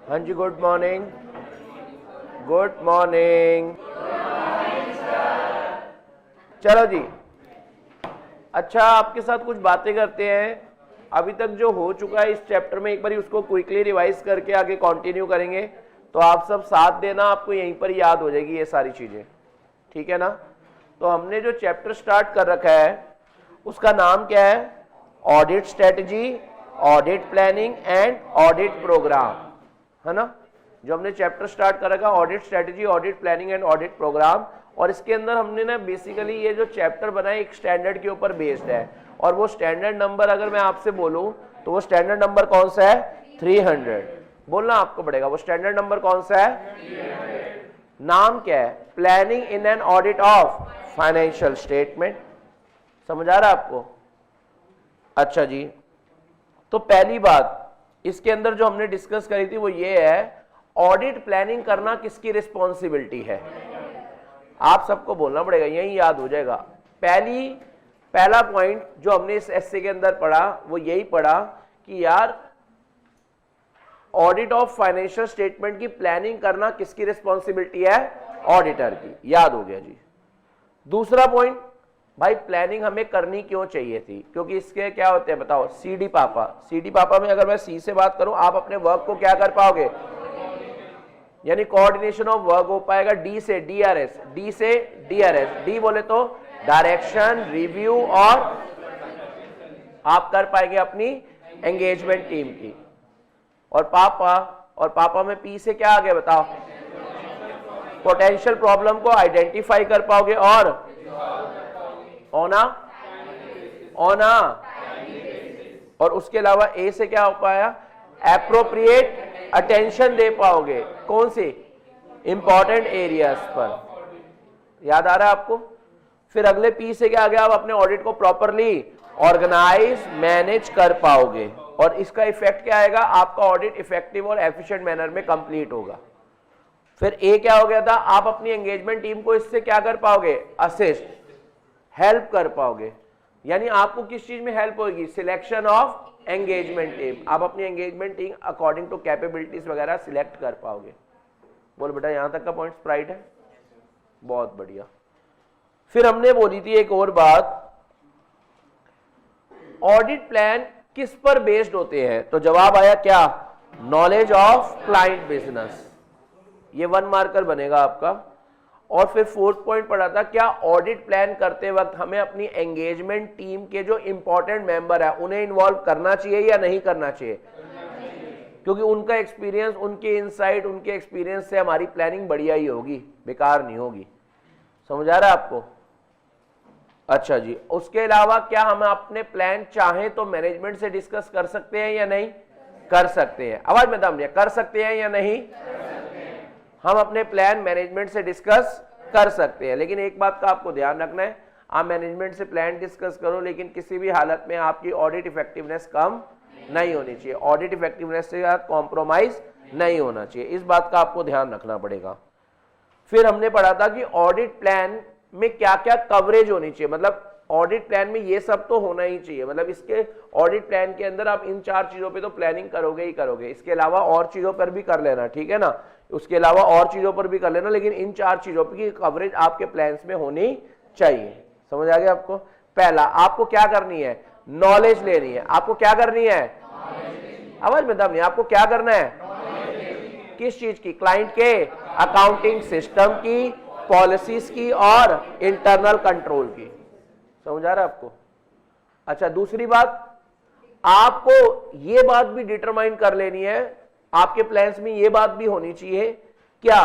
हाँ जी, good morning. Good morning. चलो जी, अच्छा आपके साथ कुछ बातें करते हैं। अभी तक जो हो चुका है इस चैप्टर में एक बार उसको क्विकली रिवाइज करके आगे कंटिन्यू करेंगे। तो आप सब साथ देना, आपको यहीं पर याद हो जाएगी ये सारी चीजें, ठीक है ना। तो हमने जो चैप्टर स्टार्ट कर रखा है उसका नाम क्या है? Audit strategy, audit planning and audit program, है ना। जो हमने चैप्टर स्टार्ट कर रखा audit strategy, audit planning and audit program. और इसके अंदर हमने ना बेसिकली ये जो चैप्टर बना है एक स्टैंडर्ड के ऊपर बेस्ड है। और वो स्टैंडर्ड नंबर अगर मैं आपसे बोलूं तो वो स्टैंडर्ड नंबर कौन सा है? 300। बोलना आपको पड़ेगा वो स्टैंडर्ड नंबर कौन सा है? 300। नाम क्या है? Planning in an audit of financial statement. समझ आ रहा है आपको? अच्छा जी, तो पहली बात इसके अंदर जो हमने डिस्कस करी थी वो ये है, ऑडिट प्लानिंग करना किसकी रिस्पॉन्सिबिलिटी है? आप सबको बोलना पड़ेगा, यही याद हो जाएगा। पहला पॉइंट जो हमने इस एस्से के अंदर पढ़ा वो यही पढ़ा कि यार ऑडिट ऑफ फाइनेंशियल स्टेटमेंट की प्लानिंग करना किसकी रिस्पॉन्सिबिलिटी है? ऑडिटर की। याद हो गया जी। दूसरा पॉइंट, भाई प्लानिंग हमें करनी क्यों चाहिए थी? क्योंकि इसके क्या होते हैं बताओ? सीडी पापा। सीडी पापा में अगर मैं सी से बात करूं, आप अपने वर्क को क्या कर पाओगे? यानी कोऑर्डिनेशन ऑफ वर्क हो पाएगा। डी से डीआरएस, डी से डीआरएस। डी बोले तो डायरेक्शन, रिव्यू, और आप कर पाएंगे अपनी एंगेजमेंट टीम की। और पापा में पी से क्या आ गया बताओ? पोटेंशियल प्रॉब्लम को आइडेंटिफाई कर पाओगे और ओना। और उसके अलावा ए से क्या हो पाया? एप्रोप्रिएट अटेंशन दे पाओगे। कौन सी? इंपॉर्टेंट एरियाज पर। याद आ रहा है आपको? फिर अगले पी से क्या आ गया? आप अपने ऑडिट को प्रॉपरली ऑर्गेनाइज, मैनेज कर पाओगे। और इसका इफेक्ट क्या आएगा? आपका ऑडिट इफेक्टिव और एफिशिएंट मैनर में कंप्लीट होगा। फिर ए क्या हो गया था? आप अपनी एंगेजमेंट टीम को इससे क्या कर पाओगे? असिस्ट, हेल्प कर पाओगे। यानी आपको किस चीज में हेल्प होगी? Selection of engagement team. आप अपनी engagement team according to capabilities वगैरह सिलेक्ट कर पाओगे। बोल बेटा, यहां तक का पॉइंट स्प्राइट है? बहुत बढ़िया। फिर हमने बोली थी एक और बात, ऑडिट प्लान किस पर बेस्ड होते हैं? तो जवाब आया क्या? Knowledge of client business. ये 1 मार्कर बनेगा आपका। और फिर 4th पॉइंट पढ़ा था, क्या ऑडिट प्लान करते वक्त हमें अपनी एंगेजमेंट टीम के जो इंपॉर्टेंट मेंबर है उन्हें इन्वॉल्व करना चाहिए या नहीं करना चाहिए? क्योंकि उनका एक्सपीरियंस, उनके इनसाइट, उनके एक्सपीरियंस से हमारी प्लानिंग बढ़िया ही होगी, बेकार नहीं होगी। समझ आ रहा है आपको? अच्छा जी, उसके अलावा क्या हम अपने प्लान चाहें तो मैनेजमेंट से डिस्कस कर सकते हैं या नहीं कर सकते हैं? आवाज में दम दिया, कर सकते हैं या नहीं? हम अपने प्लान मैनेजमेंट से डिस्कस कर सकते हैं। लेकिन एक बात का आपको ध्यान रखना है, आप मैनेजमेंट से प्लान डिस्कस करो लेकिन किसी भी हालत में आपकी ऑडिट इफेक्टिवनेस कम नहीं होनी चाहिए। ऑडिट इफेक्टिवनेस से कॉम्प्रोमाइज नहीं होना चाहिए। इस बात का आपको ध्यान रखना पड़ेगा। फिर हमने पढ़ा था कि ऑडिट प्लान में क्या क्या कवरेज होनी चाहिए। मतलब ऑडिट प्लान में ये सब तो होना ही चाहिए। मतलब इसके ऑडिट प्लान के अंदर आप इन 4 चीजों पे तो प्लानिंग करोगे ही करोगे। इसके अलावा और चीजों पर भी कर लेना, ठीक है ना। उसके अलावा और चीजों पर भी कर लेना, लेकिन इन 4 चीजों की कवरेज आपके प्लान्स में होनी चाहिए। समझ आ गया आपको? पहला, आपको क्या करनी है? नॉलेज लेनी है। आपको क्या करनी है? आवाज में दम नहीं, आपको क्या करना है? किस चीज की? क्लाइंट के अकाउंटिंग सिस्टम की, पॉलिसीज की और इंटरनल कंट्रोल की। समझ आ रहा है आपको? अच्छा, दूसरी बात, आपको ये बात भी डिटरमाइन कर लेनी है, आपके प्लान्स में ये बात भी होनी चाहिए क्या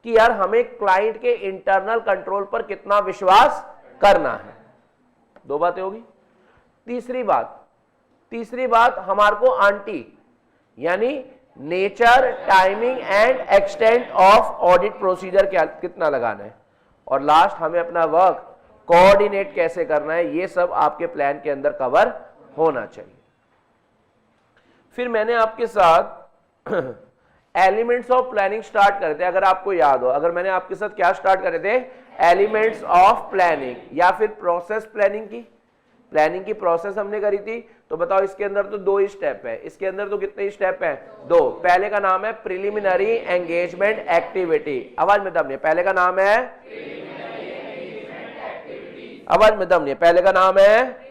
कि यार हमें क्लाइंट के इंटरनल कंट्रोल पर कितना विश्वास करना है। 2 बातें होगी। तीसरी बात हमारे को आंटी यानी nature, timing and extent of audit procedure क्या कितना लगाना है। और लास्ट, हमें अपना वर्क कोऑर्डिनेट कैसे करना है। ये सब आपके प्लान के अंदर कवर होना चाहिए। फिर मैंने आपके साथ एलिमेंट्स ऑफ प्लानिंग स्टार्ट करे थे, अगर आपको याद हो। अगर मैंने आपके साथ क्या स्टार्ट करे थे? एलिमेंट्स ऑफ प्लानिंग या फिर प्रोसेस प्लानिंग की। प्लानिंग की प्रोसेस हमने करी थी। तो बताओ इसके अंदर तो 2 ही स्टेप है, इसके अंदर तो कितने स्टेप हैं? 2। पहले का नाम है प्रिलिमिनरी एंगेजमेंट एक्टिविटी, आवाज में दम नहीं, पहले का नाम है आवाज में दम नहीं, पहले का नाम है।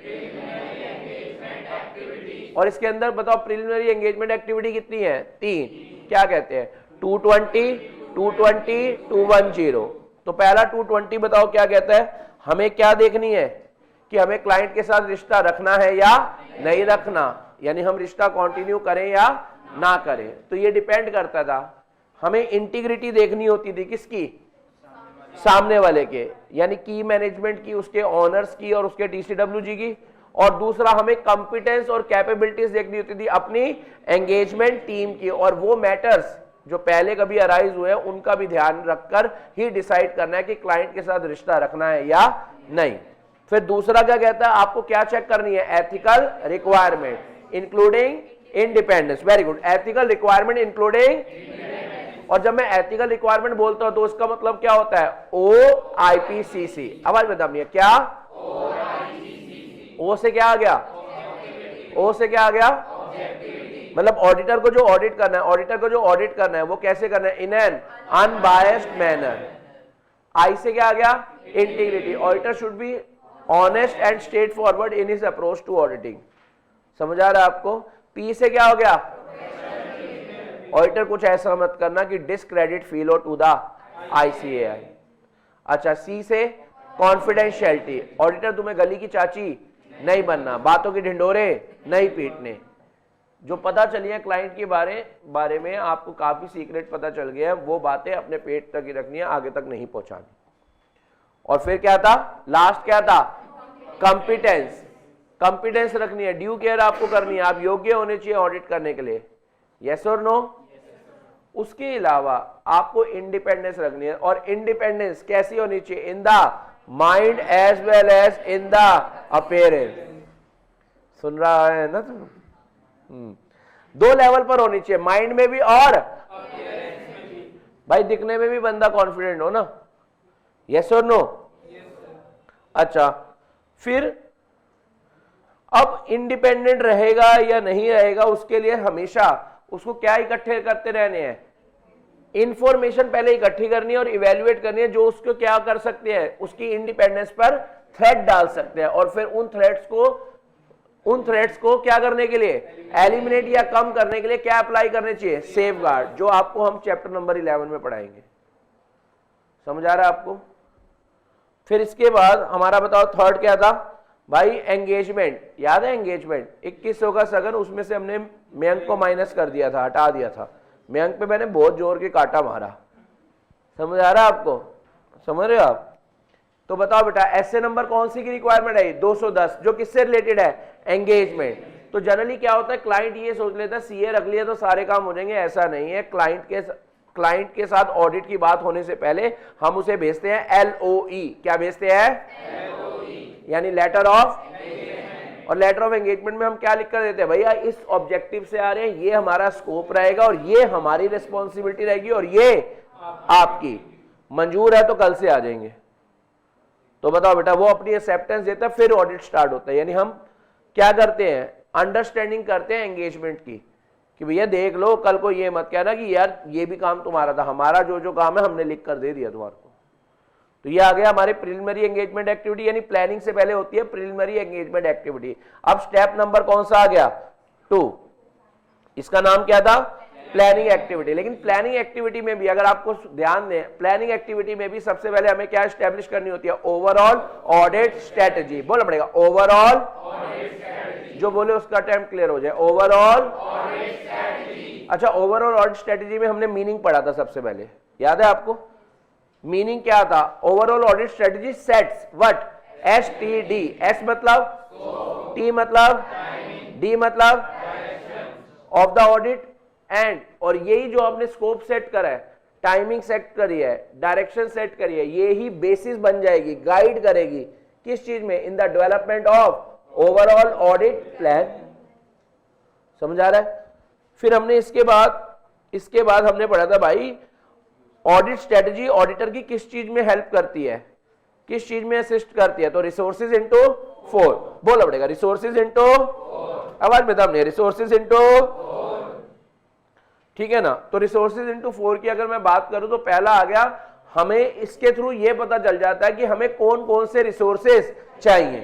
और इसके अंदर बताओ प्रिलिमिनरी एंगेजमेंट एक्टिविटी कितनी है? 3। क्या कहते हैं? 220, 220, 210। तो पहला 220 बताओ क्या कहता है? हमें क्या देखनी है कि हमें क्लाइंट के साथ रिश्ता रखना है या नहीं रखना, यानी हम रिश्ता कंटिन्यू करें या ना करें। तो ये डिपेंड करता था, हमें इंटीग्रिटी देखनी होती थी किसकी? सामने वाले के, यानी की मैनेजमेंट की, उसके ऑनर्स की और उसके टीसीडब्ल्यूजी की। और दूसरा हमें कंपिटेंस और कैपेबिलिटीज देखनी होती थी अपनी एंगेजमेंट टीम की, और वो मैटर्स जो पहले कभी अराइज हुए उनका भी ध्यान रखकर ही डिसाइड करना है कि क्लाइंट के साथ रिश्ता रखना है या नहीं। फिर दूसरा क्या कहता है? आपको क्या चेक करनी है? Ethical requirement including independence. Very good, ethical requirement including. और जब मैं एथिकल रिक्वायरमेंट बोलता हूं तो उसका मतलब क्या होता है? OIPCC। आवाज में दम नहीं है, क्या? ओ से क्या आ गया? ओ से क्या आ गया? मतलब ऑडिटर को जो ऑडिट करना है, ऑडिटर को जो ऑडिट करना है वो कैसे करना है? In an unbiased manner. I say क्या आ गया? Integrity. Auditor should be honest and straightforward in his approach to auditing. समझ आ रहा है आपको? पी से क्या हो गया? ऑडिटर कुछ ऐसा मत करना कि डिसक्रेडिट फील हो टू द ICAI। अच्छा, सी से कॉन्फिडेंशियलिटी। ऑडिटर तुम्हें गली की चाची नहीं बनना, बातों के ढिंडोरे नहीं पीटने। जो पता चली है क्लाइंट के बारे में आपको काफी सीक्रेट पता चल गया है, वो बातें अपने पेट तक ही रखनी है, आगे तक नहीं पहुंचानी। और फिर क्या था? लास्ट क्या था? कंपिटेंस। कंपिटेंस रखनी है, ड्यू केयर आपको करनी है, आप योग्य होने चाहिए ऑडिट करने के लिए। यस और नो? उसके अलावा आपको इंडिपेंडेंस रखनी है, और इंडिपेंडेंस कैसी होनी चाहिए? In the mind as well as in the appearance. सुन रहा है ना तुम? 2 लेवल पर होनी चाहिए, माइंड में भी और भाई दिखने में भी बंदा कॉन्फिडेंट हो ना। यस और नो? अच्छा, फिर अब इंडिपेंडेंट रहेगा या नहीं रहेगा, उसके लिए हमेशा उसको क्या इकट्ठे करते रहने हैं? इंफॉर्मेशन पहले इकट्ठी करनी है और इवेल्युएट करनी है जो उसको क्या कर सकते हैं, उसकी इंडिपेंडेंस पर थ्रेट डाल सकते हैं। और फिर उन थ्रेट्स को क्या करने के लिए? एलिमिनेट या कम करने के लिए क्या अप्लाई करने चाहिए? सेफगार्ड, जो आपको हम चैप्टर नंबर 11 में पढ़ाएंगे। समझ आ रहा है आपको? फिर इसके बाद हमारा बताओ थर्ड क्या था भाई? एंगेजमेंट। याद है एंगेजमेंट? 2100 का सगन, उसमें से हमने मयंक को माइनस कर दिया था, हटा दिया था। मयंक पे मैंने बहुत जोर के काटा मारा। समझ आ रहा है आपको? समझ रहे हो आप? तो बताओ बेटा, ऐसे नंबर कौन सी की रिक्वायरमेंट है? 210, जो किससे रिलेटेड है? एंगेजमेंट। तो जनरली क्या होता है, क्लाइंट ये सोच लेता है CA रख लिया तो सारे काम हो जाएंगे, ऐसा नहीं है। क्लाइंट के साथ ऑडिट की बात होने से पहले हम उसे भेजते हैं LOE। क्या भेजते हैं? LOE, यानी लेटर ऑफ। और लेटर ऑफ एंगेजमेंट में हम क्या लिख कर देते हैं? भैया इस ऑब्जेक्टिव से आ रहे हैं, ये हमारा स्कोप रहेगा और ये हमारी रिस्पॉन्सिबिलिटी रहेगी और ये आपकी। मंजूर है तो कल से आ जाएंगे। तो बताओ बेटा, वो अपनी एक्सेप्टेंस देता है, फिर ऑडिट स्टार्ट होता है। यानी हम क्या करते हैं? अंडरस्टैंडिंग करते हैं एंगेजमेंट की, कि भैया देख लो, कल को ये मत कहना कि यार ये भी काम तुम्हारा था, हमारा जो जो काम है हमने लिख कर दे दिया तुम्हारे को। तो ये आ गया हमारे प्रिलिमिनरी एंगेजमेंट एक्टिविटी, यानी प्लानिंग से पहले होती है प्रिलिमिनरी एंगेजमेंट एक्टिविटी। अब स्टेप नंबर कौन सा आ गया? 2। इसका नाम क्या था? Planning activity. लेकिन प्लानिंग एक्टिविटी में भी अगर आपको ध्यान दें, प्लानिंग एक्टिविटी में भी सबसे पहले हमें क्या एस्टेब्लिश करनी होती है? Overall audit strategy. बोलना पड़ेगा ओवरऑल, जो बोले उसका टर्म क्लियर हो जाए। ओवरऑल। अच्छा, ओवरऑल ऑडिट स्ट्रेटजी में हमने मीनिंग पढ़ा था सबसे पहले, याद है आपको? मीनिंग क्या था? Overall audit strategy sets what? STD। S मतलब, T मतलब, D मतलब ऑफ द ऑडिट एंड, और यही जो आपने स्कोप सेट करा है, टाइमिंग सेट करी है, डायरेक्शन सेट करी है, ये ही बेसिस बन जाएगी, गाइड करेगी किस चीज में? In the development of overall audit plan. समझ आ रहा है? फिर हमने इसके बाद हमने पढ़ा था भाई, ऑडिट स्ट्रेटजी ऑडिटर की किस चीज में हेल्प करती है, किस चीज में असिस्ट करती है? तो रिसोर्सेज इनटू 4, बोलना पड़ेगा रिसोर्सेज इंटू, आवाज में दम नहीं, रिसोर्सेज इंटू, ठीक है ना। तो रिसोर्सेज इंटू 4 की अगर मैं बात करूं तो पहला आ गया, हमें इसके थ्रू ये पता चल जाता है कि हमें कौन कौन से रिसोर्सेज चाहिए।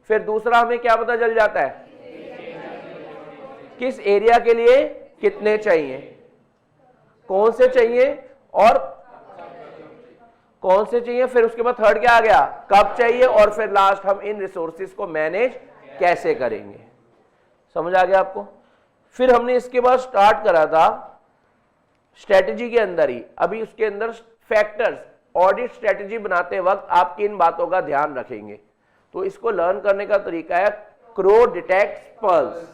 फिर दूसरा हमें क्या पता चल जाता है, किस एरिया के लिए कितने चाहिए, कौन से चाहिए और कौन से चाहिए। फिर उसके बाद थर्ड क्या आ गया, कब चाहिए, और फिर लास्ट हम इन रिसोर्सेज को मैनेज कैसे करेंगे। समझ आ गया आपको। फिर हमने इसके बाद स्टार्ट करा था स्ट्रेटजी के अंदर ही, अभी उसके अंदर फैक्टर्स, ऑडिट स्ट्रेटजी बनाते वक्त आप किन बातों का ध्यान रखेंगे। तो इसको लर्न करने का तरीका है क्रो डिटेक्ट पल्स।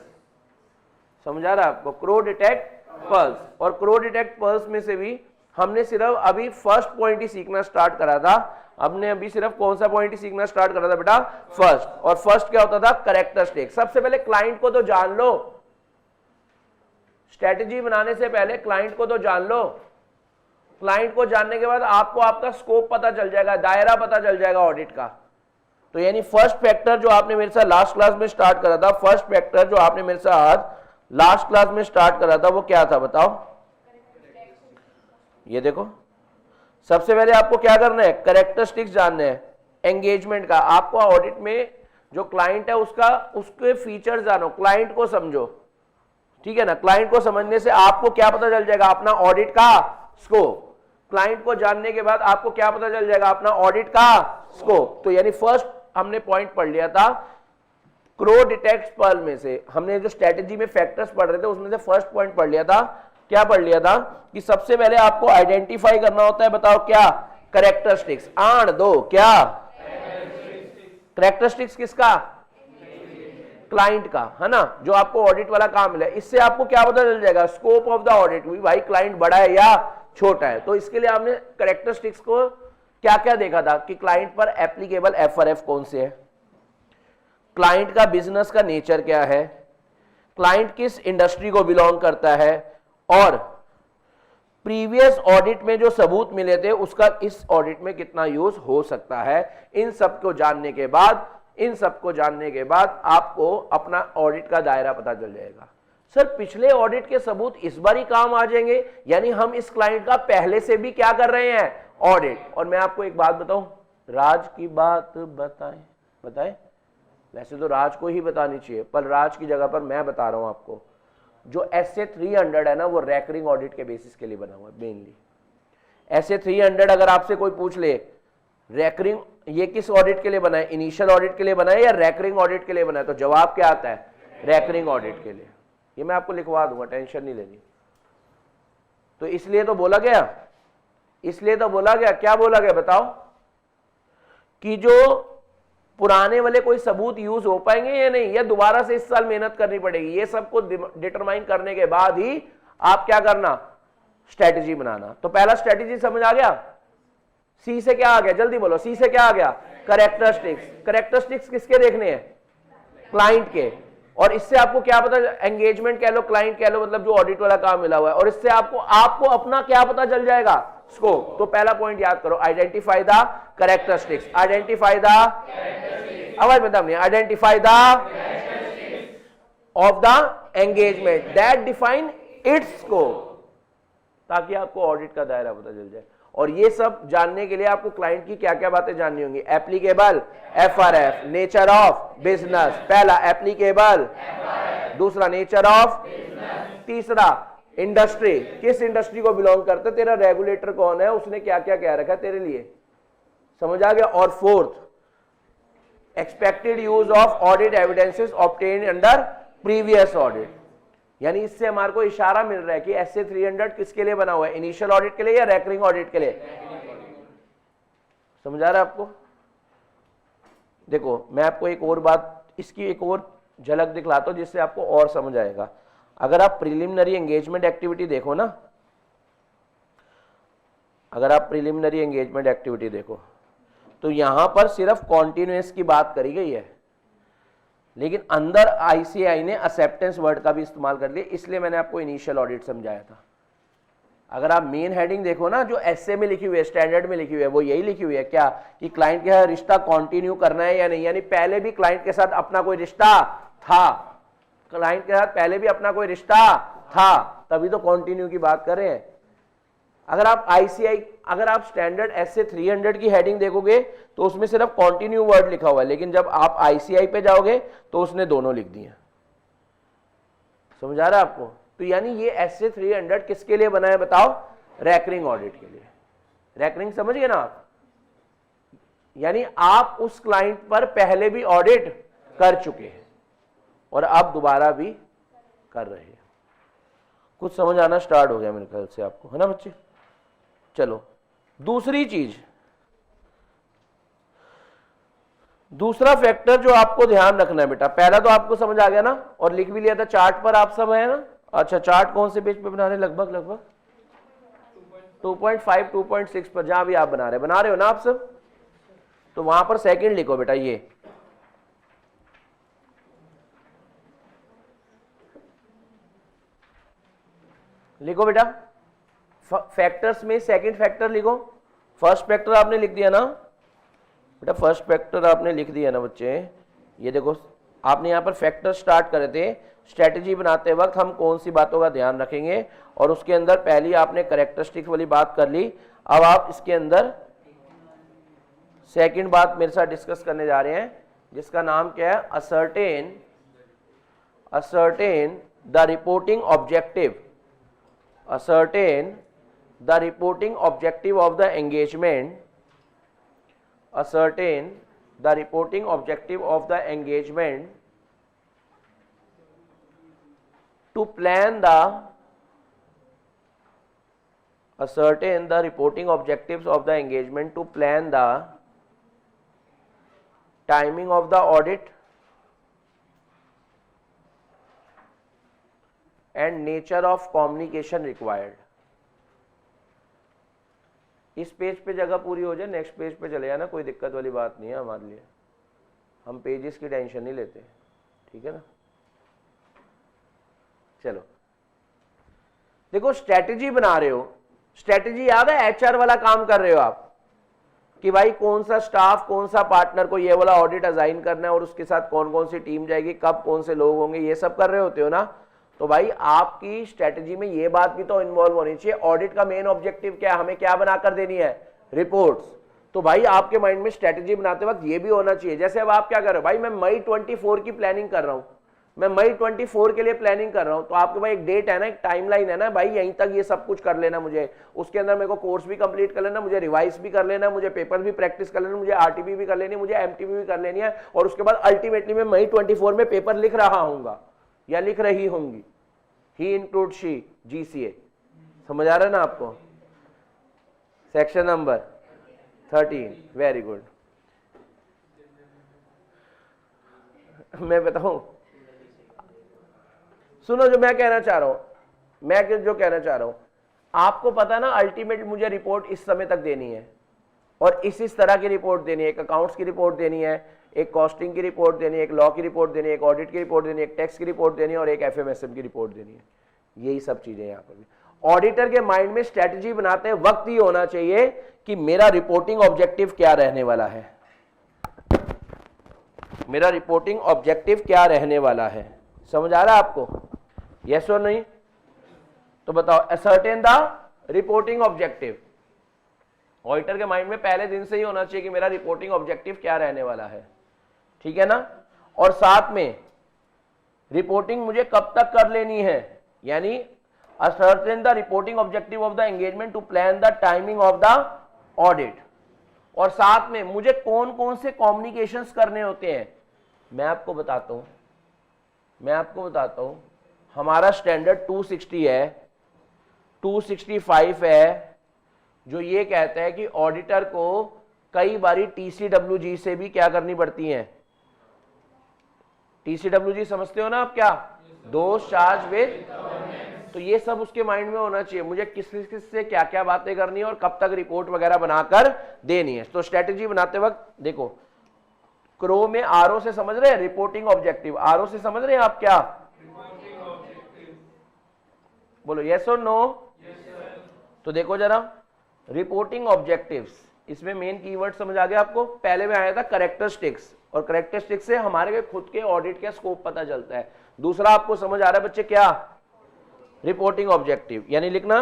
समझ आ रहा है आपको, क्रो डिटेक्ट पल्स। और क्रो डिटेक्ट पल्स में से भी हमने सिर्फ अभी फर्स्ट पॉइंट ही सीखना स्टार्ट करा था। हमने अभी सिर्फ कौन सा पॉइंट ही सीखना स्टार्ट करा था बेटा, फर्स्ट। और फर्स्ट क्या होता था, कैरेक्टरिस्टिक। सबसे पहले क्लाइंट को तो जान लो, स्ट्रेटजी बनाने से पहले क्लाइंट को तो जान लो। क्लाइंट को जानने के बाद आपको आपका स्कोप पता चल जाएगा, दायरा पता चल जाएगा ऑडिट का। तो यानी फर्स्ट फैक्टर जो आपने मेरे साथ लास्ट क्लास में स्टार्ट करा था, फर्स्ट फैक्टर जो आपने मेरे साथ लास्ट क्लास में स्टार्ट करा था वो क्या था बताओ। ये देखो, सबसे पहले आपको क्या करना है, कैरेक्टरिस्टिक्स जानना है एंगेजमेंट का। आपको ऑडिट में जो क्लाइंट है उसके फीचर्स जानो, क्लाइंट को समझो, ठीक है ना। क्लाइंट को समझने से आपको क्या पता चल जाएगा, अपना ऑडिट का स्कोप। क्लाइंट को जानने के बाद आपको क्या पता चल जाएगा, अपना ऑडिट का स्कोप। तो यानी फर्स्ट हमने पॉइंट पढ़ लिया था क्रो डिटेक्ट पर्ल में से, हमने जो स्ट्रेटजी में फैक्टर्स पढ़ रहे थे उसमें से फर्स्ट पॉइंट पढ़ लिया था। क्या पढ़ लिया था कि सबसे पहले आपको आइडेंटिफाई करना होता है, बताओ क्या, कैरेक्टरिस्टिक्स। आण दो क्या, कैरेक्टरिस्टिक्स किसका, क्लाइंट का, है ना, जो आपको ऑडिट वाला काम मिला। इससे आपको क्या पता चल जाएगा, स्कोप ऑफ द ऑडिट, भाई क्लाइंट बड़ा है या छोटा है। तो इसके लिए आपने कैरेक्टरिस्टिक्स को क्या क्या देखा था कि क्लाइंट पर एप्लीकेबल एफआरएफ कौन से है, क्लाइंट का बिजनेस का नेचर क्या है, क्लाइंट किस इंडस्ट्री को बिलोंग करता है, और प्रीवियस ऑडिट में जो सबूत मिले थे उसका इस ऑडिट में कितना यूज हो सकता है। इन सब को जानने के बाद आपको अपना ऑडिट का दायरा पता चल जाएगा। सर पिछले ऑडिट के सबूत इस बार ही काम आ जाएंगे, यानी हम इस क्लाइंट का पहले से भी क्या कर रहे हैं, ऑडिट। और मैं आपको एक बात बताऊं, राज की बात बताएं, वैसे तो राज को ही बतानी चाहिए, पर राज की जगह पर मैं बता रहा हूं आपको। जो SA 300 है ना, वो रैकरिंग ऑडिट के बेसिस के लिए बना हुआ है मेनली। SA 300 अगर आपसे कोई पूछ ले रैकरिंग ये किस ऑडिट के लिए बना है, इनिशियल ऑडिट के लिए बना है या रैकरिंग ऑडिट के लिए बना है, तो जवाब क्या आता है, रैकरिंग ऑडिट के लिए। ये मैं आपको लिखवा दूंगा, टेंशन नहीं लेनी। तो इसलिए तो बोला गया, क्या बोला गया बताओ, कि जो पुराने वाले कोई सबूत यूज हो पाएंगे या नहीं, या दोबारा से इस साल मेहनत करनी पड़ेगी। ये सबको डिटरमाइन करने के बाद ही आप क्या करना, स्ट्रेटजी बनाना। तो पहला स्ट्रेटजी समझ आ गया। सी से क्या आ गया, जल्दी बोलो, सी से क्या आ गया, कैरेक्टरिस्टिक्स। कैरेक्टरिस्टिक्स किसके देखने हैं, क्लाइंट के। और इससे आपको क्या पता, एंगेजमेंट कह लो, क्लाइंट कह लो, मतलब जो ऑडिट वाला काम मिला हुआ है। और इससे आपको अपना क्या पता चल जाएगा, स्कोप। तो पहला पॉइंट याद करो, identify the characteristics. Identify the, आवाज में दम नहीं, identify the of the engagement that define it's scope, ताकि आपको ऑडिट का दायरा पता चल जाए। और ये सब जानने के लिए आपको क्लाइंट की क्या क्या बातें जाननी होंगी, applicable FRF, nature of business, पहला एप्लीकेबल, दूसरा नेचर ऑफ, तीसरा इंडस्ट्री, किस इंडस्ट्री को बिलोंग करते, तेरा रेगुलेटर कौन है, उसने क्या क्या कह रखा है तेरे लिए, समझ आ गया। और fourth, expected use of audit evidences obtained under previous audit. यानी इससे हमारे को इशारा मिल रहा है कि SA 300 किसके लिए बना हुआ है, इनिशियल ऑडिट के लिए या रैकरिंग ऑडिट के लिए। समझ आ रहा है आपको। देखो मैं आपको एक और बात, इसकी एक और झलक दिखलाता हूं जिससे आपको और समझ आएगा। अगर आप प्रिलिमिनरी एंगेजमेंट एक्टिविटी देखो ना, अगर आप प्रिलिमिनरी एंगेजमेंट एक्टिविटी देखो तो यहां पर सिर्फ कॉन्टिन्यूअस की बात करी गई है, लेकिन अंदर ICAI ने एक्सेप्टेंस वर्ड का भी इस्तेमाल कर लिया, इसलिए मैंने आपको इनिशियल ऑडिट समझाया था। अगर आप मेन हेडिंग देखो ना, जो एसए में लिखी हुई है, स्टैंडर्ड में लिखी हुई है, वो यही लिखी हुई है क्या कि क्लाइंट के साथ रिश्ता कंटिन्यू करना है या नहीं, यानी पहले भी क्लाइंट के साथ अपना कोई रिश्ता था, क्लाइंट के साथ पहले भी अपना कोई रिश्ता था, तभी तो कंटिन्यू की बात कर रहे हैं। अगर आप आईसीआई, अगर आप स्टैंडर्ड एसए 300 की हेडिंग देखोगे तो उसमें सिर्फ कंटिन्यू वर्ड लिखा हुआ है, लेकिन जब आप आईसीआई पे जाओगे तो उसने दोनों लिख दिए। समझ आ रहा है आपको? तो यानी ये एसए 300 किसके लिए बना है बताओ? रैकरिंग ऑडिट के लिए। रैकरिंग समझ गए ना आप? यानी आप उस क्लाइंट पर पहले भी ऑडिट कर चुके हैं और अब दोबारा भी कर रहे हैं। कुछ समझ आना स्टार्ट हो गया मेरे ख्याल से आपको, है ना बच्चे? चलो दूसरी चीज, दूसरा फैक्टर जो आपको ध्यान रखना है बेटा, पहला तो आपको समझ आ गया ना और लिख भी लिया था चार्ट पर, आप सब है ना? अच्छा, चार्ट कौन से पेज पे बना रहे? लगभग 2.5 2.6 पर, जहां भी आप बना रहे हो ना आप सब, तो वहां पर सेकंड लिखो बेटा। ये लिखो बेटा, फैक्टर्स में सेकंड फैक्टर लिखो। फर्स्ट फैक्टर आपने लिख दिया ना बेटा, फर्स्ट फैक्टर आपने लिख दिया ना बच्चे। ये देखो, आपने यहां पर फैक्टर स्टार्ट करे थे। स्ट्रेटजी बनाते वक्त हम कौन सी बातों का ध्यान रखेंगे, और उसके अंदर पहली आपने कैरेक्टरिस्टिक वाली बात कर ली। अब आप इसके अंदर सेकंड बात मेरे साथ डिस्कस करने जा रहे हैं, जिसका नाम क्या है? Ascertain the reporting objective, ascertain the reporting objective of the engagement, ascertain the reporting objective of the engagement to plan the, ascertain the reporting objectives of the engagement to plan the timing of the audit and nature of communication required। इस page पे जगह पूरी हो जाए, next page पे चले जाना, कोई दिक्कत वाली बात नहीं है हमारे लिए, हम पेजेस की टेंशन नहीं लेते, ठीक है ना? चलो देखो, स्ट्रेटजी बना रहे हो, स्ट्रेटजी याद है? एचआर वाला काम कर रहे हो आप कि भाई कौन सा स्टाफ, कौन सा पार्टनर को ये वाला ऑडिट असाइन करना है और उसके साथ कौन कौन सी टीम जाएगी, कब कौन से लोग होंगे, ये सब कर रहे होते हो ना? तो भाई आपकी स्ट्रेटजी में ये बात भी तो इन्वॉल्व होनी चाहिए। ऑडिट का मेन ऑब्जेक्टिव क्या है? हमें क्या बनाकर देनी है? रिपोर्ट्स। तो भाई आपके माइंड में स्ट्रेटजी बनाते वक्त ये भी होना चाहिए। जैसे अब आप क्या कर रहे हो? भाई मैं मई 24 की प्लानिंग कर रहा हूं, मैं मई 24 के लिए प्लानिंग कर रहा हूं, तो आपके पास एक डेट है ना, एक टाइमलाइन है ना, भाई यहीं तक ये सब कुछ कर लेना मुझे, उसके अंदर मेरे को कोर्स भी कंप्लीट कर लेना, मुझे रिवाइज भी कर लेना, मुझे पेपर भी प्रैक्टिस कर लेना, मुझे आरटीपी भी कर लेनी, मुझे एमटीपी भी कर लेनी है, और उसके बाद अल्टीमेटली मैं मई 24 में पेपर लिख रहा हूंगा या लिख रही होंगी। ही इंक्लूड शी, जीसीए। समझ आ रहा है ना आपको? Section number 13, very good. मैं बताऊं, सुनो जो मैं कहना चाह रहा हूं, मैं जो कहना चाह रहा हूं, आपको पता ना अल्टीमेट मुझे रिपोर्ट इस समय तक देनी है और इस तरह की रिपोर्ट देनी है। एक अकाउंट्स की रिपोर्ट देनी है, एक कॉस्टिंग की रिपोर्ट देनी है, एक लॉ की रिपोर्ट देनी है, एक ऑडिट की रिपोर्ट देनी है, एक टैक्स की रिपोर्ट देनी है और एक एफएमएसएम की रिपोर्ट देनी है। यही सब चीजें यहाँ पर भी ऑडिटर के माइंड में स्ट्रेटजी बनाते वक्त ही होना चाहिए कि मेरा रिपोर्टिंग ऑब्जेक्टिव क्या रहने वाला है, मेरा रिपोर्टिंग ऑब्जेक्टिव क्या रहने वाला है। समझ आ रहा है आपको? यस और नहीं? तो बताओ, ascertain the reporting objective. Auditor के माइंड में पहले दिन से ही होना चाहिए कि मेरा रिपोर्टिंग ऑब्जेक्टिव क्या रहने वाला है, ठीक है ना? और साथ में रिपोर्टिंग मुझे कब तक कर लेनी है, यानी ascertain the reporting objective of the engagement to plan the timing of the audit। और साथ में मुझे कौन कौन से कम्युनिकेशंस करने होते हैं मैं आपको बताता हूं। हमारा स्टैंडर्ड 260 है, 265 है, जो ये कहता है कि ऑडिटर को कई बारी टीसीडब्ल्यूजी से भी क्या करनी पड़ती है। टीसीडब्ल्यूजी समझते हो ना आप? क्या दोष चार्ज विद, तो ये सब उसके माइंड में होना चाहिए, मुझे किस किस से क्या क्या बातें करनी है और कब तक रिपोर्ट वगैरह बनाकर देनी है। तो स्ट्रेटेजी बनाते वक्त देखो, क्रो में आरओ से समझ रहे हैं रिपोर्टिंग ऑब्जेक्टिव, आरओ से समझ रहे हैं आप? क्या बोलो, यस और नो? तो देखो जरा, रिपोर्टिंग ऑब्जेक्टिव्स, इसमें मेन कीवर्ड समझ आ गया आपको। पहले में आया था कैरेक्टरिस्टिक्स, और कैरेक्टरिस्टिक्स से हमारे खुद के ऑडिट का स्कोप पता चलता है। दूसरा आपको समझ आ रहा है बच्चे क्या, रिपोर्टिंग ऑब्जेक्टिव, यानी लिखना।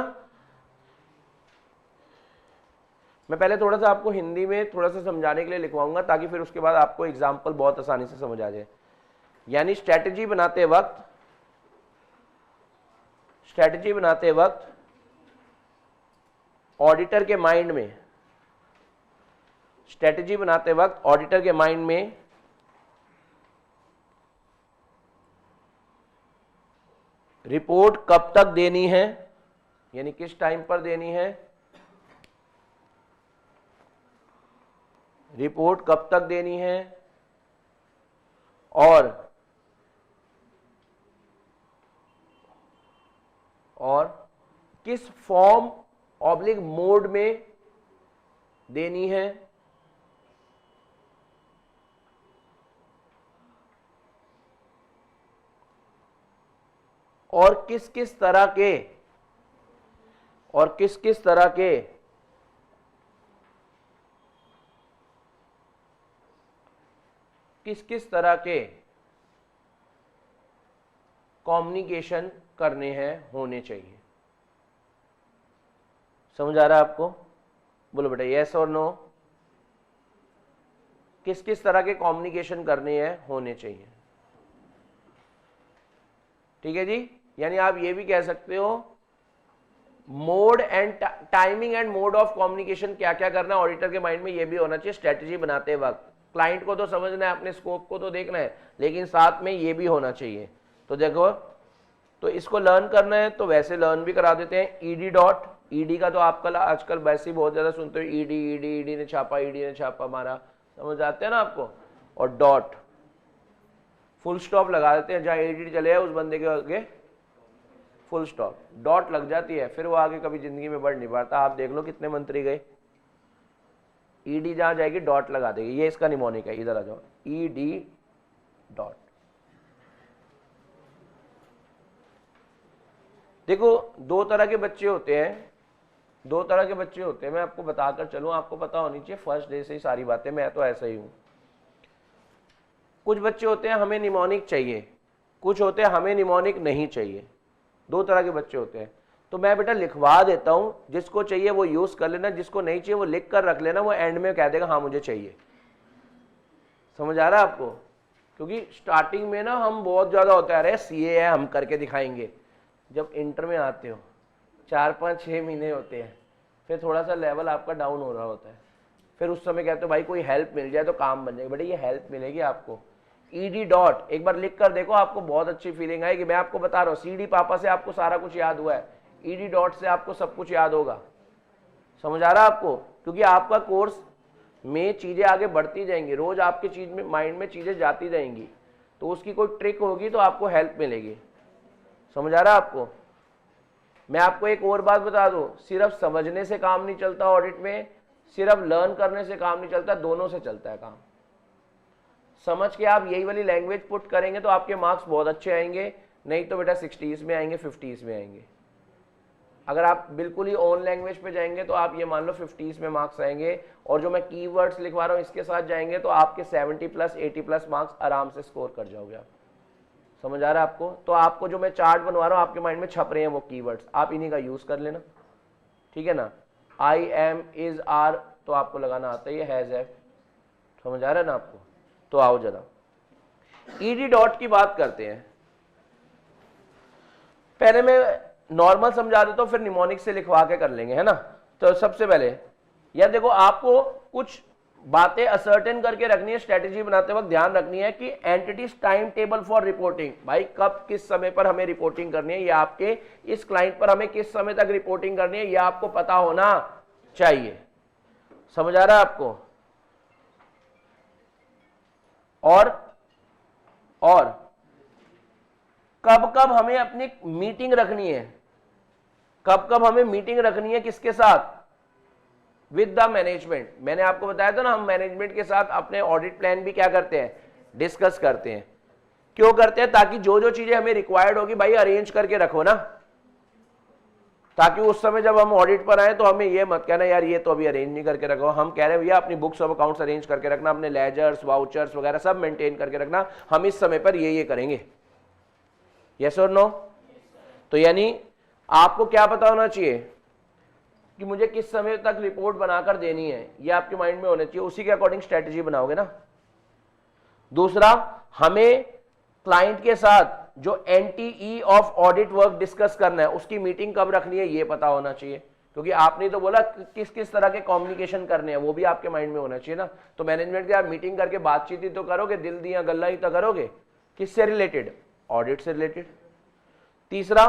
मैं पहले थोड़ा सा आपको हिंदी में थोड़ा सा समझाने के लिए लिखवाऊंगा, ताकि फिर उसके बाद आपको एग्जाम्पल बहुत आसानी से समझ आ जाए। यानी स्ट्रैटेजी बनाते वक्त ऑडिटर के माइंड में, स्ट्रैटेजी बनाते वक्त ऑडिटर के माइंड में रिपोर्ट कब तक देनी है, यानी किस टाइम पर देनी है, रिपोर्ट कब तक देनी है, और किस फॉर्म ऑब्लिक मोड में देनी है, और किस किस तरह के कम्युनिकेशन करने हैं, होने चाहिए। समझ आ रहा है आपको? बोलो बेटा यस और नो। किस किस तरह के कम्युनिकेशन करने हैं, होने चाहिए। ठीक है जी। यानी आप ये भी कह सकते हो mode and timing and mode of communication क्या क्या करना है ऑडिटर के माइंड में, ये भी होना चाहिए स्ट्रेटजी बनाते वक्त। क्लाइंट को तो समझना है, अपने स्कोप को तो देखना है, लेकिन साथ में ये भी होना चाहिए। तो देखो, तो इसको लर्न करना है तो वैसे लर्न भी करा देते हैं। ईडी डॉट, ईडी का तो आपका आजकल वैसे ही बहुत ज्यादा सुनते हो, ईडी ने छापा मारा, समझ आते हैं ना आपको। और डॉट, फुल स्टॉप लगा देते हैं, जहां ईडी चले जाए उस बंदे के आगे फुल स्टॉप, डॉट लग जाती है, फिर वो आगे कभी जिंदगी में बढ़ नहीं पाता। आप देख लो कितने मंत्री गए, ईडी जहां जाएगी डॉट लगा देगी। ये इसका निमोनिक है, इधर आ जाओ, ईडी डॉट। देखो दो तरह के बच्चे होते हैं, मैं आपको बताकर चलूं, आपको पता होनी चाहिए फर्स्ट डे से ही सारी बातें, मैं तो ऐसा ही हूं। कुछ बच्चे होते हैं हमें निमोनिक चाहिए, कुछ होते हैं हमें निमोनिक नहीं चाहिए, दो तरह के बच्चे होते हैं। तो मैं बेटा लिखवा देता हूं, जिसको चाहिए वो यूज कर लेना, जिसको नहीं चाहिए वो लिख कर रख लेना, वो एंड में कह देगा हाँ मुझे चाहिए। समझ आ रहा है आपको? क्योंकि स्टार्टिंग में ना हम बहुत ज्यादा होता है, अरे सीए है हम करके दिखाएंगे। जब इंटर में आते हो 4-5-6 महीने होते हैं, फिर थोड़ा सा लेवल आपका डाउन हो रहा होता है, फिर उस समय कहते हो भाई कोई हेल्प मिल जाए तो काम बन जाएगा। बेटा ये हेल्प मिलेगी आपको। ईडी डॉट एक बार लिख कर देखो, आपको बहुत अच्छी फीलिंग आएगी। मैं आपको बता रहा हूँ, सीडी पापा से आपको सारा कुछ याद हुआ है, ईडी डॉट से आपको सब कुछ याद होगा। समझ आ रहा है आपको? क्योंकि आपका कोर्स में चीजें आगे बढ़ती जाएंगी, रोज आपके चीज में माइंड में चीजें जाती जाएंगी, तो उसकी कोई ट्रिक होगी तो आपको हेल्प मिलेगी। समझ आ रहा है आपको? मैं आपको एक और बात बता दूं, सिर्फ समझने से काम नहीं चलता ऑडिट में, सिर्फ लर्न करने से काम नहीं चलता, दोनों से चलता है काम। समझ के आप यही वाली लैंग्वेज पुट करेंगे तो आपके मार्क्स बहुत अच्छे आएंगे, नहीं तो बेटा 60s में आएंगे, 50s में आएंगे। अगर आप बिल्कुल ही ओन लैंग्वेज पे जाएंगे तो आप ये मान लो 50s में मार्क्स आएंगे, और जो मैं कीवर्ड्स लिखवा रहा हूँ इसके साथ जाएंगे तो आपके 70+ 80+ मार्क्स आराम से स्कोर कर जाओगे आप। समझ आ रहा है आपको? तो आपको जो मैं चार्ट बनवा रहा हूँ आपके माइंड में छप रहे हैं वो कीवर्ड्स, आप इन्हीं का यूज कर लेना, ठीक है ना। आई एम, इज, आर तो आपको लगाना आता है, हैज, हैव। समझ आ रहा है ना आपको? तो आओ जरा ईडी डॉट की बात करते हैं। पहले मैं नॉर्मल समझा देता हूं, फिर निमोनिक से लिखवा के कर लेंगे, है ना। तो सबसे पहले यार देखो, आपको कुछ बातें असर्टेन करके रखनी है, स्ट्रेटेजी बनाते वक्त ध्यान रखनी है कि entities time table for reporting, भाई कब किस समय पर हमें रिपोर्टिंग करनी है, या आपके इस क्लाइंट पर हमें किस समय तक रिपोर्टिंग करनी है, यह आपको पता होना चाहिए। समझ आ रहा है आपको? और कब कब हमें अपनी मीटिंग रखनी है, कब कब हमें मीटिंग रखनी है, किसके साथ? With the management. मैंने आपको बताया था ना, हम मैनेजमेंट के साथ अपने ऑडिट प्लान भी क्या करते हैं, डिस्कस करते हैं। क्यों करते हैं? ताकि जो जो चीजें हमें रिक्वायर्ड होगी भाई अरेंज करके रखो ना, ताकि उस समय जब हम ऑडिट पर आए तो हमें ये मत कहना यार ये तो अभी अरेंज नहीं करके रखो। हम कह रहे हैं भैया अपनी बुक्स ऑफ अकाउंट्स अरेंज करके रखना, अपने लेजर्स वाउचर्स वगैरह सब मेंटेन करके रखना, हम इस समय पर ये करेंगे। यस और नो? तो यानी आपको क्या पता होना चाहिए कि मुझे किस समय तक रिपोर्ट बनाकर देनी है, ये आपके माइंड में होना चाहिए, उसी के अकॉर्डिंग स्ट्रेटेजी बनाओगे ना। दूसरा, हमें क्लाइंट के साथ जो एनटीई ऑफ ऑडिट वर्क डिस्कस करना है उसकी मीटिंग कब रखनी है ये पता होना चाहिए, क्योंकि आपने तो बोला किस किस तरह के कम्युनिकेशन करने हैं वो भी आपके माइंड में होना चाहिए ना। तो मैनेजमेंट के आप मीटिंग करके बातचीत ही तो करोगे, दिल दिया गल्ला ही तो करोगे, किससे रिलेटेड? ऑडिट से रिलेटेड। तीसरा,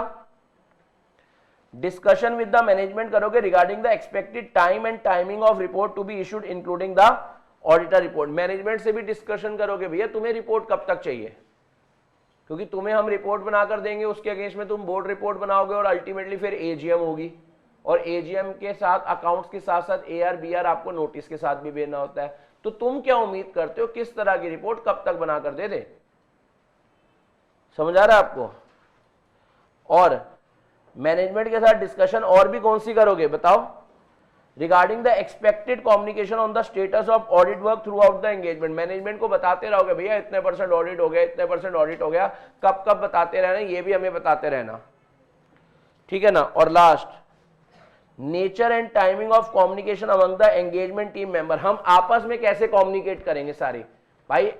डिस्कशन विद द मैनेजमेंट करोगे regarding the expected time and timing of report to be issued including the auditor report. Management से भी डिस्कशन करोगे भैया तुम्हें रिपोर्ट कब तक चाहिए, क्योंकि तुम्हें हम रिपोर्ट बनाकर देंगे, उसके अगेंस्ट में तुम बोर्ड रिपोर्ट बनाओगे और अल्टीमेटली फिर एजीएम होगी, और एजीएम के साथ अकाउंट्स के साथ साथ एआर बीआर आपको नोटिस के साथ भी भेजना होता है। तो तुम क्या उम्मीद करते हो किस तरह की रिपोर्ट कब तक बनाकर दे दे? समझ आ रहा है आपको? और मैनेजमेंट के साथ डिस्कशन और भी कौन सी करोगे बताओ? Regarding the expected communication on the status of audit work through out the engagement. Management को बताते रहोगे भैया इतने % ऑडिट हो गया, इतने % ऑडिट हो गया, कब कब बताते रहना, ये भी हमें बताते रहना, ठीक है ना। और last, nature and timing of communication among the engagement team member. हम आपस में कैसे कम्युनिकेट करेंगे सारी? भाई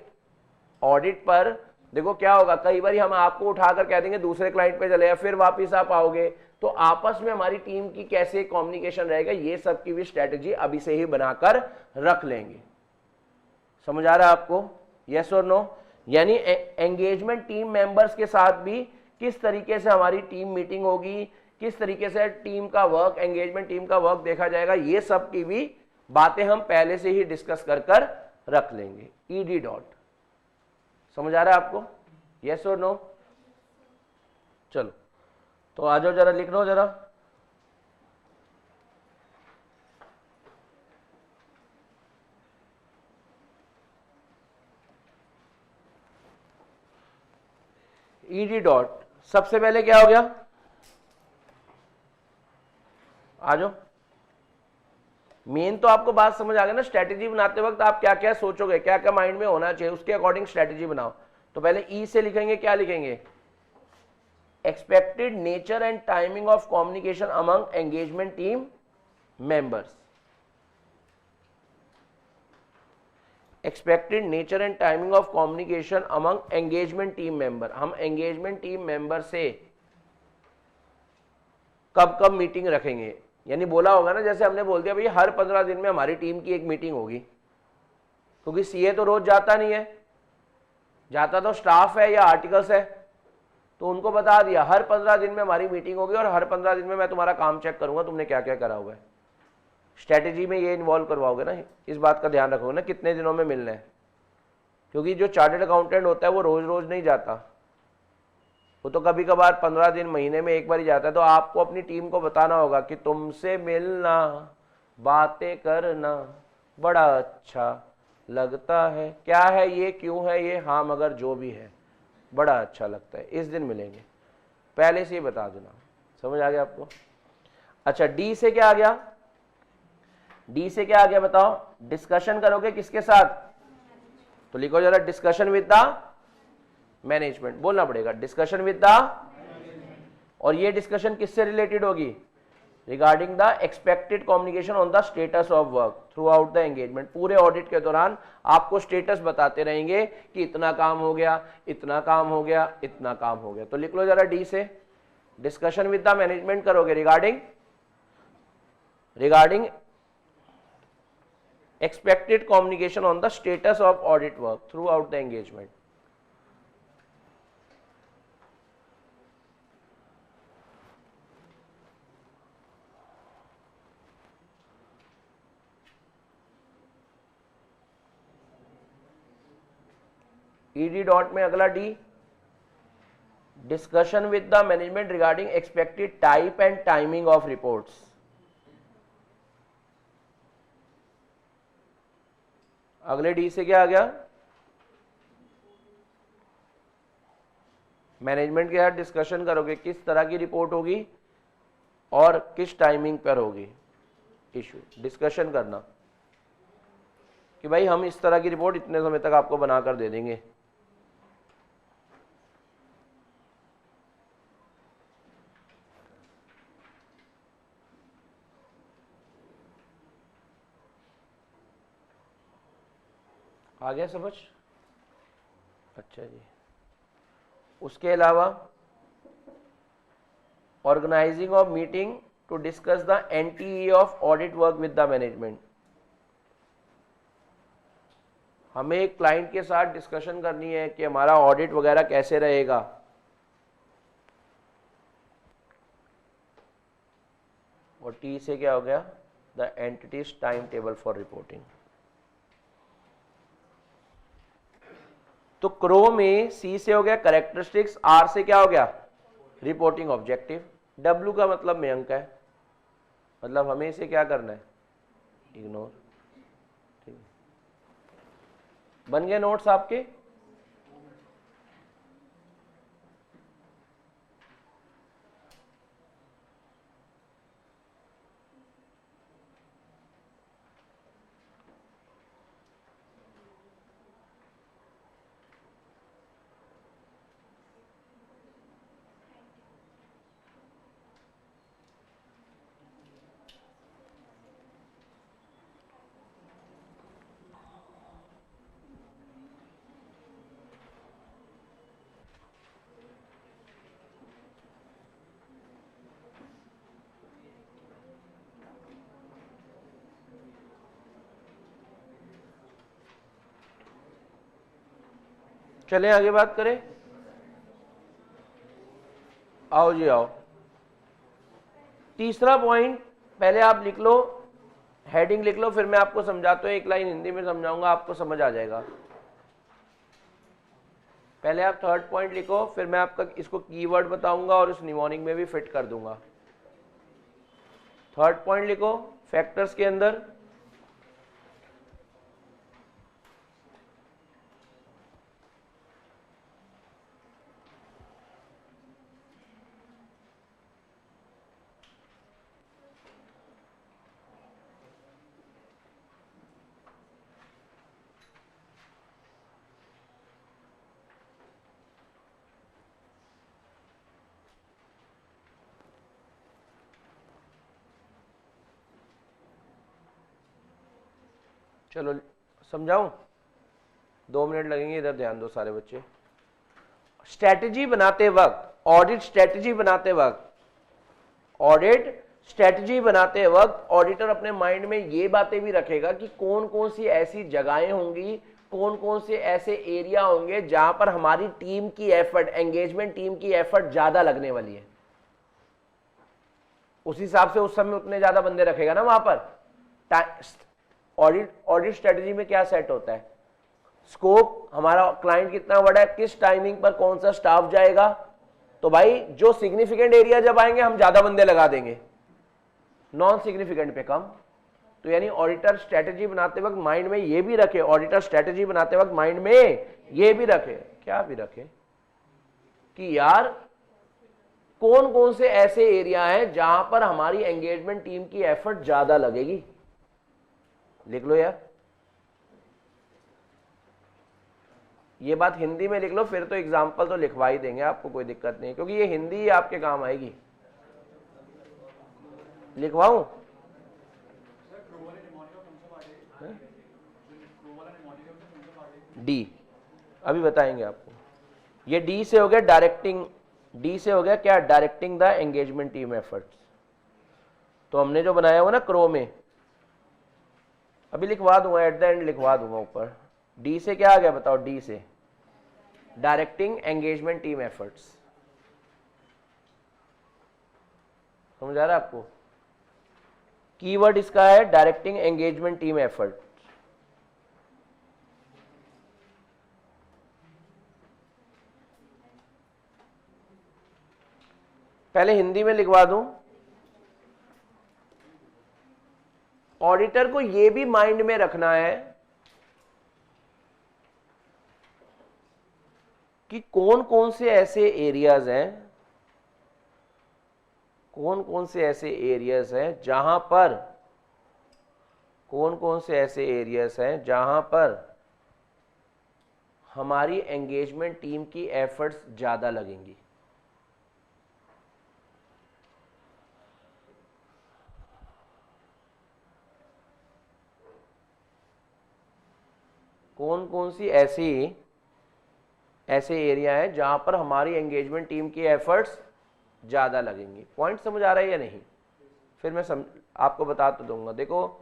ऑडिट पर देखो क्या होगा, कई बार हम आपको उठाकर कह देंगे दूसरे क्लाइंट पे चले, फिर वापिस आप आओगे, तो आपस में हमारी टीम की कैसे कम्युनिकेशन रहेगा ये सब की भी स्ट्रेटजी अभी से ही बनाकर रख लेंगे। समझ आ रहा है आपको? यस और नो? यानी एंगेजमेंट टीम मेंबर्स के साथ भी किस तरीके से हमारी टीम मीटिंग होगी, किस तरीके से टीम का वर्क, एंगेजमेंट टीम का वर्क देखा जाएगा, ये सब की भी बातें हम पहले से ही डिस्कस कर रख लेंगे। ED dot. समझ आ रहा है आपको? यस और नो? चलो तो आ जाओ जरा, लिख लो जरा। ED dot. सबसे पहले क्या हो गया? आ जाओ। मेन तो आपको बात समझ आ गई ना, स्ट्रेटेजी बनाते वक्त आप क्या क्या सोचोगे, क्या क्या माइंड में होना चाहिए, उसके अकॉर्डिंग स्ट्रेटेजी बनाओ। तो पहले ई से लिखेंगे, क्या लिखेंगे? Expected nature and timing of communication among engagement team members. Expected nature and timing of communication among engagement team member. हम एंगेजमेंट टीम मेंबर से कब कब मीटिंग रखेंगे, यानी बोला होगा ना, जैसे हमने बोल दिया भाई हर 15 दिन में हमारी टीम की एक मीटिंग होगी, क्योंकि सीए तो रोज जाता नहीं है, जाता तो स्टाफ है या आर्टिकल्स है, तो उनको बता दिया हर 15 दिन में हमारी मीटिंग होगी और हर 15 दिन में मैं तुम्हारा काम चेक करूंगा तुमने क्या क्या करा हुआ है। स्ट्रेटेजी में ये इन्वॉल्व करवाओगे ना, इस बात का ध्यान रखोगे ना कितने दिनों में मिलना है, क्योंकि जो चार्टर्ड अकाउंटेंट होता है वो रोज रोज नहीं जाता, वो तो कभी कभार 15 दिन महीने में एक बार ही जाता है। तो आपको अपनी टीम को बताना होगा कि तुमसे मिलना, बातें करना बड़ा अच्छा लगता है, क्या है ये, क्यों है ये, हाँ मगर जो भी है बड़ा अच्छा लगता है, इस दिन मिलेंगे, पहले से ही बता देना। समझ आ गया आपको? अच्छा, डी से क्या आ गया? डी से क्या आ गया बताओ? डिस्कशन करोगे किसके साथ? तो लिखो जरा, डिस्कशन विद द मैनेजमेंट। बोलना पड़ेगा डिस्कशन विद द, और ये डिस्कशन किससे रिलेटेड होगी? Regarding the expected communication on the status of work through out the engagement. पूरे ऑडिट के दौरान आपको स्टेटस बताते रहेंगे कि इतना काम हो गया, इतना काम हो गया, इतना काम हो गया। तो लिख लो जरा डी से, डिस्कशन विद द मैनेजमेंट करोगे regarding expected communication on the status of audit work throughout the engagement. ED dot में अगला D, discussion with the management regarding expected type and timing of reports. अगले D से क्या आ गया? Management के साथ डिस्कशन करोगे किस तरह की रिपोर्ट होगी और किस टाइमिंग पर होगी इशू, डिस्कशन करना कि भाई हम इस तरह की रिपोर्ट इतने समय तक आपको बना कर दे देंगे। आ गया समझ? अच्छा जी। उसके अलावा organizing of meeting to discuss the entity of audit work with the management. हमें एक क्लाइंट के साथ डिस्कशन करनी है कि हमारा ऑडिट वगैरह कैसे रहेगा। और टी से क्या हो गया? The entities time table for reporting. तो क्रो में सी से हो गया कैरेक्टरिस्टिक्स, आर से क्या हो गया? Reporting objective. डब्ल्यू का मतलब मयंक है, मतलब हमें इसे क्या करना है? इग्नोर। ठीक, बन गए नोट्स आपके? चले आगे बात करें। आओ जी आओ। तीसरा पॉइंट पहले आप लिख लो, हेडिंग लिख लो, फिर मैं आपको समझाता हूँ, एक लाइन हिंदी में समझाऊंगा, आपको समझ आ जाएगा। पहले आप थर्ड पॉइंट लिखो, फिर मैं आपका इसको कीवर्ड बताऊंगा और इस निमोनिक में भी फिट कर दूंगा। थर्ड पॉइंट लिखो फैक्टर्स के अंदर चलो समझाऊं? 2 मिनट लगेंगे, इधर ध्यान दो सारे बच्चे। स्ट्रेटजी बनाते वक्त, ऑडिट स्ट्रेटजी बनाते वक्त, ऑडिट स्ट्रेटजी बनाते वक्त ऑडिटर अपने माइंड में ये बातें भी रखेगा कि कौन कौन सी ऐसी जगहें होंगी, कौन कौन से ऐसे एरिया होंगे जहां पर हमारी टीम की एफर्ट, एंगेजमेंट टीम की एफर्ट ज्यादा लगने वाली है। उस हिसाब से उस समय उतने ज्यादा बंदे रखेगा ना वहां पर। ऑडिट स्ट्रेटजी में क्या सेट होता है? स्कोप, हमारा क्लाइंट कितना बड़ा है, किस टाइमिंग पर कौन सा स्टाफ जाएगा। तो भाई जो सिग्निफिकेंट एरिया जब आएंगे हम ज्यादा बंदे लगा देंगे, नॉन सिग्निफिकेंट पे कम। तो यानी ऑडिटर स्ट्रेटजी बनाते वक्त माइंड में ये भी रखे, ऑडिटर स्ट्रेटजी बनाते वक्त माइंड में ये भी रखे, क्या भी रखे, कि यार कौन कौन से ऐसे एरिया हैं जहां पर हमारी एंगेजमेंट टीम की एफर्ट ज्यादा लगेगी। लिख लो यार, ये बात हिंदी में लिख लो, फिर तो एग्जाम्पल तो लिखवा ही देंगे आपको, कोई दिक्कत नहीं, क्योंकि ये हिंदी ही आपके काम आएगी। लिखवाऊं? डी, अभी बताएंगे आपको। ये डी से हो गया डायरेक्टिंग, डी से हो गया क्या? Directing the engagement team efforts. तो हमने जो बनाया हुआ ना क्रो में, अभी लिखवा दूंगा, एट द एंड लिखवा दूंगा ऊपर। डी से क्या आ गया बताओ? डी से डायरेक्टिंग एंगेजमेंट टीम एफर्ट्स। समझ आ रहा है आपको? कीवर्ड इसका है डायरेक्टिंग एंगेजमेंट टीम एफर्ट। पहले हिंदी में लिखवा दूं, ऑडिटर को यह भी माइंड में रखना है कि कौन कौन से ऐसे एरियाज हैं कौन कौन से ऐसे एरियाज हैं जहां पर, कौन कौन से ऐसे एरियाज हैं जहां पर हमारी एंगेजमेंट टीम की एफर्ट्स ज़्यादा लगेंगी। कौन कौन सी ऐसे एरिया हैं जहां पर हमारी एंगेजमेंट टीम की एफर्ट्स ज़्यादा लगेंगी। पॉइंट समझ आ रहा है या नहीं? फिर मैं आपको बता तो दूंगा। देखो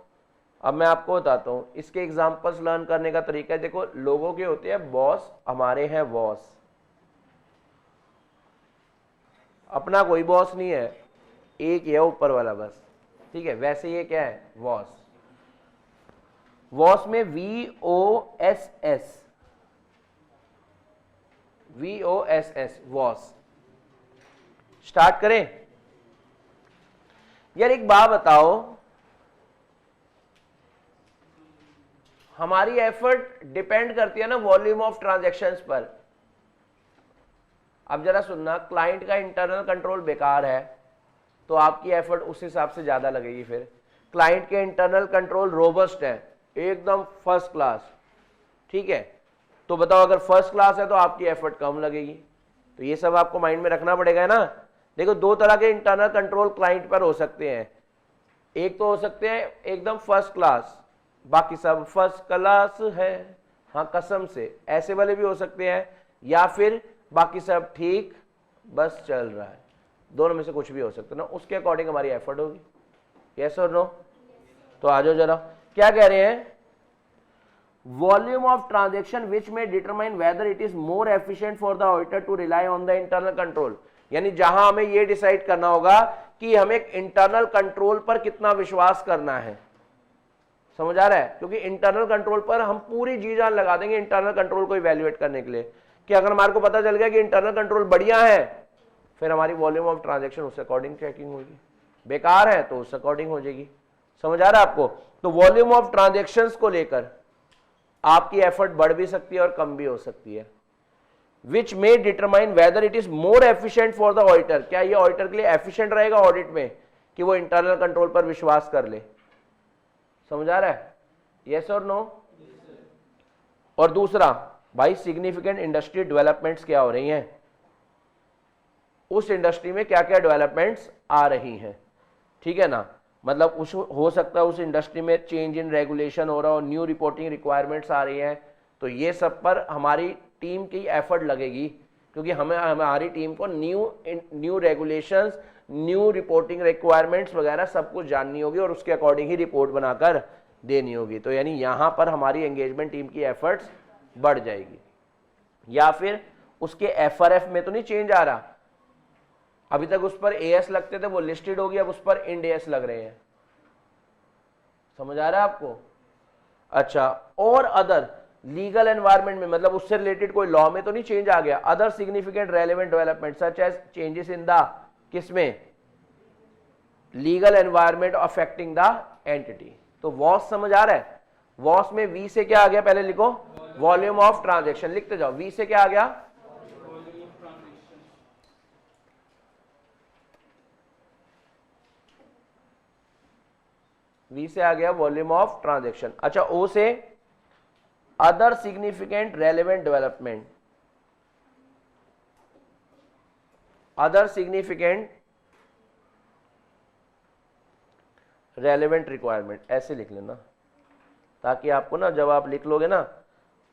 अब मैं आपको बताता हूँ इसके एग्जांपल्स लर्न करने का तरीका है। देखो लोगों के होते हैं बॉस, हमारे हैं बॉस। अपना कोई बॉस नहीं है, एक ही है ऊपर वाला बस, ठीक है। वैसे ये क्या है, बॉस। वॉस में VOSS, VOSS, वॉस। स्टार्ट करें यार। एक बात बताओ, हमारी एफर्ट डिपेंड करती है ना वॉल्यूम ऑफ ट्रांजैक्शंस पर। अब जरा सुनना, क्लाइंट का इंटरनल कंट्रोल बेकार है तो आपकी एफर्ट उस हिसाब से ज्यादा लगेगी। फिर क्लाइंट के इंटरनल कंट्रोल रोबस्ट है, एकदम फर्स्ट क्लास, ठीक है, तो बताओ अगर फर्स्ट क्लास है तो आपकी एफर्ट कम लगेगी। तो ये सब आपको माइंड में रखना पड़ेगा ना। देखो दो तरह के इंटरनल कंट्रोल क्लाइंट पर हो सकते हैं। एक तो हो सकते हैं एकदम फर्स्ट क्लास, बाकी सब फर्स्ट क्लास है, हाँ कसम से, ऐसे वाले भी हो सकते हैं। या फिर बाकी सब ठीक बस चल रहा है, दोनों में से कुछ भी हो सकता है ना। उसके अकॉर्डिंग हमारी एफर्ट होगी। यस और नो? तो आ जाओ जरा, क्या कह रहे हैं? Volume of transaction which may determine whether it is more efficient for the auditor to rely on the internal control. यानी जहां हमें यह डिसाइड करना होगा कि हमें इंटरनल कंट्रोल पर कितना विश्वास करना है। समझ आ रहा है? क्योंकि इंटरनल कंट्रोल पर हम पूरी जी जान लगा देंगे इंटरनल कंट्रोल को इवैल्यूएट करने के लिए, कि अगर हमारे को पता चल गया कि इंटरनल कंट्रोल बढ़िया है, फिर हमारी वॉल्यूम ऑफ ट्रांजैक्शन उस अकॉर्डिंग चेकिंग होगी। बेकार है तो उस अकॉर्डिंग हो जाएगी। समझ आ रहा है आपको? तो वॉल्यूम ऑफ ट्रांजैक्शंस को लेकर आपकी एफर्ट बढ़ भी सकती है और कम भी हो सकती है। Which may determine whether it is more efficient for the auditor. क्या ये ऑडिटर के लिए एफिशिएंट रहेगा ऑडिट में कि वो इंटरनल कंट्रोल पर विश्वास कर ले? समझ आ रहा है? यस और नो? और दूसरा भाई, सिग्निफिकेंट इंडस्ट्री डेवलपमेंट्स क्या हो रही हैं, उस इंडस्ट्री में क्या क्या डेवलपमेंट्स आ रही हैं, ठीक है ना। मतलब उस हो सकता है उस इंडस्ट्री में चेंज इन रेगुलेशन हो रहा हो, न्यू रिपोर्टिंग रिक्वायरमेंट्स आ रही हैं, तो ये सब पर हमारी टीम की एफर्ट लगेगी, क्योंकि हमें हमारी टीम को new regulations, new reporting requirements वगैरह सब कुछ जाननी होगी और उसके अकॉर्डिंग ही रिपोर्ट बनाकर देनी होगी। तो यानी यहाँ पर हमारी एंगेजमेंट टीम की एफर्ट्स बढ़ जाएगी। या फिर उसके FRF में तो नहीं चेंज आ रहा, अभी तक उस पर AS लगते थे, वो लिस्टेड हो गया, अब उस पर इंड AS लग रहे हैं। समझ आ रहा है आपको? अच्छा, और अदर लीगल एनवायरनमेंट में, मतलब उससे रिलेटेड कोई लॉ में तो नहीं चेंज आ गया। Other significant relevant development such as changes in the, किसमें, legal environment affecting the entity. तो वॉस समझ आ रहा है? वॉस में V से क्या आ गया, पहले लिखो, वॉल्यूम ऑफ ट्रांजैक्शन, लिखते जाओ। V से क्या आ गया, V से आ गया वॉल्यूम ऑफ ट्रांजैक्शन। अच्छा, O से other significant relevant development, other significant relevant requirement, ऐसे लिख लेना, ताकि आपको ना जब आप लिख लोगे ना,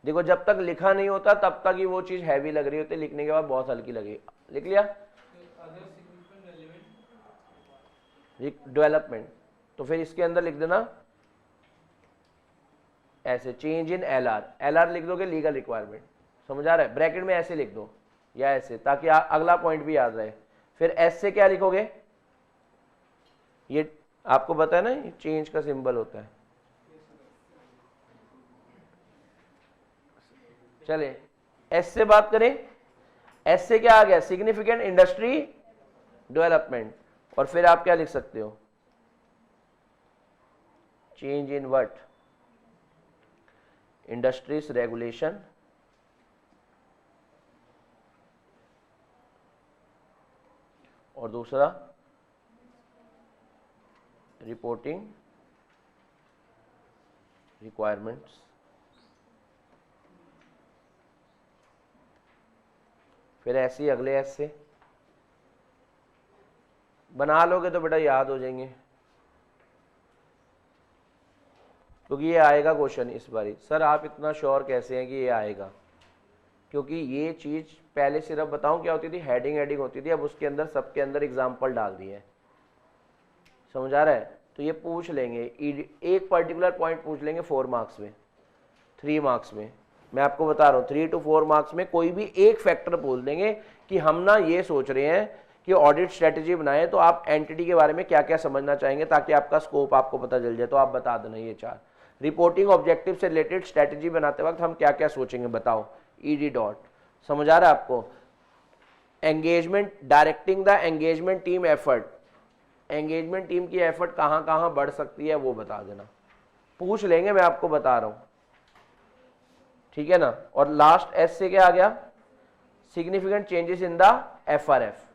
देखो जब तक लिखा नहीं होता तब तक ही वो चीज हैवी लग रही होती है, लिखने के बाद बहुत हल्की लगेगी। लिख लिया डेवलपमेंट, तो फिर इसके अंदर लिख देना ऐसे, चेंज इन LR, LR लिख दोगे लीगल रिक्वायरमेंट। समझ आ रहा है? ब्रैकेट में ऐसे लिख दो या ऐसे, ताकि अगला पॉइंट भी याद रहे। फिर S से क्या लिखोगे, ये आपको पता है ना, ये चेंज का सिंबल होता है। चले S से बात करें। S से क्या आ गया, सिग्निफिकेंट इंडस्ट्री डेवलपमेंट। और फिर आप क्या लिख सकते हो, change in what, industries regulation और दूसरा रिपोर्टिंग रिक्वायरमेंट्स, फिर ऐसे ही अगले एस से बना लोगे तो बेटा याद हो जाएंगे, क्योंकि ये आएगा क्वेश्चन इस बारी। सर आप इतना श्योर कैसे हैं कि ये आएगा? क्योंकि ये चीज़ पहले सिर्फ बताऊं क्या होती थी, हेडिंग होती थी, अब उसके अंदर सबके अंदर एग्जाम्पल डाल दिए हैं, समझ आ रहा है? तो ये पूछ लेंगे, एक पर्टिकुलर पॉइंट पूछ लेंगे 4 मार्क्स में, 3 मार्क्स में, मैं आपको बता रहा हूँ 3 to 4 मार्क्स में कोई भी एक फैक्टर बोल देंगे कि हम ना ये सोच रहे हैं कि ऑडिट स्ट्रेटेजी बनाए, तो आप एंटिटी के बारे में क्या क्या समझना चाहेंगे ताकि आपका स्कोप आपको पता चल जाए, तो आप बता देना ये 4। रिपोर्टिंग ऑब्जेक्टिव से रिलेटेड स्ट्रेटेजी बनाते वक्त हम क्या क्या सोचेंगे बताओ, ईडी डॉट, समझ आ रहा है आपको? Engagement, directing the engagement team effort, engagement team की एफर्ट कहाँ कहाँ बढ़ सकती है वो बता देना, पूछ लेंगे, मैं आपको बता रहा हूँ, ठीक है ना? और लास्ट एस से क्या आ गया, significant changes in the FRF,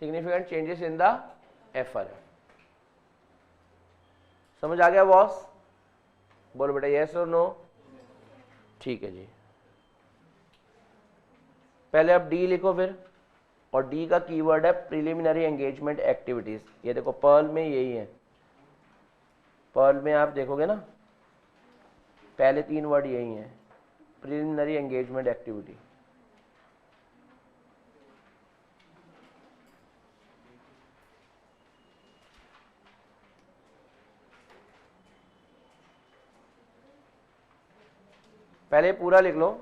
significant changes in the FRF, समझ आ गया बॉस? बोलो बेटा यस और नो, ठीक है जी। पहले आप डी लिखो फिर, और डी का कीवर्ड है प्रिलिमिनरी एंगेजमेंट एक्टिविटीज। ये देखो पर्ल में यही है, पर्ल में आप देखोगे ना पहले 3 वर्ड यही हैं, प्रिलिमिनरी एंगेजमेंट एक्टिविटी। पहले पूरा लिख लो,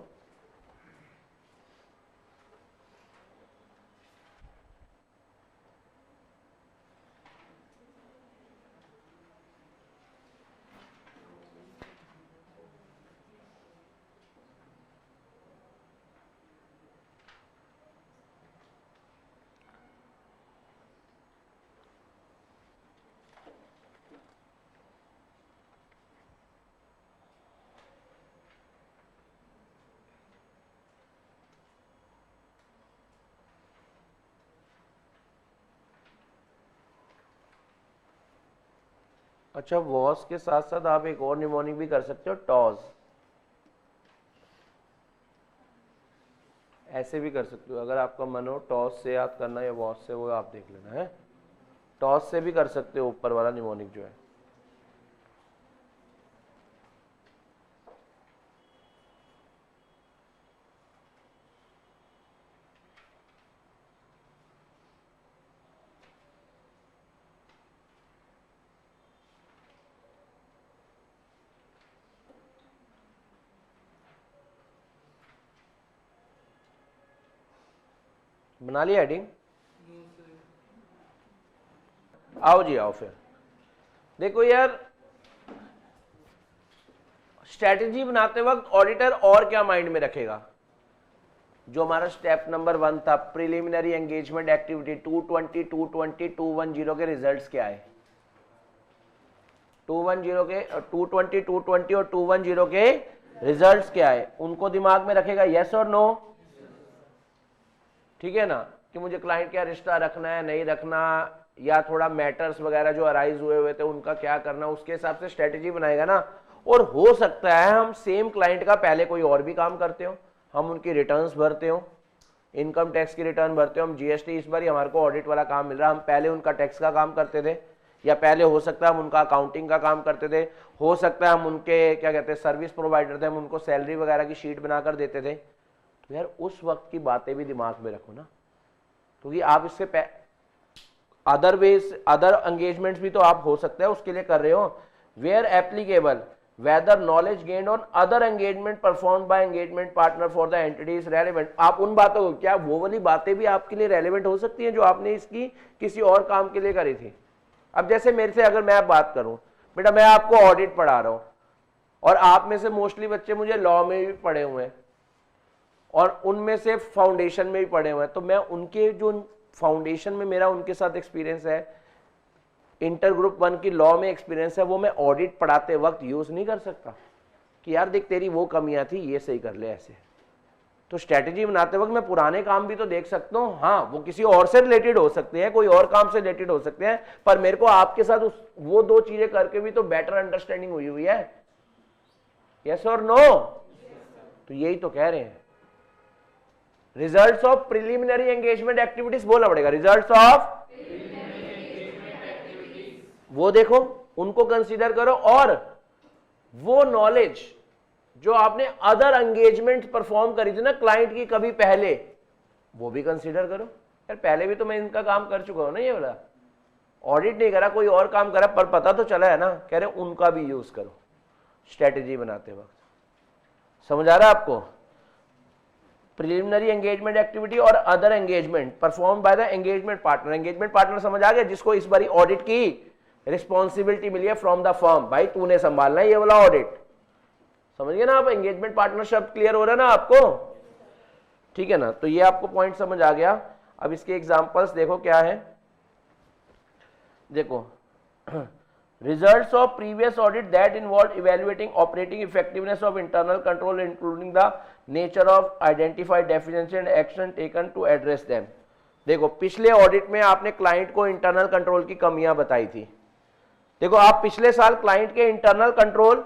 अच्छा वॉस के साथ साथ आप एक और निमोनिक भी कर सकते हो, टॉज, ऐसे भी कर सकते हो अगर आपका मन हो, टॉस से याद करना या वॉस से, वो आप देख लेना है, टॉस से भी कर सकते हो ऊपर वाला निमोनिक जो है। बना लिया हेडिंग? आओ जी आओ फिर। देखो यार स्ट्रेटेजी बनाते वक्त ऑडिटर और क्या माइंड में रखेगा, जो हमारा स्टेप नंबर 1 था, प्रिलिमिनरी एंगेजमेंट एक्टिविटी 220, 220, 210 के रिजल्ट्स क्या है, 210 के 220, 220 और 210 के रिजल्ट्स क्या है, उनको दिमाग में रखेगा, यस और नो? ठीक है ना, कि मुझे क्लाइंट क्या रिश्ता रखना है नहीं रखना, या थोड़ा मैटर्स वगैरह जो अराइज हुए थे उनका क्या करना, उसके हिसाब से स्ट्रेटेजी बनाएगा ना। और हो सकता है हम सेम क्लाइंट का पहले कोई और भी काम करते हो, हम उनकी रिटर्न्स भरते हो, इनकम टैक्स की रिटर्न भरते हो, हम जीएसटी, इस बार हमारे को ऑडिट वाला काम मिल रहा है, हम पहले उनका टैक्स का काम करते थे, या पहले हो सकता है हम उनका अकाउंटिंग का काम करते थे, हो सकता है हम उनके क्या कहते हैं सर्विस प्रोवाइडर थे, हम उनको सैलरी वगैरह की शीट बनाकर देते थे। तो यार उस वक्त की बातें भी दिमाग में रखो ना, क्योंकि आप इससे अदर वेज, अदर एंगेजमेंट्स भी तो आप हो सकता है उसके लिए कर रहे हो। Where applicable, whether knowledge gained on other engagement performed by engagement partner for the entity is relevant। आप उन बातों को, क्या वो वाली बातें भी आपके लिए रेलेवेंट हो सकती हैं जो आपने इसकी किसी और काम के लिए करी थी। अब जैसे मेरे से अगर मैं बात करूं, बेटा मैं आपको ऑडिट पढ़ा रहा हूं और आप में से मोस्टली बच्चे मुझे लॉ में भी पढ़े हुए हैं और उनमें से फाउंडेशन में भी पढ़े हुए हैं, तो मैं उनके जो फाउंडेशन में मेरा उनके साथ एक्सपीरियंस है, इंटर ग्रुप 1 की लॉ में एक्सपीरियंस है, वो मैं ऑडिट पढ़ाते वक्त यूज नहीं कर सकता कि यार देख तेरी वो कमियां थी ये सही कर ले ऐसे। तो स्ट्रेटेजी बनाते वक्त मैं पुराने काम भी तो देख सकता हूँ, हाँ वो किसी और से रिलेटेड हो सकते हैं, कोई और काम से रिलेटेड हो सकते हैं, पर मेरे को आपके साथ वो दो चीजें करके भी तो बेटर अंडरस्टैंडिंग हुई है। यस और नो? तो यही तो कह रहे हैं। Results of preliminary engagement activities बोलना पड़ेगा, रिजल्ट्स ऑफ वो देखो, उनको कंसीडर करो, और वो नॉलेज जो आपने अदर एंगेजमेंट परफॉर्म करी थी ना क्लाइंट की कभी पहले, वो भी कंसीडर करो। यार पहले भी तो मैं इनका काम कर चुका हूं ना, ये वाला ऑडिट नहीं करा, कोई और काम करा, पर पता तो चला है ना। कह रहे उनका भी यूज करो स्ट्रेटेजी बनाते वक्त। समझ आ रहा है आपको? प्रिलिमिनरी एंगेजमेंट एक्टिविटी और other engagement perform by the engagement partner. Engagement partner समझ आ गया, जिसको इस बारी ऑडिट की रिस्पॉन्सिबिलिटी मिली है फ्रॉम द फर्म, भाई तूने संभालना है ये वाला ऑडिट। समझ गए ना आप? एंगेजमेंट पार्टनर शब्द क्लियर हो रहा है ना आपको? ठीक है ना? तो ये आपको पॉइंट समझ आ गया। अब इसके एग्जांपल्स देखो क्या है। देखो results of previous audit that involved evaluating operating effectiveness of internal control including the nature of identified deficiency and action taken to address them। देखो पिछले ऑडिट में आपने क्लाइंट को इंटरनल कंट्रोल की कमियां बताई थी। देखो आप पिछले साल क्लाइंट के इंटरनल कंट्रोल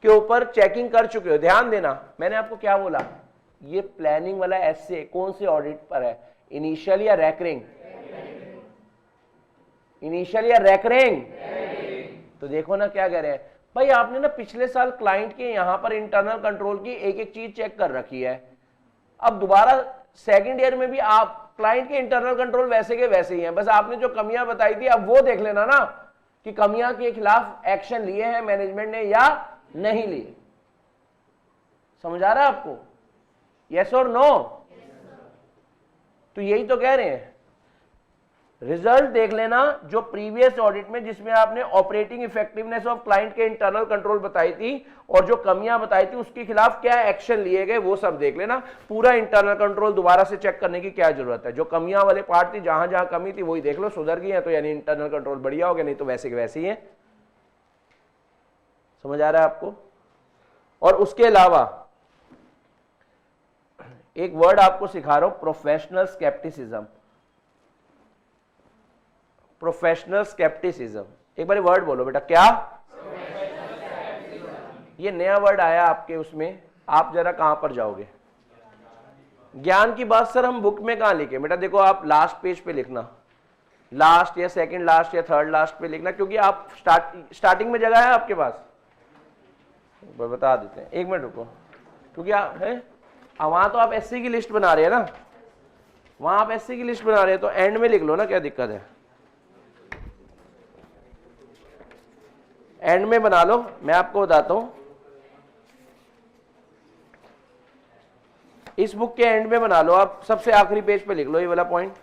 के ऊपर चेकिंग कर चुके हो। ध्यान देना, मैंने आपको क्या बोला, ये प्लानिंग वाला एसए कौन से ऑडिट पर है, इनिशियल या रैकरिंग? इनिशियल या रैकरिंग? तो देखो ना क्या कह रहे हैं भाई, आपने ना पिछले साल क्लाइंट के यहां पर इंटरनल कंट्रोल की एक एक चीज चेक कर रखी है। अब दोबारा सेकंड ईयर में भी आप क्लाइंट के इंटरनल कंट्रोल वैसे के वैसे ही हैं, बस आपने जो कमियां बताई थी अब वो देख लेना ना कि कमियां के खिलाफ एक्शन लिए हैं मैनेजमेंट ने या नहीं लिए। समझ आ रहा है आपको? यस और नो? तो यही तो कह रहे हैं। रिजल्ट देख लेना जो प्रीवियस ऑडिट में जिसमें आपने ऑपरेटिंग इफेक्टिवनेस ऑफ क्लाइंट के इंटरनल कंट्रोल बताई थी और जो कमियां बताई थी उसके खिलाफ क्या एक्शन लिए गए वो सब देख लेना। पूरा इंटरनल कंट्रोल दोबारा से चेक करने की क्या जरूरत है, जो कमियां वाले पार्ट थी जहां जहां कमी थी वही देख लो, सुधर गई है तो यानी इंटरनल कंट्रोल बढ़िया हो गया, नहीं तो वैसे के वैसे ही है। समझ आ रहा है आपको? और उसके अलावा एक वर्ड आपको सिखा रहा हूं, प्रोफेशनल स्केप्टिसिज्म। प्रोफेशनल स्केप्टिसिज्म, एक बार वर्ड बोलो बेटा, क्या? ये नया वर्ड आया आपके उसमें, आप जरा कहां पर जाओगे? ज्ञान की बात सर हम बुक में कहां लिखे? बेटा देखो आप लास्ट पेज पे लिखना, लास्ट या सेकंड लास्ट या थर्ड लास्ट पे लिखना, क्योंकि आप स्टार्टिंग में जगह है आपके पास, बता देते हैं, एक मिनट रुको, क्योंकि वहां तो आप एससी की लिस्ट बना रहे हैं ना, वहां आप एससी की लिस्ट बना रहे हैं तो एंड में लिख लो ना, क्या दिक्कत है? एंड में बना लो, मैं आपको बताता हूं, इस बुक के एंड में बना लो, आप सबसे आखिरी पेज पे लिख लो ये वाला पॉइंट,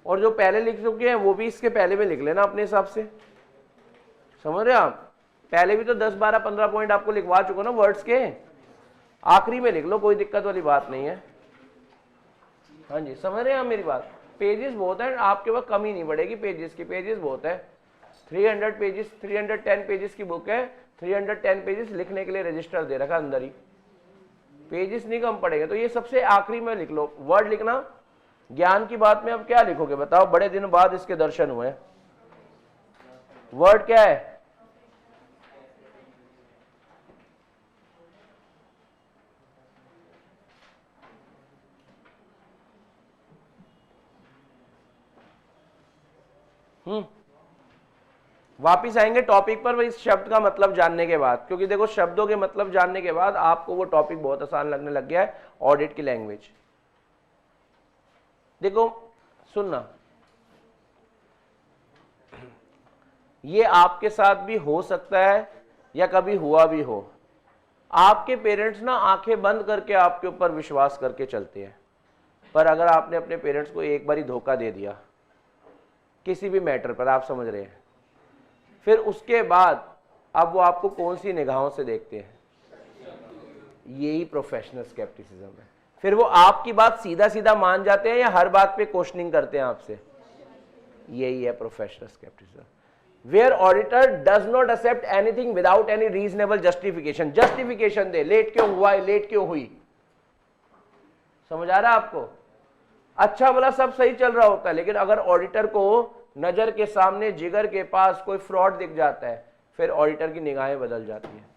और जो पहले लिख चुके हैं वो भी इसके पहले में लिख लेना अपने हिसाब से। समझ रहे हैं आप? पहले भी तो 10 12 15 पॉइंट आपको लिखवा चुका ना वर्ड्स के, आखिरी में लिख लो, कोई दिक्कत वाली बात नहीं है। हाँ जी, समझ रहे हैं आप मेरी बात? पेजेस बहुत है, आपके पास कमी नहीं पड़ेगी पेजेस की, पेजेस बहुत है, 300 पेजेस, 310 पेजेस की बुक है, 310 पेजेस लिखने के लिए रजिस्टर दे रखा अंदर ही, पेजेस नहीं कम पड़ेगा। तो ये सबसे आखिरी में लिख लो, वर्ड लिखना। ज्ञान की बात में अब क्या लिखोगे बताओ, बड़े दिन बाद इसके दर्शन हुए, वर्ड क्या है? वापिस आएंगे टॉपिक पर इस शब्द का मतलब जानने के बाद, क्योंकि देखो शब्दों के मतलब जानने के बाद आपको वो टॉपिक बहुत आसान लगने लग गया है, ऑडिट की लैंग्वेज। देखो सुनना, ये आपके साथ भी हो सकता है या कभी हुआ भी हो। आपके पेरेंट्स ना आंखें बंद करके आपके ऊपर विश्वास करके चलते हैं, पर अगर आपने अपने पेरेंट्स को एक बार ही धोखा दे दिया किसी भी मैटर पर, आप समझ रहे हैं, फिर उसके बाद अब वो आपको कौन सी निगाहों से देखते हैं? यही प्रोफेशनल स्केप्टिसिज्म है। फिर वो आपकी बात सीधा सीधा मान जाते हैं या हर बात पे क्वेश्चनिंग करते हैं आपसे? यही है professional skepticism, where auditor does not accept anything without any reasonable justification. Justification दे, लेट क्यों हुआ है, लेट क्यों हुई, समझ आ रहा है आपको? अच्छा भला सब सही चल रहा होता है, लेकिन अगर ऑडिटर को नजर के सामने जिगर के पास कोई फ्रॉड दिख जाता है, फिर ऑडिटर की निगाहें बदल जाती है।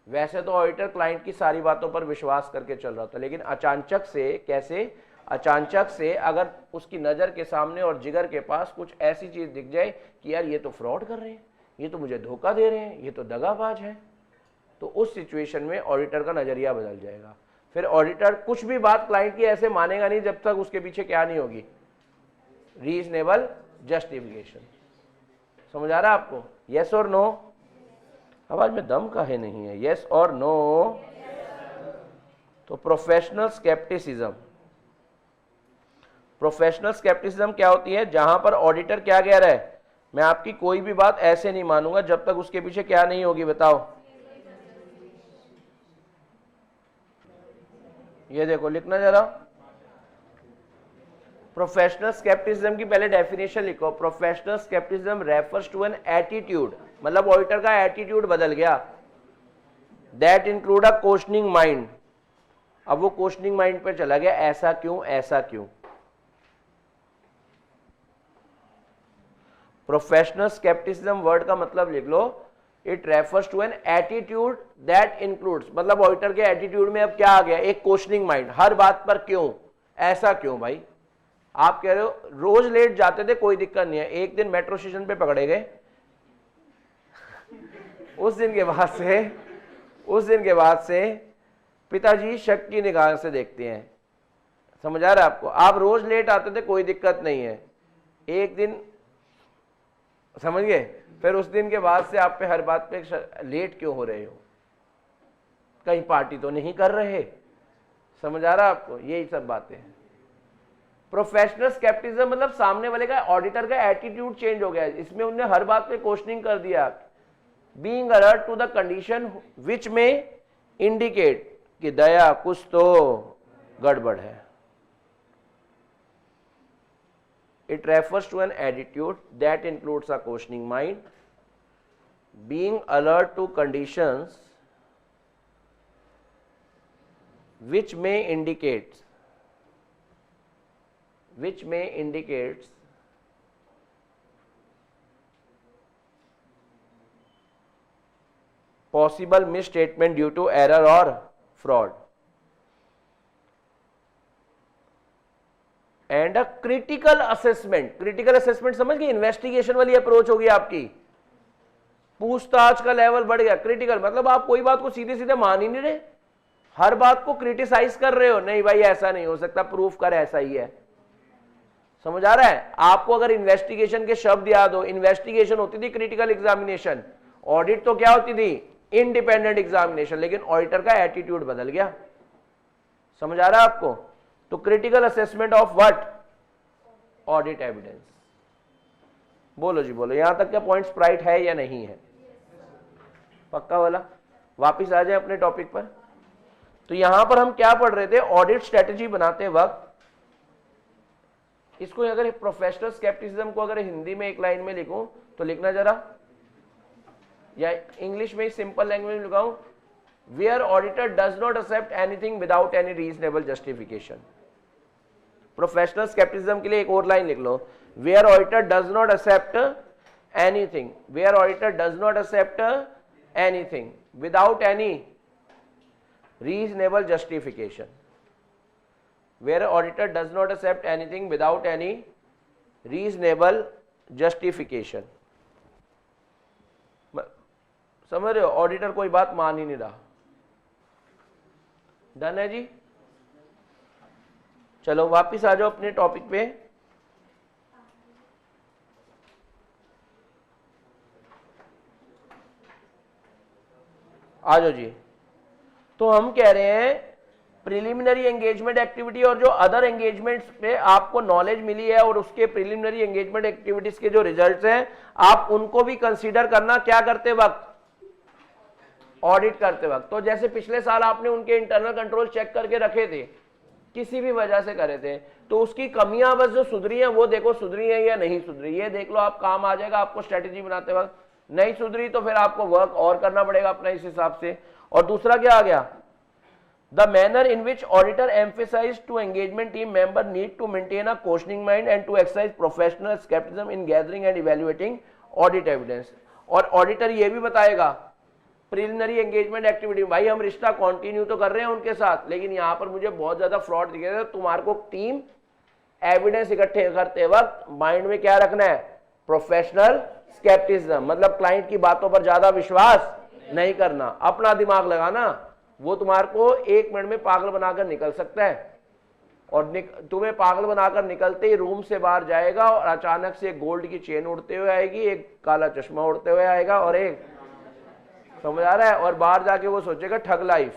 वैसे तो ऑडिटर क्लाइंट की सारी बातों पर विश्वास करके चल रहा था, लेकिन अचानक से, कैसे अचानक से अगर उसकी नजर के सामने और जिगर के पास कुछ ऐसी चीज दिख जाए कि यार ये तो फ्रॉड कर रहे हैं, ये तो मुझे धोखा दे रहे हैं, ये तो दगाबाज है, तो उस सिचुएशन में ऑडिटर का नजरिया बदल जाएगा। फिर ऑडिटर कुछ भी बात क्लाइंट की ऐसे मानेगा नहीं जब तक उसके पीछे क्या नहीं होगी, रीजनेबल जस्टिफिकेशन। समझ आ रहा है आपको? यस और नो? आवाज में दम काहे नहीं है? यस और नो? तो प्रोफेशनल स्केप्टिसिज्म, प्रोफेशनल स्केप्टिसिज्म क्या होती है? जहां पर ऑडिटर क्या कह रहा है, मैं आपकी कोई भी बात ऐसे नहीं मानूंगा जब तक उसके पीछे क्या नहीं होगी, बताओ। ये देखो, लिखना जरा। प्रोफेशनल स्केप्टिसिज्म की पहले डेफिनेशन लिखो। Professional skepticism refers to an attitude, मतलब ऑडिटर का एटीट्यूड बदल गया, that include a questioning mind. अब वो क्वेश्चनिंग माइंड पर चला गया, ऐसा क्यों, ऐसा क्यों। प्रोफेशनल स्केप्टिसिज्म वर्ड का मतलब लिख लो, it refers to an attitude that includes, मतलब ऑडिटर के एटीट्यूड में अब क्या आ गया, एक क्वेश्चनिंग माइंड, हर बात पर क्यों, ऐसा क्यों। भाई आप कह रहे हो रोज लेट जाते थे, कोई दिक्कत नहीं है, एक दिन मेट्रो स्टेशन पे पकड़े गए, उस दिन के बाद से पिताजी शक की निगाह से देखते हैं। समझ आ रहा है आपको? आप रोज लेट आते थे, कोई दिक्कत नहीं है, एक दिन, समझ गए, फिर उस दिन के बाद से आप पे हर बात पे लेट क्यों हो रहे हो, कहीं पार्टी तो नहीं कर रहे। समझ आ रहा है आपको? यही सब बातें हैं। प्रोफेशनल स्केप्टिसिज्म मतलब सामने वाले का, ऑडिटर का एटीट्यूड चेंज हो गया, इसमें उन्होंने हर बात पे क्वेश्चनिंग कर दिया। Being alert to the condition which may indicate कि दया कुछ तो गड़बड़ है। It refers to an attitude that includes a questioning mind, being alert to conditions which may indicate possible misstatement due to error or fraud. And a critical assessment, critical assessment समझ गए, investigation वाली approach होगी आपकी, पूछताछ का level बढ़ गया। Critical मतलब आप कोई बात को सीधे सीधे मान ही नहीं रहे, हर बात को क्रिटिसाइज कर रहे हो, नहीं भाई ऐसा नहीं हो सकता, प्रूफ कर ऐसा ही है। समझ आ रहा है आपको? अगर इन्वेस्टिगेशन के शब्द याद हो, इन्वेस्टिगेशन होती थी क्रिटिकल एग्जामिनेशन, ऑडिट तो क्या होती थी, इंडिपेंडेंट एग्जामिनेशन, लेकिन ऑडिटर का एटीट्यूड बदल गया। समझ आ रहा है आपको? तो critical assessment of what, audit evidence. बोलो जी बोलो, यहां तक क्या पॉइंट स्प्राइट है या नहीं है? पक्का वाला? वापिस आ जाए अपने टॉपिक पर। तो यहां पर हम क्या पढ़ रहे थे, ऑडिट स्ट्रेटेजी बनाते वक्त, इसको अगर प्रोफेशनल स्केप्टिसिज्म को अगर हिंदी में एक लाइन में लिखूं तो लिखना जरा, या इंग्लिश में सिंपल लैंग्वेज में लिखाऊं, where auditor does not accept anything without any reasonable justification. Professional scepticism के लिए एक और लाइन लिख लो, where auditor does not accept anything, where auditor does not accept anything without any reasonable justification, where auditor does not accept anything without any reasonable justification. समझ रहे हो? Auditor कोई बात मान ही नहीं रहा। डन है जी? चलो वापिस आ जाओ अपने टॉपिक पे। आ जाओ जी। तो हम कह रहे हैं प्रिलिमिनरी एंगेजमेंट एक्टिविटी और जो अदर एंगेजमेंट्स पे आपको नॉलेज मिली है और उसके प्रिलिमिनरी एंगेजमेंट एक्टिविटीज के जो रिजल्ट्स हैं आप उनको भी कंसीडर करना, क्या करते वक्त, ऑडिट करते वक्त। तो जैसे पिछले साल आपने उनके इंटरनल कंट्रोल चेक करके रखे थे, किसी भी वजह से करे थे, तो उसकी कमियां बस जो सुधरी हैं वो देखो सुधरी हैं या नहीं सुधरी, ये देख लो, आप काम आ जाएगा आपको स्ट्रेटेजी बनाते वक्त। नहीं सुधरी तो फिर आपको वर्क और करना पड़ेगा अपना इस हिसाब से। और दूसरा क्या आ गया, The manner in which auditor emphasized to engagement team member need to maintain a questioning mind and to exercise professional skepticism in gathering and evaluating audit evidence. और ऑडिटर ये भी बताएगा प्रिलिमिनरी एंगेजमेंट एक्टिविटी, भाई हम रिश्ता continue तो कर रहे हैं उनके साथ, लेकिन यहाँ पर मुझे बहुत ज्यादा फ्रॉड दिखे थे, तुम्हारे को टीम एविडेंस इकट्ठे करते वक्त माइंड में क्या रखना है, प्रोफेशनल स्केप्टिसिज्म, मतलब क्लाइंट की बातों पर ज्यादा विश्वास नहीं करना, अपना दिमाग लगाना। वो तुम्हारे को 1 मिनट में पागल बनाकर निकल सकता है, और तुम्हें पागल बनाकर निकलते ही रूम से बाहर जाएगा और अचानक से एक गोल्ड की चेन उड़ते हुए आएगी, एक काला चश्मा उड़ते हुए आएगा, और एक, समझ आ रहा है, और बाहर जाके वो सोचेगा ठग लाइफ।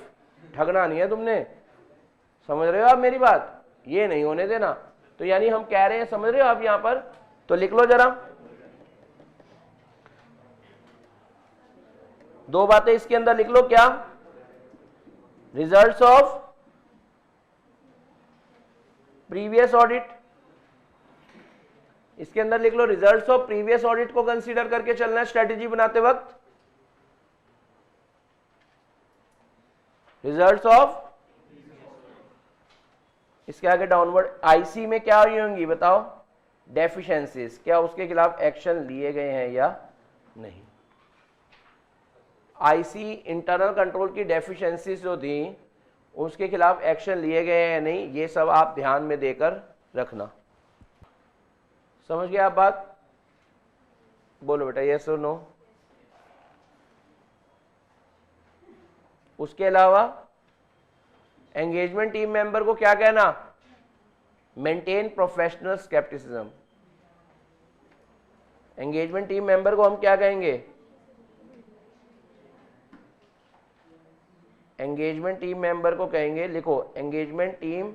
ठगना नहीं है तुमने, समझ रहे हो आप मेरी बात, ये नहीं होने देना। तो यानी हम कह रहे हैं, समझ रहे हो आप यहां पर, तो लिख लो जरा 2 बातें इसके अंदर लिख लो। क्या? रिजल्ट्स ऑफ प्रीवियस ऑडिट, इसके अंदर लिख लो रिजल्ट्स ऑफ प्रीवियस ऑडिट को कंसीडर करके चलना है स्ट्रेटेजी बनाते वक्त। रिजल्ट्स ऑफ, इसके आगे डाउनवर्ड, आईसी में क्या हुई होंगी बताओ, डेफिशिएंसीज, क्या उसके खिलाफ एक्शन लिए गए हैं या नहीं। आईसी इंटरनल कंट्रोल की डेफिशिएंसीज जो थी उसके खिलाफ एक्शन लिए गए हैं या नहीं, ये सब आप ध्यान में देकर रखना। समझ गए आप बात? बोलो बेटा यस और नो। उसके अलावा एंगेजमेंट टीम मेंबर को क्या कहना, maintain professional scepticism. Engagement team member को हम क्या कहेंगे, एंगेजमेंट टीम मेंबर को कहेंगे, लिखो एंगेजमेंट टीम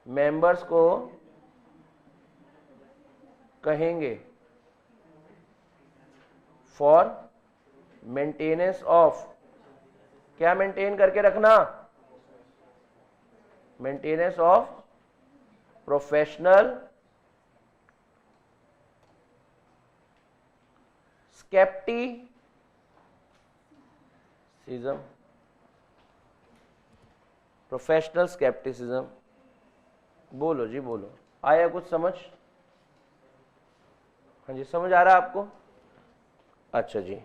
मेंबर्स को कहेंगे फॉर मेंटेनेंस ऑफ, क्या मेंटेन करके रखना, maintenance of professional scepticism. Professional scepticism, बोलो जी बोलो, आया कुछ समझ? हाँ जी समझ आ रहा है आपको? अच्छा जी,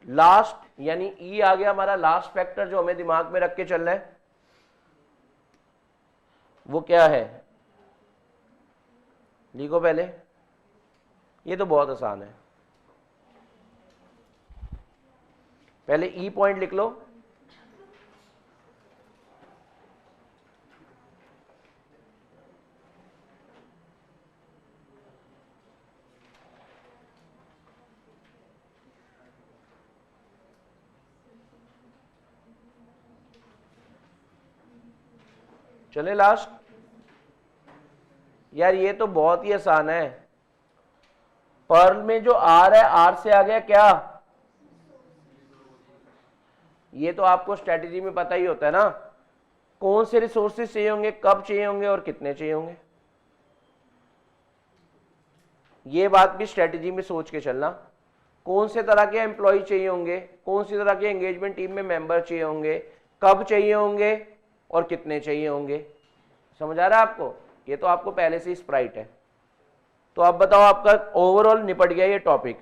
लास्ट यानी ई आ गया हमारा लास्ट फैक्टर जो हमें दिमाग में रख के चलना है, वो क्या है, लिखो पहले, ये तो बहुत आसान है, पहले ई पॉइंट लिख लो। चले लास्ट, यार ये तो बहुत ही आसान है। पर्ल में जो आर है, आर से आ गया क्या, ये तो आपको स्ट्रेटेजी में पता ही होता है ना, कौन से रिसोर्सेज चाहिए होंगे, कब चाहिए होंगे और कितने चाहिए होंगे। ये बात भी स्ट्रेटेजी में सोच के चलना, कौन से तरह के एम्प्लॉय चाहिए होंगे, कौन सी तरह के एंगेजमेंट टीम में मेंबर चाहिए होंगे, कब चाहिए होंगे और कितने चाहिए होंगे। समझ आ रहा है आपको? ये तो आपको पहले से ही स्प्राइट है। तो अब बताओ, आपका ओवरऑल निपट गया ये टॉपिक।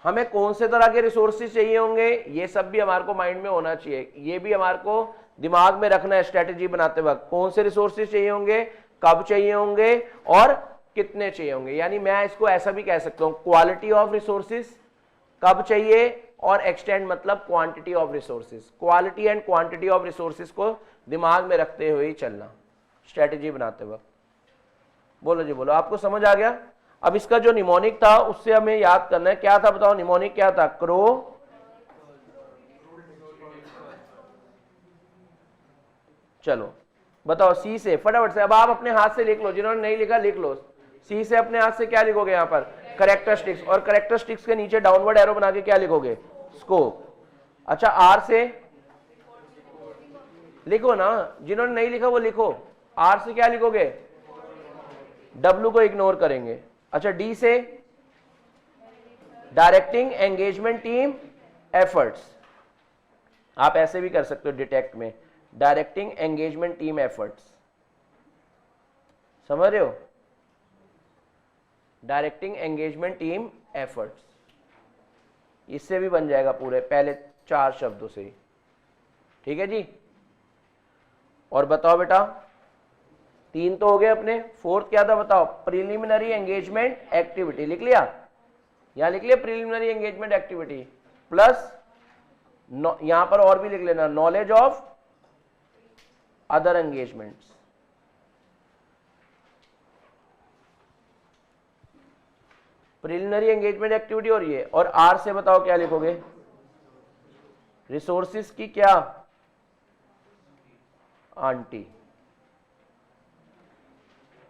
हमें कौन से तरह के रिसोर्सेज चाहिए होंगे, ये सब भी हमारे को माइंड में होना चाहिए, ये भी हमारे को दिमाग में रखना है स्ट्रेटेजी बनाते वक्त। कौन से रिसोर्सेज चाहिए होंगे, कब चाहिए होंगे और कितने चाहिए होंगे। यानी मैं इसको ऐसा भी कह सकता हूं, क्वालिटी ऑफ रिसोर्सेज कब चाहिए, और एक्सटेंड मतलब quantity of resources. Quality and quantity of resources को दिमाग में रखते हुए ही चलना स्ट्रेटेजी बनाते वक्त। बोलो जी बोलो, आपको समझ आ गया? अब इसका जो निमोनिक था उससे हमें याद करना है, क्या था बताओ, निमोनिक क्या था, क्रो, चलो बताओ सी से फटाफट से। अब आप अपने हाथ से लिख लो, जिन्होंने नहीं लिखा लिख लो। सी से अपने हाथ से क्या लिखोगे यहाँ पर, कैरेक्टरिस्टिक्स, और कैरेक्टरिस्टिक्स के नीचे डाउनवर्ड एरो बना के क्या लिखोगे, स्कोप। अच्छा आर से लिखो ना, जिन्होंने नहीं लिखा वो लिखो। आर से क्या लिखोगे, डब्ल्यू को इग्नोर करेंगे। अच्छा डी से डायरेक्टिंग एंगेजमेंट टीम एफर्ट्स, आप ऐसे भी कर सकते हो डिटेक्ट में, डायरेक्टिंग एंगेजमेंट टीम एफर्ट्स, समझ रहे हो, डायरेक्टिंग एंगेजमेंट टीम एफर्ट्स, इससे भी बन जाएगा पूरे पहले 4 शब्दों से ही। ठीक है जी। और बताओ बेटा, 3 तो हो गए अपने, 4th क्या था बताओ, प्रिलिमिनरी एंगेजमेंट एक्टिविटी, लिख लिया, यहां लिख लिया प्रिलिमिनरी एंगेजमेंट एक्टिविटी, प्लस यहां पर और भी लिख लेना, knowledge of other engagements. Preliminary engagement activity और ये, और आर से बताओ क्या लिखोगे, रिसोर्सिस की क्या आंटी,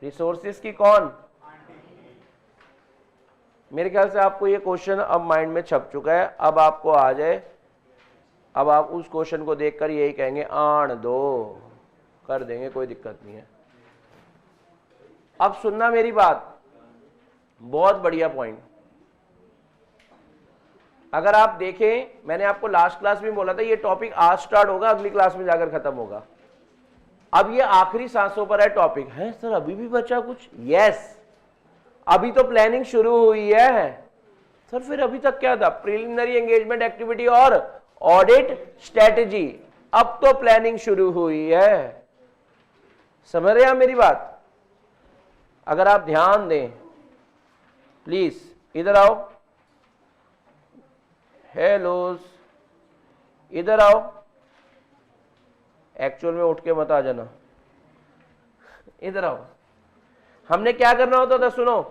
रिसोर्सिस की कौन, मेरे ख्याल से आपको ये क्वेश्चन अब माइंड में छप चुका है, अब आपको आ जाए, अब आप उस क्वेश्चन को देखकर यही कहेंगे आण दो, कर देंगे, कोई दिक्कत नहीं है। अब सुनना मेरी बात, बहुत बढ़िया पॉइंट, अगर आप देखें, मैंने आपको लास्ट क्लास में बोला था ये टॉपिक आज स्टार्ट होगा, अगली क्लास में जाकर खत्म होगा। अब ये आखिरी सांसों पर है टॉपिक, है सर अभी भी बचा कुछ, यस अभी तो प्लानिंग शुरू हुई है सर, फिर अभी तक क्या था, प्रिलिमिनरी एंगेजमेंट एक्टिविटी और ऑडिट स्ट्रेटेजी, अब तो प्लानिंग शुरू हुई है, समझ रहे हैं मेरी बात। अगर आप ध्यान दें प्लीज, इधर आओ, हेलो इधर आओ, एक्चुअल में उठ के मत आ जाना, इधर आओ। हमने क्या करना होता था, सुनो,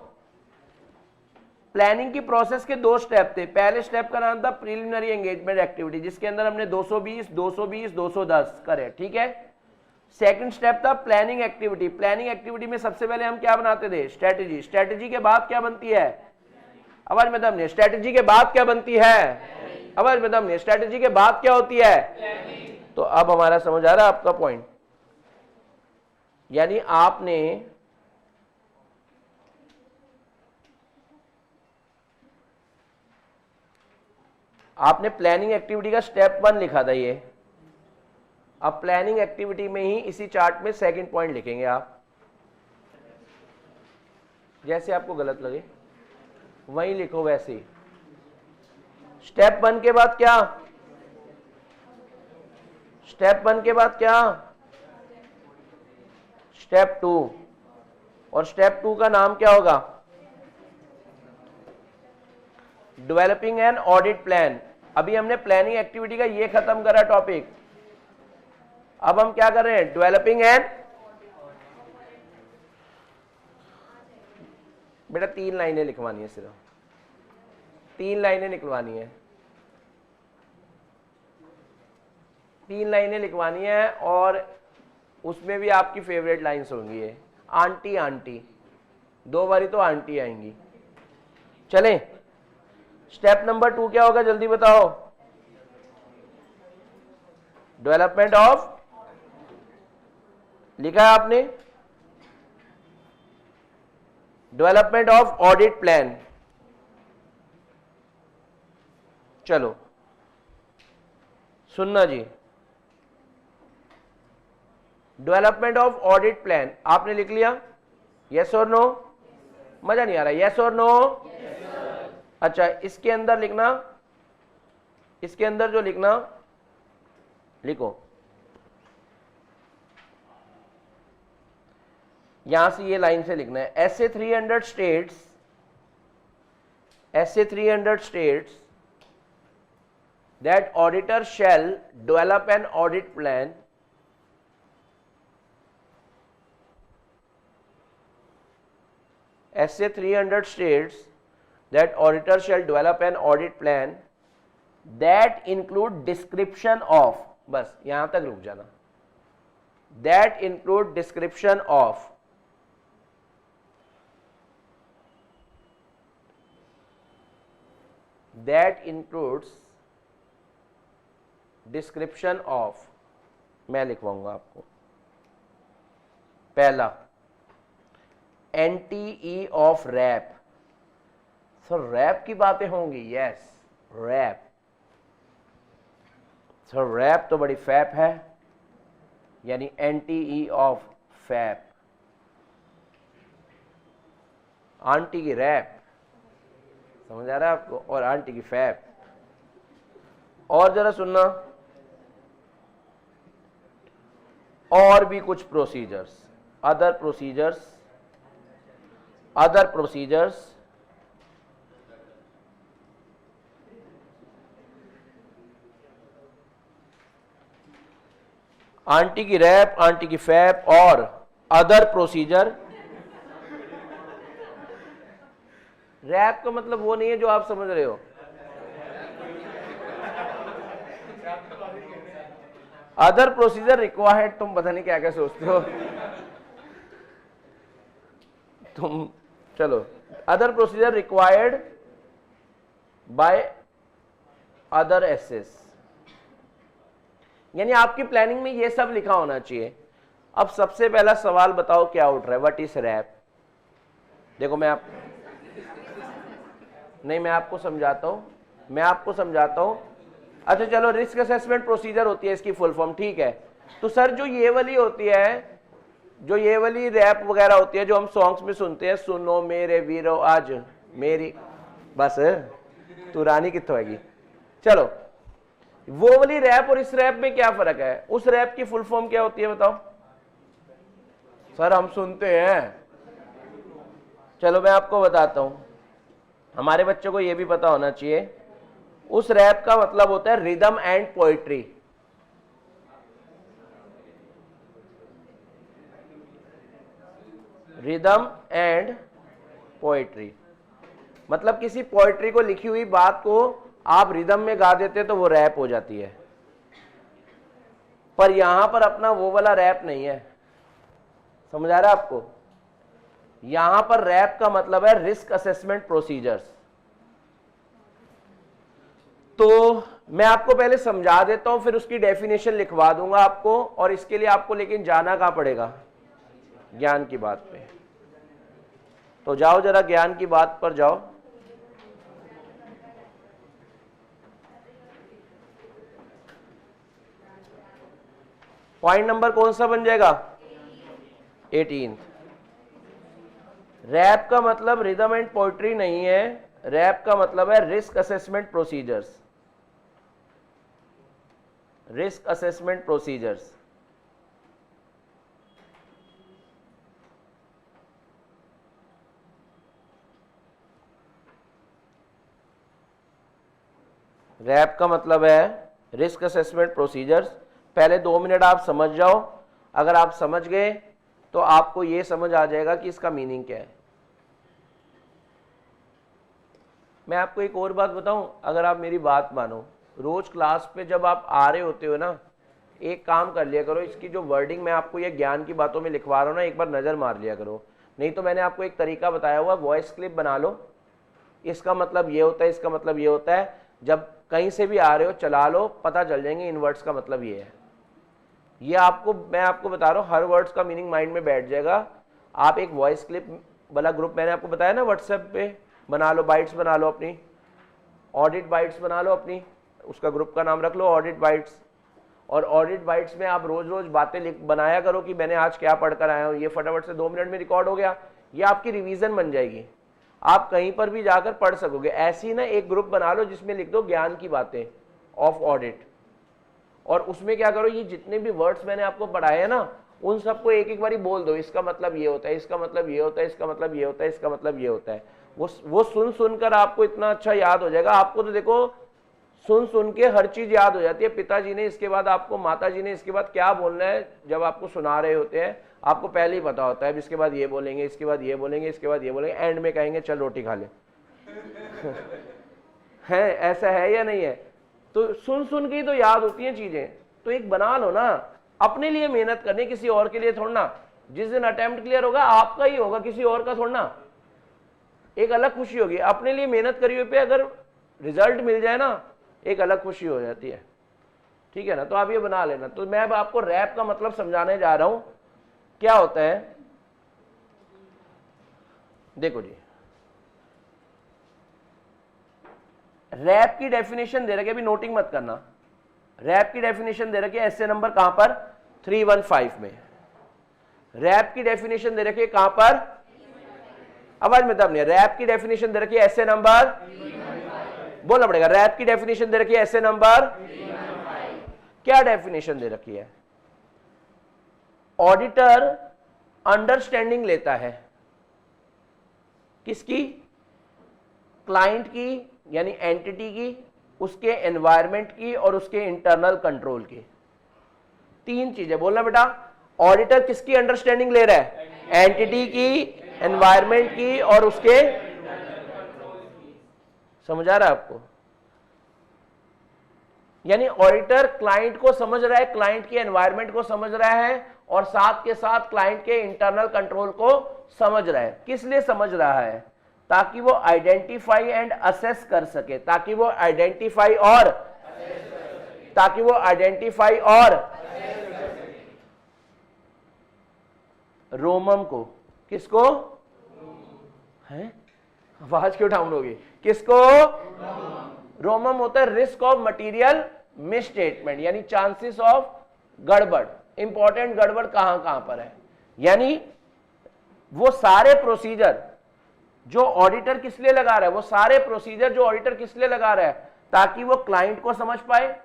प्लानिंग की प्रोसेस के 2 स्टेप थे। पहले स्टेप का नाम था प्रिलिमिनरी एंगेजमेंट एक्टिविटी, जिसके अंदर हमने 220, 220, 210 करे, ठीक है। सेकंड स्टेप था प्लानिंग एक्टिविटी। प्लानिंग एक्टिविटी में सबसे पहले हम क्या बनाते थे, स्ट्रेटेजी। स्ट्रेटेजी के बाद क्या बनती है, आवाज में दम नहीं, स्ट्रेटेजी के बाद क्या बनती है, आवाज में दम नहीं, स्ट्रेटेजी के बाद क्या होती है। तो अब हमारा समझ आ रहा है आपका पॉइंट, यानी आपने प्लानिंग एक्टिविटी का स्टेप 1 लिखा था ये, अब प्लानिंग एक्टिविटी में ही इसी चार्ट में सेकंड पॉइंट लिखेंगे आप, जैसे आपको गलत लगे वही लिखो वैसे ही। स्टेप 1 के बाद क्या, स्टेप 1 के बाद क्या, स्टेप 2, और स्टेप 2 का नाम क्या होगा, डेवलपिंग एन ऑडिट प्लान। अभी हमने प्लानिंग एक्टिविटी का ये खत्म करा टॉपिक, अब हम क्या कर रहे हैं, डेवलपिंग एन, बेटा 3 लाइनें लिखवानी है, सिर्फ 3 लाइनें निकलवानी है, 3 लाइनें लिखवानी है, और उसमें भी आपकी फेवरेट लाइंस होंगी, ये आंटी आंटी, 2 बारी तो आंटी आएंगी। चलें, स्टेप नंबर 2 क्या होगा जल्दी बताओ, डेवलपमेंट ऑफ, लिखा है आपने, डेवलपमेंट ऑफ ऑडिट प्लान। चलो सुनना जी, डेवलपमेंट ऑफ ऑडिट प्लान आपने लिख लिया, यस और नो, मजा नहीं आ रहा, यस और नो, अच्छा इसके अंदर लिखना, इसके अंदर जो लिखना लिखो, यहां से ये लाइन से लिखना है, ऐसे 300 स्टेट्स, ऐसे 300 states that auditor shall develop an audit plan ऐसे 300 states that auditor shall develop an audit plan that include description of, बस यहां तक रुक जाना, that include description of, that includes description of, मैं लिखवाऊंगा आपको, पहला NTE of RAP, sir RAP की बातें होंगी, यस रैप, सर रैप तो बड़ी फैप है, यानी एंटी ऑफ फैप, आंटी की रैप, समझ आ रहा है आपको, और आंटी की फैप। और जरा सुनना, और भी कुछ प्रोसीजर्स, अदर प्रोसीजर्स, आंटी की रैप, आंटी की फैप और अदर प्रोसीजर। रैप का मतलब वो नहीं है जो आप समझ रहे हो, अदर प्रोसीजर रिक्वायर्ड, तुम पता नहीं क्या क्या सोचते हो तुम। चलो, other procedure required by other SAs, यानी आपकी प्लानिंग में ये सब लिखा होना चाहिए। अब सबसे पहला सवाल बताओ क्या उठ रहा है, व्हाट इज रैप। देखो मैं आपको समझाता हूं। अच्छा चलो, रिस्क असेसमेंट प्रोसीजर होती है इसकी फुल फॉर्म, ठीक है। तो सर जो ये वाली होती है, जो ये वाली रैप वगैरह होती है जो हम सॉन्ग्स में सुनते हैं, सुनो मेरे वीरो आज मेरी, बस तू रानी कित्थों आएगी। चलो, वो वाली रैप और इस रैप में क्या फर्क है, उस रैप की फुल फॉर्म क्या होती है बताओ। सर हम सुनते हैं, चलो मैं आपको बताता हूं, हमारे बच्चों को यह भी पता होना चाहिए। उस रैप का मतलब होता है rhythm and poetry. Rhythm and poetry मतलब किसी पोइट्री को, लिखी हुई बात को आप रिदम में गा देते तो वो रैप हो जाती है। पर यहां पर अपना वो वाला रैप नहीं है, समझ आ रहा है आपको। यहां पर रैप का मतलब है रिस्क असेसमेंट प्रोसीजर्स। तो मैं आपको पहले समझा देता हूं, फिर उसकी डेफिनेशन लिखवा दूंगा आपको, और इसके लिए आपको लेकिन जाना कहां पड़ेगा, ज्ञान की बात पे। तो जाओ जरा ज्ञान की बात पर जाओ। पॉइंट नंबर कौन सा बन जाएगा, 18। रैप का मतलब रिदम एंड पोइट्री नहीं है, रैप का मतलब है risk assessment procedures. Risk assessment procedures, RAP का मतलब है रिस्क असेसमेंट प्रोसीजर्स। पहले 2 मिनट आप समझ जाओ, अगर आप समझ गए तो आपको यह समझ आ जाएगा कि इसका मीनिंग क्या है। मैं आपको एक और बात बताऊं, अगर आप मेरी बात मानो, रोज क्लास पे जब आप आ रहे होते हो ना, एक काम कर लिया करो, इसकी जो वर्डिंग मैं आपको ये ज्ञान की बातों में लिखवा रहा हूं ना, एक बार नजर मार लिया करो। नहीं तो मैंने आपको एक तरीका बताया हुआ, वॉइस क्लिप बना लो, इसका मतलब ये होता है, इसका मतलब ये होता है। जब कहीं से भी आ रहे हो चला लो, पता चल जाएंगे इन वर्ड्स का मतलब ये है। ये आपको, मैं आपको बता रहा हूँ, हर वर्ड्स का मीनिंग माइंड में बैठ जाएगा। आप एक वॉइस क्लिप वाला ग्रुप मैंने आपको बताया ना व्हाट्सएप पे, बना लो, बाइट्स बना लो अपनी, ऑडिट बाइट्स बना लो अपनी, उसका ग्रुप का नाम रख लो ऑडिट बाइट्स। और ऑडिट बाइट्स में आप रोज रोज बातें बनाया करो कि मैंने आज क्या पढ़कर आया हूँ, ये फटाफट से 2 मिनट में रिकॉर्ड हो गया, ये आपकी रिवीजन बन जाएगी, आप कहीं पर भी जाकर पढ़ सकोगे। ऐसी ही ना एक ग्रुप बना लो जिसमें लिख दो ज्ञान की बातें ऑफ ऑडिट, और उसमें क्या करो, ये जितने भी वर्ड्स मैंने आपको पढ़ाए हैं ना, उन सबको एक एक बारी बोल दो, इसका मतलब ये होता है, इसका मतलब ये होता है, इसका मतलब ये होता है, इसका मतलब ये होता है। वो सुन सुनकर आपको इतना अच्छा याद हो जाएगा। आपको तो देखो सुन सुन के हर चीज याद हो जाती है। पिताजी ने, इसके बाद आपको माताजी ने, इसके बाद क्या बोलना है जब आपको सुना रहे होते हैं, आपको पहले ही पता होता है, इसके बाद ये बोलेंगे, इसके बाद ये बोलेंगे, इसके बाद ये बोलेंगे, एंड में कहेंगे चल रोटी खा ले है, ऐसा है या नहीं है। तो सुन सुन के ही तो याद होती हैं चीजें। तो एक बना लो ना, अपने लिए मेहनत करनी, किसी और के लिए थोड़ा ना। जिस दिन अटेम्प्ट क्लियर होगा आपका ही होगा, किसी और का थोड़ा ना। एक अलग खुशी होगी, अपने लिए मेहनत करी हुई पे अगर रिजल्ट मिल जाए ना, एक अलग खुशी हो जाती है, ठीक है ना। तो आप ये बना लेना। तो मैं अब आपको रैप का मतलब समझाने जा रहा हूं, क्या होता है। देखो जी, रैप की डेफिनेशन दे रखे, अभी नोटिंग मत करना। रैप की डेफिनेशन दे रखी है एसए नंबर कहां पर 315 में। रैप की डेफिनेशन दे रखी है कहां पर, आवाज में दम नहीं, रैप की डेफिनेशन दे रखी है एसए नंबर, बोलना पड़ेगा, रैप की डेफिनेशन दे रखी है एसए नंबर, क्या डेफिनेशन दे रखी है? ऑडिटर अंडरस्टैंडिंग लेता है किसकी, क्लाइंट की यानी एंटिटी की, उसके एनवायरमेंट की और उसके इंटरनल कंट्रोल की। तीन चीजें बोलना बेटा, ऑडिटर किसकी अंडरस्टैंडिंग ले रहा है, एंटिटी की, एनवायरमेंट की और उसके, समझ आ रहा है आपको? यानी ऑडिटर क्लाइंट को समझ रहा है, क्लाइंट की एनवायरमेंट को समझ रहा है और साथ के साथ क्लाइंट के इंटरनल कंट्रोल को समझ रहा है। किस लिए समझ रहा है? ताकि वो आइडेंटिफाई एंड असेस कर सके, ताकि वो आइडेंटिफाई और रोमम को, किसको है, आवाज क्यों डाउन होगी, किसको, रोमम होता है रिस्क ऑफ मटेरियल मिसस्टेटमेंट, यानी चांसेस ऑफ गड़बड़, इंपॉर्टेंट गड़बड़ कहां कहां पर है। यानी वो सारे प्रोसीजर जो ऑडिटर किस लिए लगा रहा है, वो सारे प्रोसीजर जो ऑडिटर किस लिए लगा रहा है, ताकि वो क्लाइंट को समझ पाए,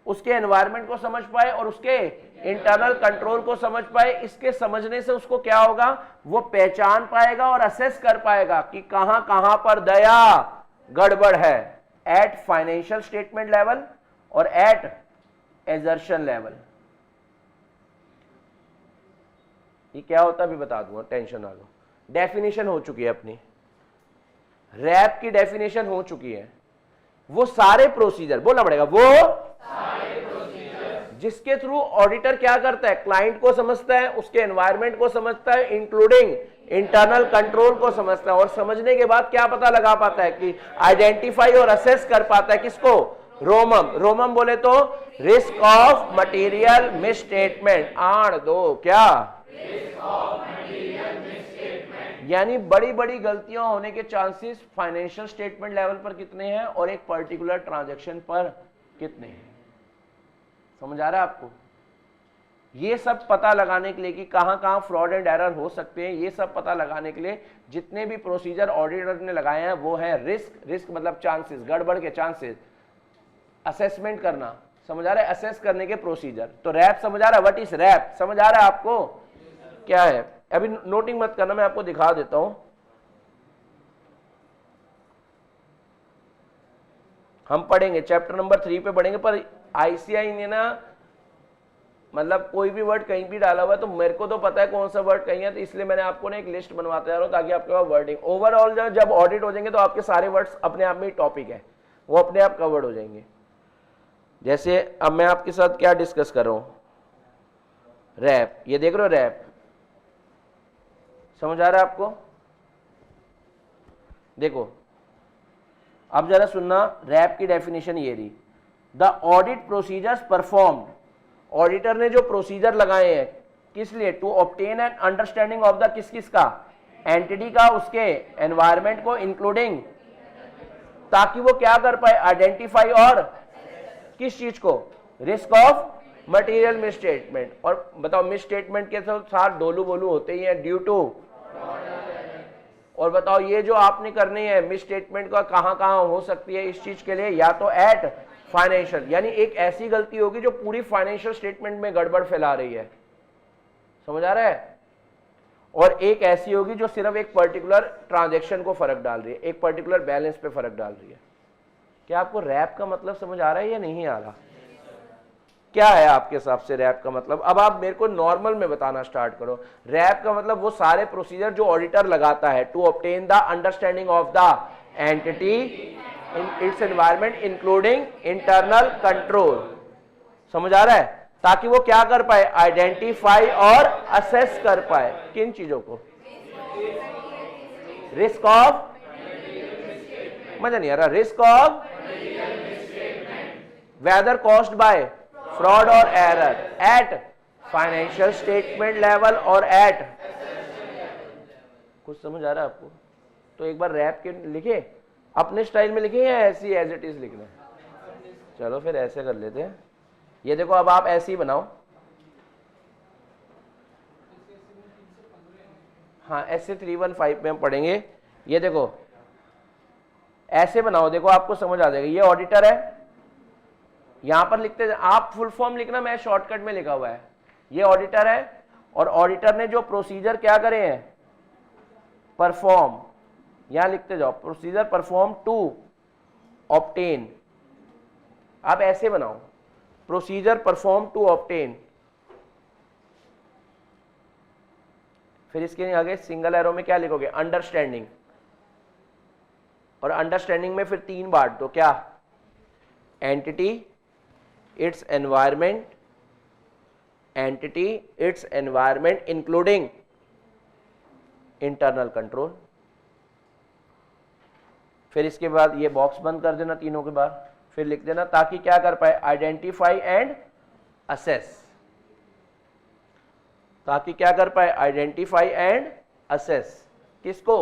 उसके एनवायरनमेंट को समझ पाए और उसके इंटरनल कंट्रोल को समझ पाए। इसके समझने से उसको क्या होगा, वो पहचान पाएगा और असेस कर पाएगा कि कहां कहां पर दया गड़बड़ है, एट फाइनेंशियल स्टेटमेंट लेवल और एट एजर्शन लेवल। ये क्या होता है अभी बता दूंगा, टेंशन ना लो। डेफिनेशन हो चुकी है अपनी, रैप की डेफिनेशन हो चुकी है। वो सारे प्रोसीजर, बोलना पड़ेगा, वो सारे प्रोसीजर जिसके थ्रू ऑडिटर क्या करता है, क्लाइंट को समझता है, उसके एनवायरनमेंट को समझता है, इंक्लूडिंग इंटरनल कंट्रोल को समझता है, और समझने के बाद क्या पता लगा पाता है कि आइडेंटिफाई और असेस कर पाता है किसको, रोमम। रोमम बोले तो रिस्क ऑफ मटेरियल मिसस्टेटमेंट, आड़ दो क्या, यानी बड़ी बड़ी गलतियां होने के चांसेस फाइनेंशियल स्टेटमेंट लेवल पर कितने हैं और एक पर्टिकुलर ट्रांजैक्शन पर कितने हैं। समझ आ रहा है आपको? ये सब पता लगाने के लिए कि कहां कहां फ्रॉड एंड एरर हो सकते हैं, ये सब पता लगाने के लिए जितने भी प्रोसीजर ऑडिटर ने लगाए हैं वो है रिस्क, रिस्क मतलब चांसेस, गड़बड़ के चांसेस, असेसमेंट करना, समझ आ रहा है, असेस करने के प्रोसीजर। तो रैप समझ आ रहा है, व्हाट इज रैप, समझ आ रहा है आपको क्या है? अभी नोटिंग मत करना, मैं आपको दिखा देता हूं। हम पढ़ेंगे चैप्टर नंबर 3 पे पढ़ेंगे, पर आईसीआई ने ना मतलब कोई भी वर्ड कहीं भी डाला हुआ है तो मेरे को तो पता है कौन सा वर्ड कहीं है, तो इसलिए मैंने आपको ना एक लिस्ट बनवाता जा रहा हूं ताकि आपके पास वर्डिंग ओवरऑल जब ऑडिट हो जाएंगे तो आपके सारे वर्ड्स अपने आप में ही टॉपिक है, वो अपने आप कवर्ड हो जाएंगे। जैसे अब मैं आपके साथ क्या डिस्कस कर रहा हूं, रैप, ये देख रहे हो रैप, समझ आ रहा है आपको? देखो अब जरा सुनना, रैप की डेफिनेशन ये रही, the audit procedures performed, auditor ने जो प्रोसीजर लगाए हैं किस लिए, to obtain an understanding of the किस किस का, एंटिटी का, उसके एनवायरमेंट को इंक्लूडिंग, ताकि वो क्या कर पाए, आइडेंटिफाई और किस चीज को, रिस्क ऑफ मटेरियल मिसस्टेटमेंट। और बताओ मिसस्टेटमेंट के साथ डोलू बोलू होते ही हैं, ड्यू टू, और बताओ ये जो आपने करनी है मिसस्टेटमेंट का कहां कहां हो सकती है इस चीज के लिए, या तो एट फाइनेंशियल, यानी एक ऐसी गलती होगी जो पूरी फाइनेंशियल स्टेटमेंट में गड़बड़ फैला रही है, समझ आ रहा है, और एक ऐसी होगी जो सिर्फ एक पर्टिकुलर ट्रांजैक्शन को फर्क डाल रही है, एक पर्टिकुलर बैलेंस पे फर्क डाल रही है। क्या आपको रैप का मतलब समझ आ रहा है या नहीं आ रहा? क्या है आपके हिसाब से रैप का मतलब? अब आप मेरे को नॉर्मल में बताना स्टार्ट करो। रैप का मतलब वो सारे प्रोसीजर जो ऑडिटर लगाता है to obtain the understanding of the entity in its environment including internal control, समझ आ रहा है, ताकि वो क्या कर पाए, आइडेंटिफाई और असेस कर पाए किन चीजों को, रिस्क ऑफ, मजा नहीं आ रहा, risk of whether caused by fraud और error at financial statement level और एट, कुछ समझ आ रहा है आपको? तो एक बार रैप के लिखे, अपने स्टाइल में लिखे या ऐसी एज इट इज लिखना है? चलो फिर ऐसे कर लेते हैं, ये देखो अब आप ऐसे ही बनाओ, हाँ ऐसे 315 में हम पढ़ेंगे। ये देखो ऐसे बनाओ, देखो आपको समझ आ जाएगा। ये ऑडिटर है, यहां पर लिखते हैं, आप फुल फॉर्म लिखना, मैं शॉर्टकट में लिखा हुआ है। ये ऑडिटर है और ऑडिटर ने जो प्रोसीजर क्या करे हैं, परफॉर्म, यहां लिखते जाओ, प्रोसीजर परफॉर्म टू ऑब्टेन, आप ऐसे बनाओ, प्रोसीजर परफॉर्म टू ऑब्टेन, फिर इसके आगे सिंगल एरो में क्या लिखोगे, अंडरस्टैंडिंग, और अंडरस्टैंडिंग में फिर 3 बार, तो क्या, entity, its environment, entity, it's environment including internal control. फिर इसके बाद ये बॉक्स बंद कर देना तीनों के बाद, फिर लिख देना, ताकि क्या कर पाए, आइडेंटिफाई एंड असेस, ताकि क्या कर पाए, आइडेंटिफाई एंड असेस, किसको,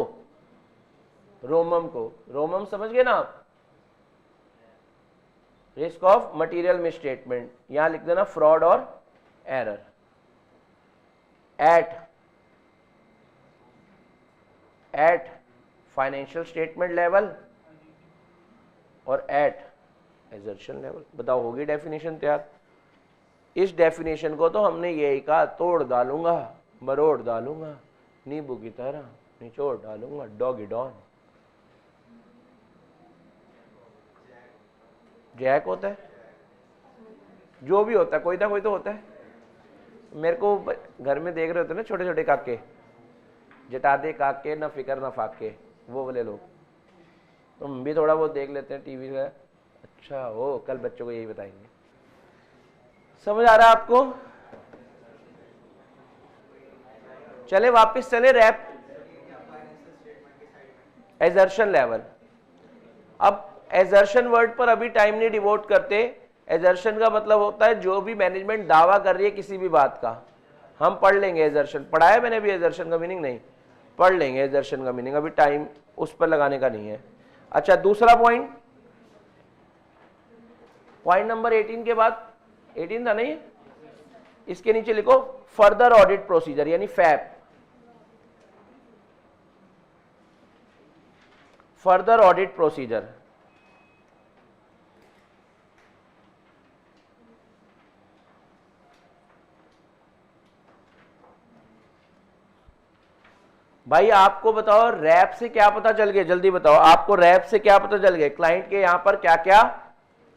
रोमम को। रोमम समझ गए ना आप, रिस्क ऑफ मटेरियल मिसस्टेटमेंट, यहां लिख देना फ्रॉड और error, at financial statement level और एट एजर्शन लेवल। बताओ होगी डेफिनेशन तैयार। इस डेफिनेशन को तो हमने यही कहा, तोड़ डालूंगा, मरोड़ डालूंगा, नींबू की तरह निचोड़ डालूंगा, डॉगी डॉन। जैक होता है, जो भी होता है, कोई ना कोई तो होता है। मेरे को घर में देख रहे होते ना छोटे छोटे काके, जटा दे काके ना फिकर ना फाके, वो वाले लोग, तो हम भी थोड़ा बहुत देख लेते हैं टीवी में। अच्छा हो, कल बच्चों को यही बताएंगे। समझ आ रहा है आपको? चले वापस चले रैप, एजर्शन लेवल। अब एजर्शन वर्ड पर अभी टाइम नहीं डिवोट करते। एजर्शन का मतलब होता है जो भी मैनेजमेंट दावा कर रही है किसी भी बात का, हम पढ़ लेंगे एजर्शन। पढ़ाया मैंने भी एजर्शन का मीनिंग, नहीं पढ़ लेंगे एजर्शन का मीनिंग, अभी टाइम उस पर लगाने का नहीं है। अच्छा दूसरा पॉइंट, पॉइंट नंबर 18 के बाद, 18 था नहीं, इसके नीचे लिखो फर्दर ऑडिट प्रोसीजर यानी फैप, फर्दर ऑडिट प्रोसीजर। भाई आपको बताओ रैप से क्या पता चल गया, जल्दी बताओ आपको रैप से क्या पता चल गया, क्लाइंट के यहां पर क्या क्या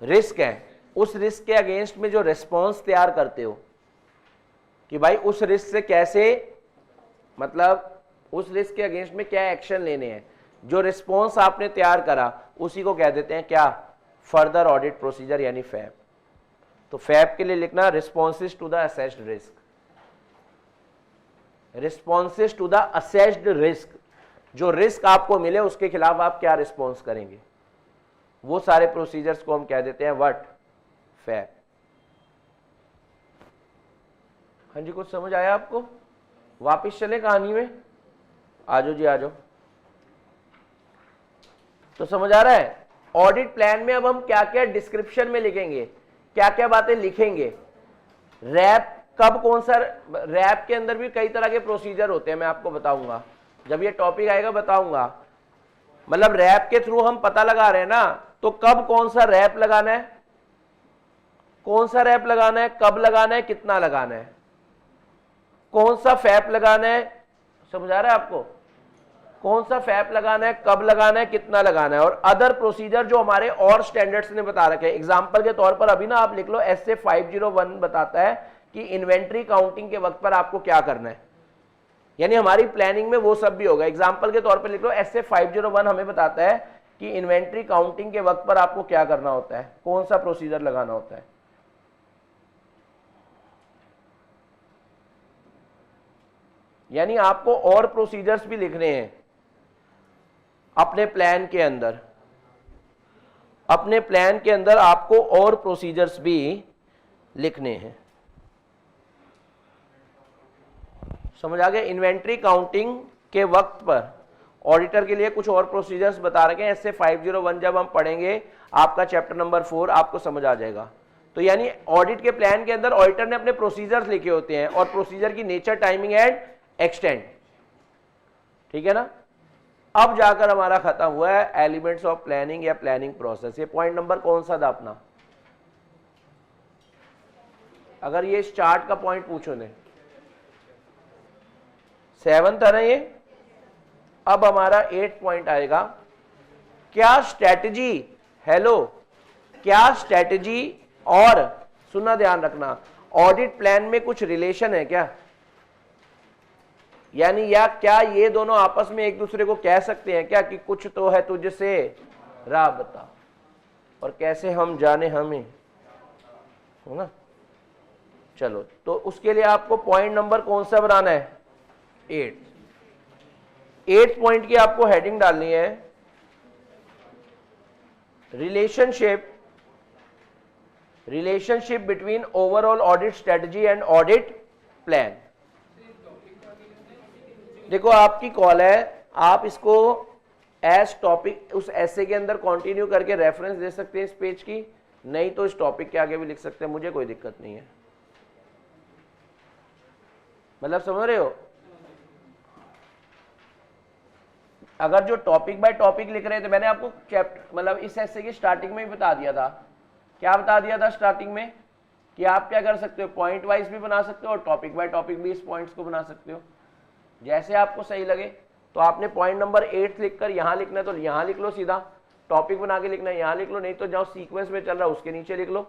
रिस्क है, उस रिस्क के अगेंस्ट में जो रिस्पॉन्स तैयार करते हो कि भाई उस रिस्क से कैसे, मतलब उस रिस्क के अगेंस्ट में क्या एक्शन लेने हैं, जो रिस्पॉन्स आपने तैयार करा उसी को कह देते हैं क्या, फर्दर ऑडिट प्रोसीजर यानी फैप। तो फैप के लिए लिखना responses to the assessed risk, responses to the assessed risk, जो रिस्क आपको मिले उसके खिलाफ आप क्या रिस्पॉन्स करेंगे, वो सारे प्रोसीजर्स को हम कह देते हैं व्हाट, फैप। हाँ जी कुछ समझ आया आपको? वापिस चले कहानी में, आजो जी आजो। तो समझ आ रहा है? ऑडिट प्लान में अब हम क्या क्या डिस्क्रिप्शन में लिखेंगे, क्या क्या बातें लिखेंगे, रैप कब कौन सा, रैप के अंदर भी कई तरह के प्रोसीजर होते हैं, मैं आपको बताऊंगा जब ये टॉपिक आएगा बताऊंगा। मतलब रैप के थ्रू हम पता लगा रहे हैं ना, तो कब कौन सा रैप लगाना है, कौन सा रैप लगाना है, कब लगाना है, कितना लगाना है, कौन सा फैप लगाना है, समझ आ रहा है आपको, कौन सा फैप लगाना है, कब लगाना है, कितना लगाना है, और अदर प्रोसीजर जो हमारे और स्टैंडर्ड्स ने बता रखे हैं। एग्जांपल के तौर पर अभी ना आप लिख लो, SA 501 बताता है कि इन्वेंट्री काउंटिंग के वक्त पर आपको क्या करना है, यानी हमारी प्लानिंग में वो सब भी होगा। एग्जांपल के तौर पर लिख लो, SA 501 हमें बताता है कि इन्वेंट्री काउंटिंग के वक्त पर आपको क्या करना होता है, कौन सा प्रोसीजर लगाना होता है। यानी आपको और प्रोसीजर्स भी लिखने हैं अपने प्लान के अंदर, अपने प्लान के अंदर आपको और प्रोसीजर्स भी लिखने हैं। समझ आ गया? इन्वेंट्री काउंटिंग के वक्त पर ऑडिटर के लिए कुछ और प्रोसीजर्स बता रखे हैं। SA 501 जब हम पढ़ेंगे आपका चैप्टर नंबर 4 आपको समझ आ जाएगा। तो यानी ऑडिट के प्लान के अंदर ऑडिटर ने अपने प्रोसीजर्स लिखे होते हैं और प्रोसीजर की नेचर, टाइमिंग एंड एक्सटेंट, ठीक है ना। अब जाकर हमारा खत्म हुआ है एलिमेंट्स ऑफ प्लानिंग या प्लानिंग प्रोसेस। ये पॉइंट नंबर कौन सा था अपना? अगर ये इस चार्ट का पॉइंट पूछो ने 7 था ना ये। अब हमारा 8 पॉइंट आएगा, क्या स्ट्रेटजी, हेलो, क्या स्ट्रेटजी और सुनना ध्यान रखना, ऑडिट प्लान में कुछ रिलेशन है क्या? यानी या क्या ये दोनों आपस में एक दूसरे को कह सकते हैं क्या कि कुछ तो है तुझसे राह बता, और कैसे हम जाने हमें, हो ना। चलो, तो उसके लिए आपको पॉइंट नंबर कौन सा बनाना है? 8 पॉइंट की आपको हेडिंग डालनी है, relationship between overall audit strategy and audit plan. देखो आपकी कॉल है, आप इसको एज टॉपिक उस ऐसे के अंदर कंटिन्यू करके रेफरेंस दे सकते हैं इस पेज की, नहीं तो इस टॉपिक के आगे भी लिख सकते हैं, मुझे कोई दिक्कत नहीं है। मतलब समझ रहे हो? अगर जो टॉपिक बाय टॉपिक लिख रहे थे, मैंने आपको चैप्टर मतलब इस ऐसे की स्टार्टिंग में ही बता दिया था। क्या बता दिया था स्टार्टिंग में? कि आप क्या कर सकते हो, पॉइंट वाइज भी बना सकते हो और टॉपिक बाय टॉपिक भी इस पॉइंट्स को बना सकते हो, जैसे आपको सही लगे। तो आपने पॉइंट नंबर 8 लिखकर यहां लिखना है तो यहां लिख लो, सीधा टॉपिक बना के लिखना है यहां लिख लो, नहीं तो जाओ सीक्वेंस में चल रहा है उसके नीचे लिख लो।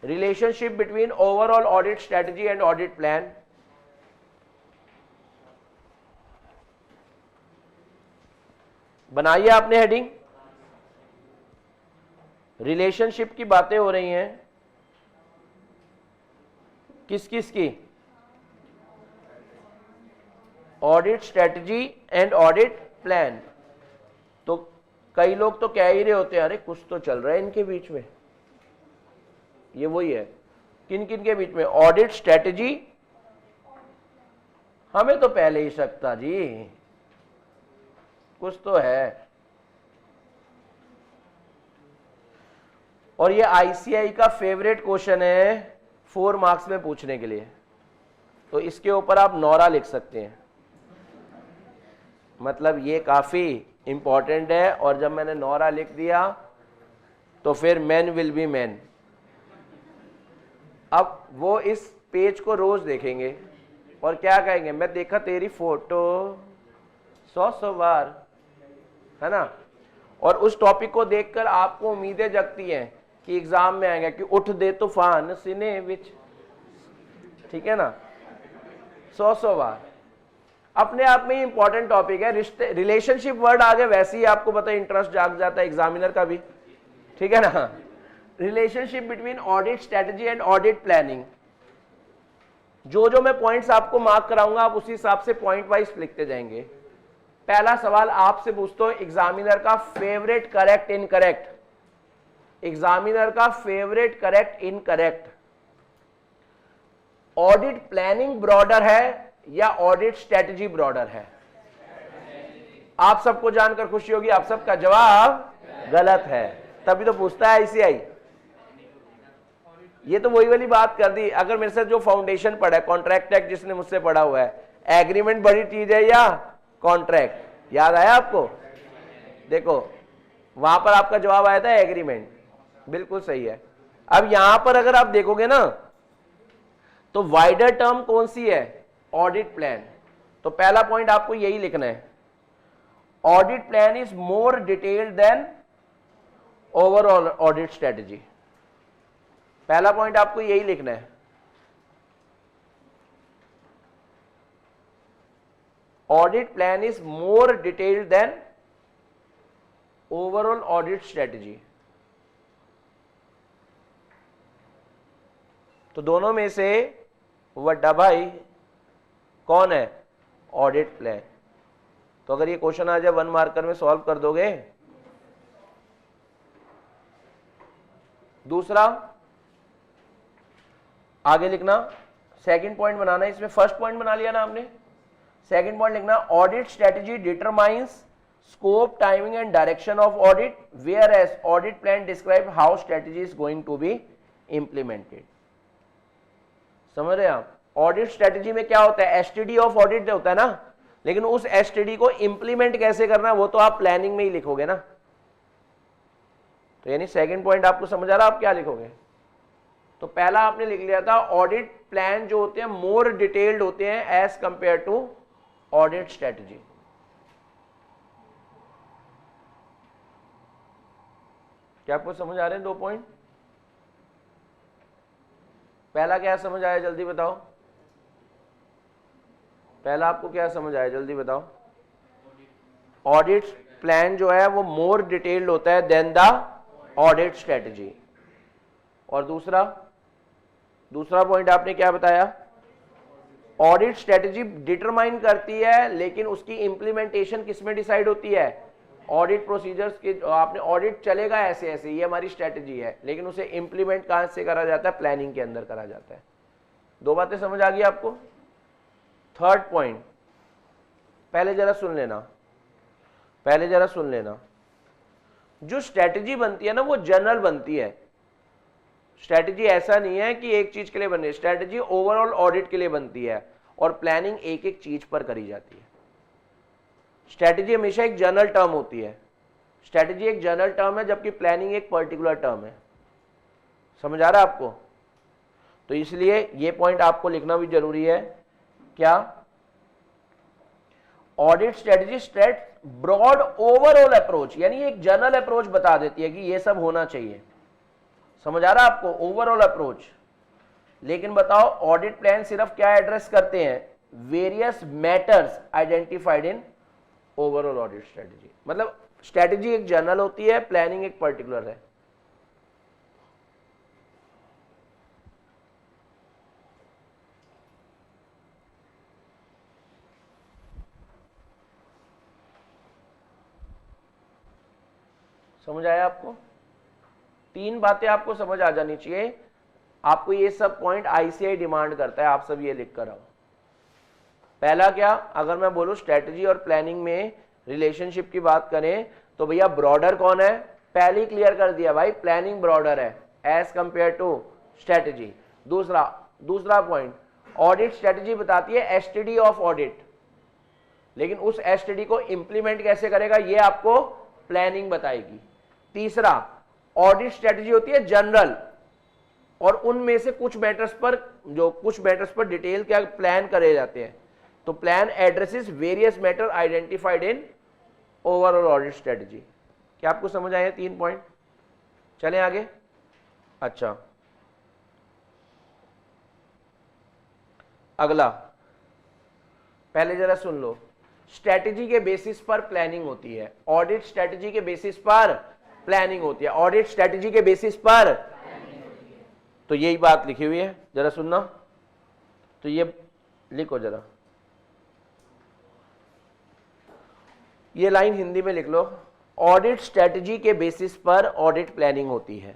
Relationship between overall audit strategy and audit plan. बनाइए आपने हेडिंग, रिलेशनशिप की बातें हो रही हैं, किस किस की? Audit strategy and audit plan. तो कई लोग तो कह ही रहे होते हैं अरे कुछ तो चल रहा है इनके बीच में, ये वही है। किन किन के बीच में? ऑडिट स्ट्रेटजी, हमें तो पहले ही शक था जी कुछ तो है। और ये आईसीआई का फेवरेट क्वेश्चन है 4 मार्क्स में पूछने के लिए, तो इसके ऊपर आप नौरा लिख सकते हैं, मतलब ये काफी इंपॉर्टेंट है। और जब मैंने नौरा लिख दिया तो फिर मैन विल बी मैन। अब वो इस पेज को रोज देखेंगे और क्या कहेंगे, मैं देखा तेरी फोटो 100 बार, है ना। और उस टॉपिक को देखकर आपको उम्मीदें जगती हैं कि एग्जाम में आएगा कि उठ दे तूफान सीने विच, ठीक है ना, 100 बार। अपने आप में ही इंपॉर्टेंट टॉपिक है। रिश्ते, रिलेशनशिप वर्ड आगे वैसे ही आपको पता है इंटरेस्ट जाग जाता है एग्जामिनर का भी, ठीक है ना। Relationship between audit strategy and audit planning. जो जो मैं पॉइंट्स आपको मार्क कराऊंगा आप उसी हिसाब से पॉइंट वाइज लिखते जाएंगे। पहला सवाल आपसे पूछता हूं, एग्जामिनर का फेवरेट करेक्ट इनकरेक्ट, एग्जामिनर का favourite correct incorrect, audit planning broader है या ऑडिट स्ट्रेटजी ब्रॉडर है? आप सबको जानकर खुशी होगी, आप सबका जवाब गलत है, तभी तो पूछता है आईसीआई। ये तो वही वाली बात कर दी। अगर मेरे से जो फाउंडेशन पढ़ा है, कॉन्ट्रैक्ट एक्ट जिसने मुझसे पढ़ा हुआ है, एग्रीमेंट बड़ी चीज है या कॉन्ट्रैक्ट? याद आया आपको? देखो वहां पर आपका जवाब आया था एग्रीमेंट, बिल्कुल सही है। अब यहां पर अगर आप देखोगे ना तो वाइडर टर्म कौन सी है? Audit plan. तो पहला पॉइंट आपको यही लिखना है, audit plan is more detailed than overall audit strategy. पहला पॉइंट आपको यही लिखना है, audit plan is more detailed than overall audit strategy. तो दोनों में से वड्डा भाई कौन है? Audit plan. तो अगर ये क्वेश्चन आ जाए 1 मार्कर में सॉल्व कर दोगे। दूसरा आगे लिखना, सेकंड पॉइंट बनाना है। इसमें फर्स्ट पॉइंट बना लिया ना आपने, सेकंड पॉइंट लिखना, audit strategy determines scope, timing and direction of audit, whereas audit plan describe how strategy is going to be implemented. समझ रहे हैं आप? ऑडिट स्ट्रेटजी में क्या होता है, एसटीडी ऑफ ऑडिट होता है ना, लेकिन उस एसटीडी को इंप्लीमेंट कैसे करना है वो तो आप प्लानिंग में ही लिखोगे ना। तो यानी सेकंड पॉइंट आपको समझ आ रहा है, आप क्या लिखोगे? तो पहला आपने लिख लिया था ऑडिट प्लान जो होते हैं मोर डिटेल्ड होते हैं as compare to audit strategy. क्या आपको समझ आ रहे हैं 2 पॉइंट? पहला क्या समझ आया जल्दी बताओ, पहला आपको क्या समझ आया जल्दी बताओ? ऑडिट प्लान जो है वो मोर डिटेल्ड होता है देन द ऑडिट स्ट्रेटजी। और दूसरा पॉइंट आपने क्या बताया? ऑडिट स्ट्रेटजी डिटरमाइन करती है लेकिन उसकी इंप्लीमेंटेशन किसमें डिसाइड होती है? ऑडिट प्रोसीजर्स के। आपने ऑडिट चलेगा ऐसे ऐसे, ये हमारी स्ट्रेटजी है, लेकिन उसे इंप्लीमेंट कहां से करा जाता है? प्लानिंग के अंदर करा जाता है। 2 बातें समझ आ गई आपको? थर्ड पॉइंट पहले जरा सुन लेना, जो स्ट्रेटजी बनती है ना वो जनरल बनती है। स्ट्रेटजी ऐसा नहीं है कि एक चीज के लिए बने, स्ट्रेटजी ओवरऑल ऑडिट के लिए बनती है और प्लानिंग एक एक चीज पर करी जाती है। स्ट्रेटजी हमेशा एक जनरल टर्म होती है, स्ट्रेटजी एक जनरल टर्म है जबकि प्लानिंग एक पर्टिकुलर टर्म है। समझ आ रहा है आपको? तो इसलिए ये पॉइंट आपको लिखना भी जरूरी है। क्या? Audit strategy broad overall approach, यानी एक जनरल अप्रोच बता देती है कि ये सब होना चाहिए। समझ आ रहा है आपको? Overall approach. लेकिन बताओ ऑडिट प्लान सिर्फ क्या एड्रेस करते हैं? Various matters identified in overall audit strategy. मतलब स्ट्रेटजी एक जनरल होती है, प्लानिंग एक पर्टिकुलर है। समझ आया आपको? 3 बातें आपको समझ आ जानी चाहिए। आपको ये सब पॉइंट आईसीआई डिमांड करता है, आप सब ये लिख कर आओ। पहला क्या? अगर मैं बोलूं स्ट्रेटजी और प्लानिंग में रिलेशनशिप की बात करें तो भैया ब्रॉडर कौन है? पहले ही क्लियर कर दिया भाई, प्लानिंग ब्रॉडर है एज कंपेयर टू स्ट्रेटजी। दूसरा पॉइंट, ऑडिट स्ट्रेटजी बताती है एसटीडी ऑफ ऑडिट, लेकिन उस एसटीडी को इंप्लीमेंट कैसे करेगा ये आपको प्लानिंग बताएगी। तीसरा, ऑडिट स्ट्रेटजी होती है जनरल और उनमें से कुछ मैटर्स पर डिटेल क्या प्लान करे जाते हैं। तो plan addresses various matter identified in overall audit strategy. क्या आपको समझ आया 3 पॉइंट? चलें आगे। अच्छा, अगला पहले जरा सुन लो। स्ट्रेटजी के बेसिस पर प्लानिंग होती है, ऑडिट स्ट्रेटजी के बेसिस पर प्लानिंग होती है, ऑडिट स्ट्रेटजी के बेसिस पर। तो यही बात लिखी हुई है, जरा सुनना। तो ये लिखो जरा, ये लाइन हिंदी में लिख लो। ऑडिट स्ट्रेटजी के बेसिस पर ऑडिट प्लानिंग होती है,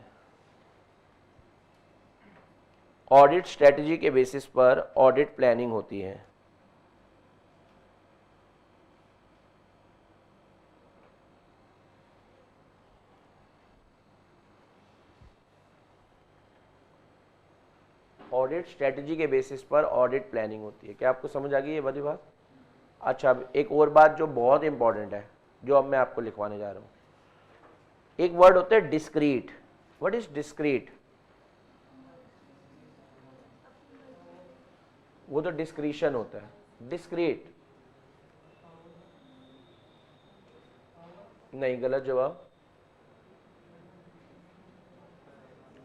ऑडिट स्ट्रेटजी के बेसिस पर ऑडिट प्लानिंग होती है। ऑडिट स्ट्रेटजी के बेसिस पर ऑडिट प्लानिंग होती है। क्या आपको समझ आ गई ये वाली बात? अच्छा, अब एक और बात जो बहुत इंपॉर्टेंट है, जो अब मैं आपको लिखवाने जा रहा हूं। एक वर्ड होता है डिस्क्रीट। What is discrete? वो तो डिस्क्रिशन होता है। डिस्क्रीट नहीं, गलत जवाब।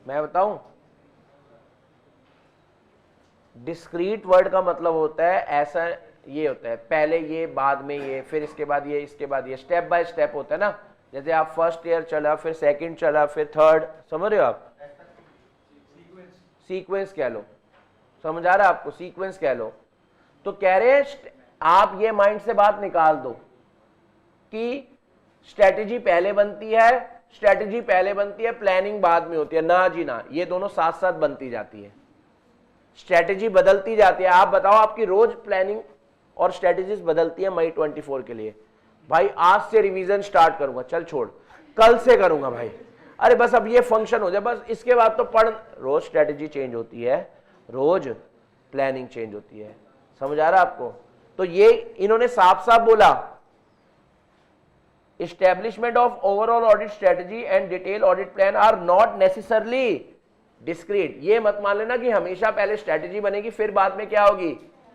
मैं बताऊं, डिस्क्रीट वर्ड का मतलब होता है ऐसा, ये होता है पहले ये बाद में ये फिर इसके बाद ये इसके बाद ये, स्टेप बाय स्टेप होता है ना। जैसे आप फर्स्ट ईयर चला, फिर सेकंड चला, फिर थर्ड, समझ रहे हो आप? सीक्वेंस कह लो। समझ आ रहा है आपको? सीक्वेंस कह लो। तो कह रहे आप ये माइंड से बात निकाल दो कि स्ट्रेटजी पहले बनती है, प्लानिंग बाद में होती है। ना जी ना, ये दोनों साथ साथ बनती जाती है, स्ट्रेटजी बदलती जाती है। आप बताओ, आपकी रोज प्लानिंग और स्ट्रेटजीज बदलती है मई 24 के लिए। भाई आज से रिवीजन स्टार्ट करूंगा, चल छोड़, कल से करूंगा भाई, अरे बस अब ये फंक्शन हो जाए बस, इसके बाद तो पढ़, रोज स्ट्रेटेजी चेंज होती है, रोज प्लानिंग चेंज होती है। समझ आ रहा आपको? तो ये इन्होंने साफ साफ बोला, establishment of overall audit strategy and detail audit plan are not necessarily discrete. ये मत मान लेना कि हमेशा पहले स्ट्रेटेजी बनेगी फिर बाद में क्या होगी,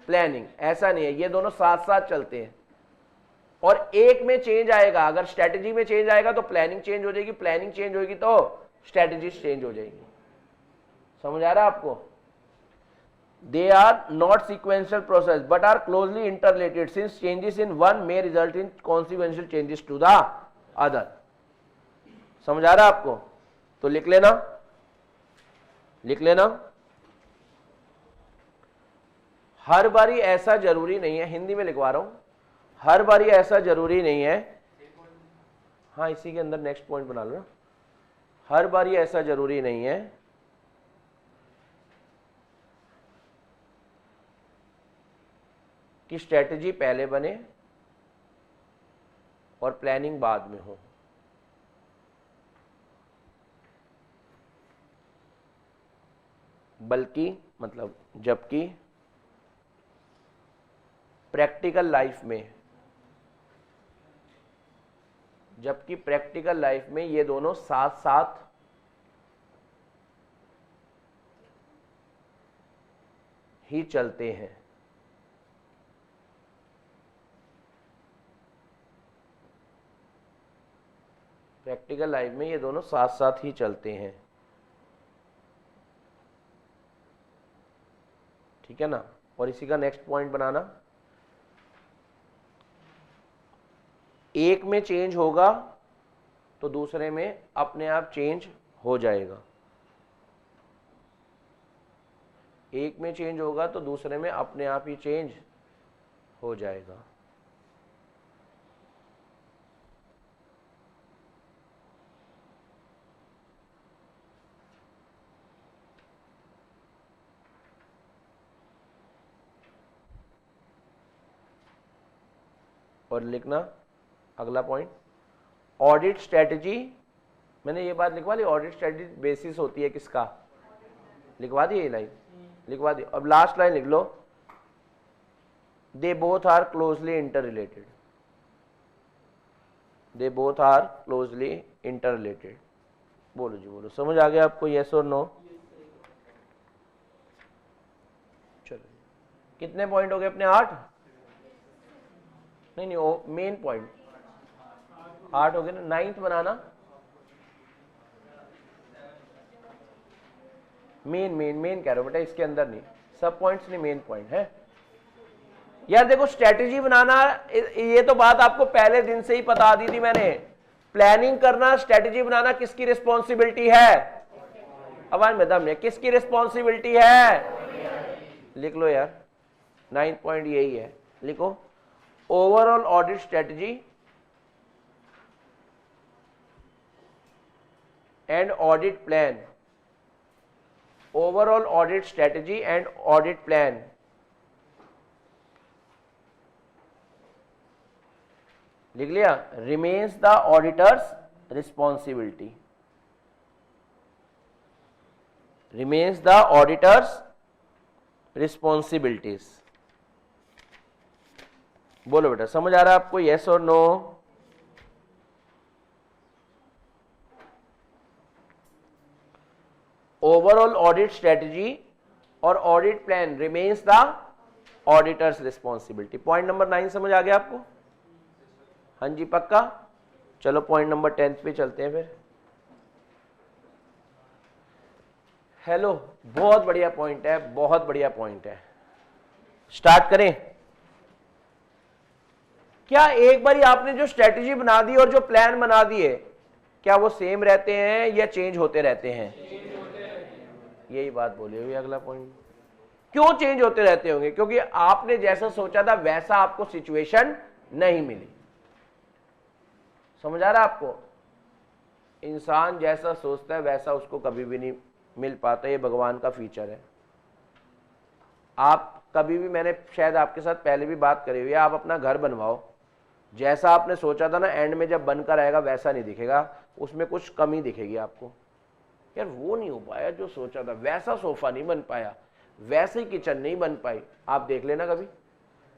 प्लानिंग। ऐसा नहीं है, ये दोनों साथ साथ चलते हैं और एक में चेंज आएगा। अगर स्ट्रेटेजी में चेंज आएगा तो प्लानिंग चेंज हो जाएगी, प्लानिंग चेंज होगी तो स्ट्रेटेजी चेंज हो जाएगी। समझ आ रहा है आपको? They are not sequential process but are closely interrelated since changes in one may result in consequential changes to the other. समझ आ रहा है आपको? तो लिख लेना, लिख लेना। हर बारी ऐसा जरूरी नहीं है, हिंदी में लिखवा रहा हूं, हर बारी ऐसा जरूरी नहीं है, हाँ इसी के अंदर नेक्स्ट पॉइंट बना लो ना, हर बारी ऐसा जरूरी नहीं है कि स्ट्रेटजी पहले बने और प्लानिंग बाद में हो। बल्कि मतलब जबकि प्रैक्टिकल लाइफ में, जबकि प्रैक्टिकल लाइफ में ये दोनों साथ साथ ही चलते हैं। प्रैक्टिकल लाइफ में ये दोनों साथ साथ ही चलते हैं, ठीक है ना। और इसी का नेक्स्ट पॉइंट बनाना, एक में चेंज होगा तो दूसरे में अपने आप चेंज हो जाएगा, एक में चेंज होगा तो दूसरे में अपने आप ही चेंज हो जाएगा। और लिखना अगला पॉइंट, ऑडिट स्ट्रेटजी, मैंने ये बात लिखवा ली, ऑडिट स्ट्रेटजी बेसिस होती है किसका, लिखवा दी ये लाइन, लिखवा दी। अब लास्ट लाइन लिख लो, they both are closely interrelated, they both are closely interrelated. बोलो जी बोलो, समझ आ गया आपको, यस और नो? चलो कितने पॉइंट हो गए अपने? 8? नहीं नहीं, मेन पॉइंट 8 हो गए ना, 9th बनाना। मेन मेन मेन कह रहा हूं बेटा, इसके अंदर नहीं, सब पॉइंट्स नहीं, मेन पॉइंट है यार। देखो स्ट्रेटेजी बनाना, ये तो बात आपको पहले दिन से ही बता दी थी मैंने। प्लानिंग करना, स्ट्रेटेजी बनाना किसकी रिस्पॉन्सिबिलिटी है? आवाज में दम नहीं, किसकी रिस्पॉन्सिबिलिटी है? लिख लो यार, 9th पॉइंट यही है, लिखो, overall audit strategy and audit plan, overall audit strategy and audit plan लिख लिया, remains the auditors responsibility, remains the auditors responsibilities. बोलो बेटा, समझ आ रहा है आपको, यस और नो? ओवरऑल ऑडिट स्ट्रेटजी और audit plan remains the auditors responsibility. Point number 9 समझ आ गया आपको? हाँ जी पक्का? चलो पॉइंट नंबर 10 पे चलते हैं फिर। हेलो, बहुत बढ़िया पॉइंट है, बहुत बढ़िया पॉइंट है, स्टार्ट करें। क्या एक बार आपने जो स्ट्रेटजी बना दी और जो प्लान बना दिए, क्या वो सेम रहते हैं या चेंज होते रहते हैं? यही बात बोली हुई अगला पॉइंट। क्यों चेंज होते रहते होंगे? क्योंकि आपने जैसा सोचा था वैसा आपको सिचुएशन नहीं मिली। समझ आ रहा है आपको? इंसान जैसा सोचता है वैसा उसको कभी भी नहीं मिल पाता, ये भगवान का फीचर है। आप कभी भी, मैंने शायद आपके साथ पहले भी बात करी हुई है, आप अपना घर बनवाओ, जैसा आपने सोचा था ना, एंड में जब बनकर आएगा वैसा नहीं दिखेगा। उसमें कुछ कमी दिखेगी आपको, यार वो नहीं हो पाया जो सोचा था, वैसा सोफा नहीं बन पाया, वैसे ही किचन नहीं बन पाई। आप देख लेना कभी,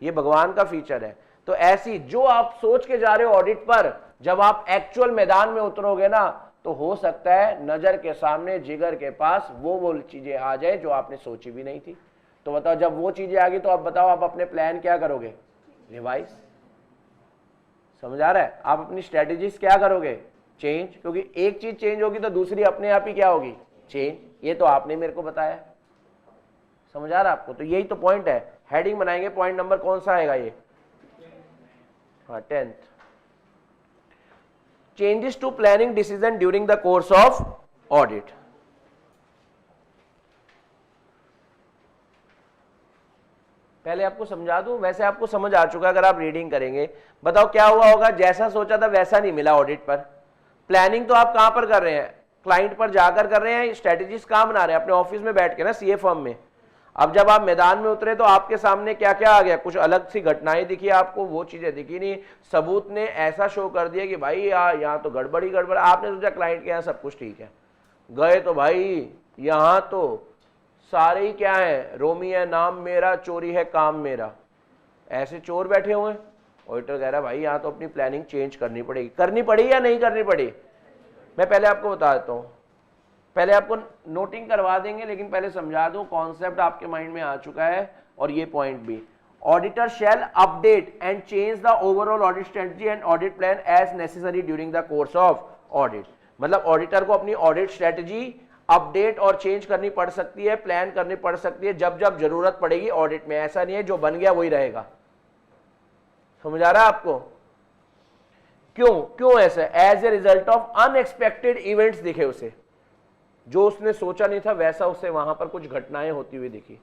ये भगवान का फीचर है। तो ऐसी जो आप सोच के जा रहे हो ऑडिट पर, जब आप एक्चुअल मैदान में उतरोगे ना, तो हो सकता है नजर के सामने, जिगर के पास वो चीजें आ जाए जो आपने सोची भी नहीं थी। तो बताओ, जब वो चीजें आ गई तो आप बताओ आप अपने प्लान क्या करोगे? रिवाइज। समझ आ रहा है? आप अपनी स्ट्रेटेजीज क्या करोगे? चेंज। क्योंकि एक चीज चेंज होगी तो दूसरी अपने आप ही क्या होगी? चेंज। ये तो आपने मेरे को बताया। समझ आ रहा है आपको? तो यही तो पॉइंट है। हेडिंग बनाएंगे, पॉइंट नंबर कौन सा आएगा ये? हाँ, 10th। Changes to planning decision during the course of audit. पहले आपको समझा दूं, वैसे आपको समझ आ चुका अगर आप रीडिंग करेंगे। बताओ क्या हुआ होगा? जैसा सोचा था वैसा नहीं मिला ऑडिट पर। प्लानिंग तो आप कहां पर कर रहे हैं? क्लाइंट पर जाकर कर रहे हैं, स्ट्रेटेजीज कहां बना रहे हैं? अपने ऑफिस में बैठ के ना, सीए फर्म में। अब जब आप मैदान में उतरे तो आपके सामने क्या क्या आ गया? कुछ अलग सी घटनाएं दिखी आपको, वो चीजें दिखी नहीं। सबूत ने ऐसा शो कर दिया कि भाई यहाँ तो गड़बड़ ही गड़बड़। आपने सोचा क्लाइंट के यहाँ सब कुछ ठीक है, गए तो भाई यहाँ तो सारे ही क्या है? रोमी है नाम मेरा, चोरी है काम मेरा, ऐसे चोर बैठे हुए हैं। ऑडिटर कह रहा है भाई यहाँ तो अपनी प्लानिंग चेंज करनी पड़ेगी। करनी पड़ी या नहीं करनी पड़ी? मैं पहले आपको बता देता हूँ, पहले आपको नोटिंग करवा देंगे, लेकिन पहले समझा दूं, कॉन्सेप्ट आपके माइंड में आ चुका है। और ये पॉइंट भी, auditor shall update and change the overall audit strategy and audit plan as necessary during the course of audit. मतलब ऑडिटर को अपनी ऑडिट स्ट्रेटजी अपडेट और चेंज करनी पड़ सकती है, प्लान करनी पड़ सकती है जब जब जरूरत पड़ेगी ऑडिट में। ऐसा नहीं है जो बन गया वही रहेगा। समझ आ रहा है आपको? क्यों ऐसा? As a result of unexpected events दिखे उसे, जो उसने सोचा नहीं था वैसा उसे वहां पर कुछ घटनाएं होती हुई दिखी।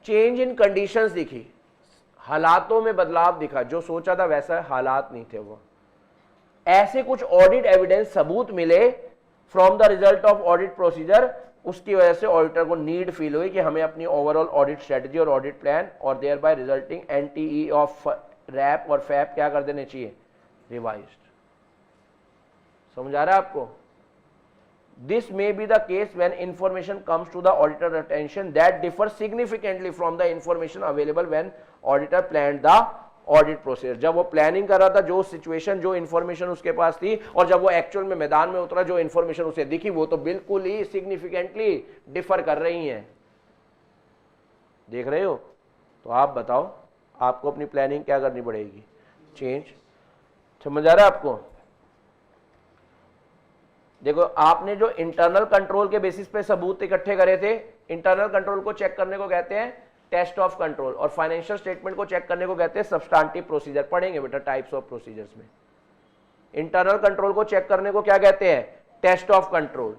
चेंज इन कंडीशंस दिखी, हालातों में बदलाव दिखा, जो सोचा था वैसा हालात नहीं थे वो। ऐसे कुछ ऑडिट एविडेंस, सबूत मिले from the result of audit procedure. उसकी वजह से ऑडिटर को नीड फील हुई कि हमें अपनी ओवरऑल ऑडिट स्ट्रेटजी और ऑडिट प्लान और देयर बाय रिजल्टिंग एनटीई ऑफ रैप और फैप क्या कर देने चाहिए? रिवाइज्ड। समझ आ रहा है आपको? This may be the case when information comes to the auditor attention that differs significantly from the information available when auditor planned the audit process। जब वो प्लानिंग कर रहा था, जो सिचुएशन, जो इन्फॉर्मेशन उसके पास थी, और जब वो एक्चुअल में मैदान में उतरा, जो इन्फॉर्मेशन उसे दिखी, वो तो बिल्कुल ही सिग्निफिकेंटली डिफर कर रही हैं। देख रहे हो? तो आप बताओ, आपको अपनी प्लानिंग क्या करनी पड़ेगी? चेंज। समझ आ रहा है आपको? देखो, आपने जो इंटरनल कंट्रोल के बेसिस पे सबूत इकट्ठे करे थे, इंटरनल कंट्रोल को चेक करने को कहते हैं टेस्ट ऑफ कंट्रोल, और फाइनेंशियल स्टेटमेंट को चेक करने को कहते हैं सब्सटेंटिव प्रोसीजर। पढ़ेंगे बेटा टाइप्स ऑफ प्रोसीजर्स में। इंटरनल कंट्रोल को चेक करने को क्या कहते हैं? Test of control.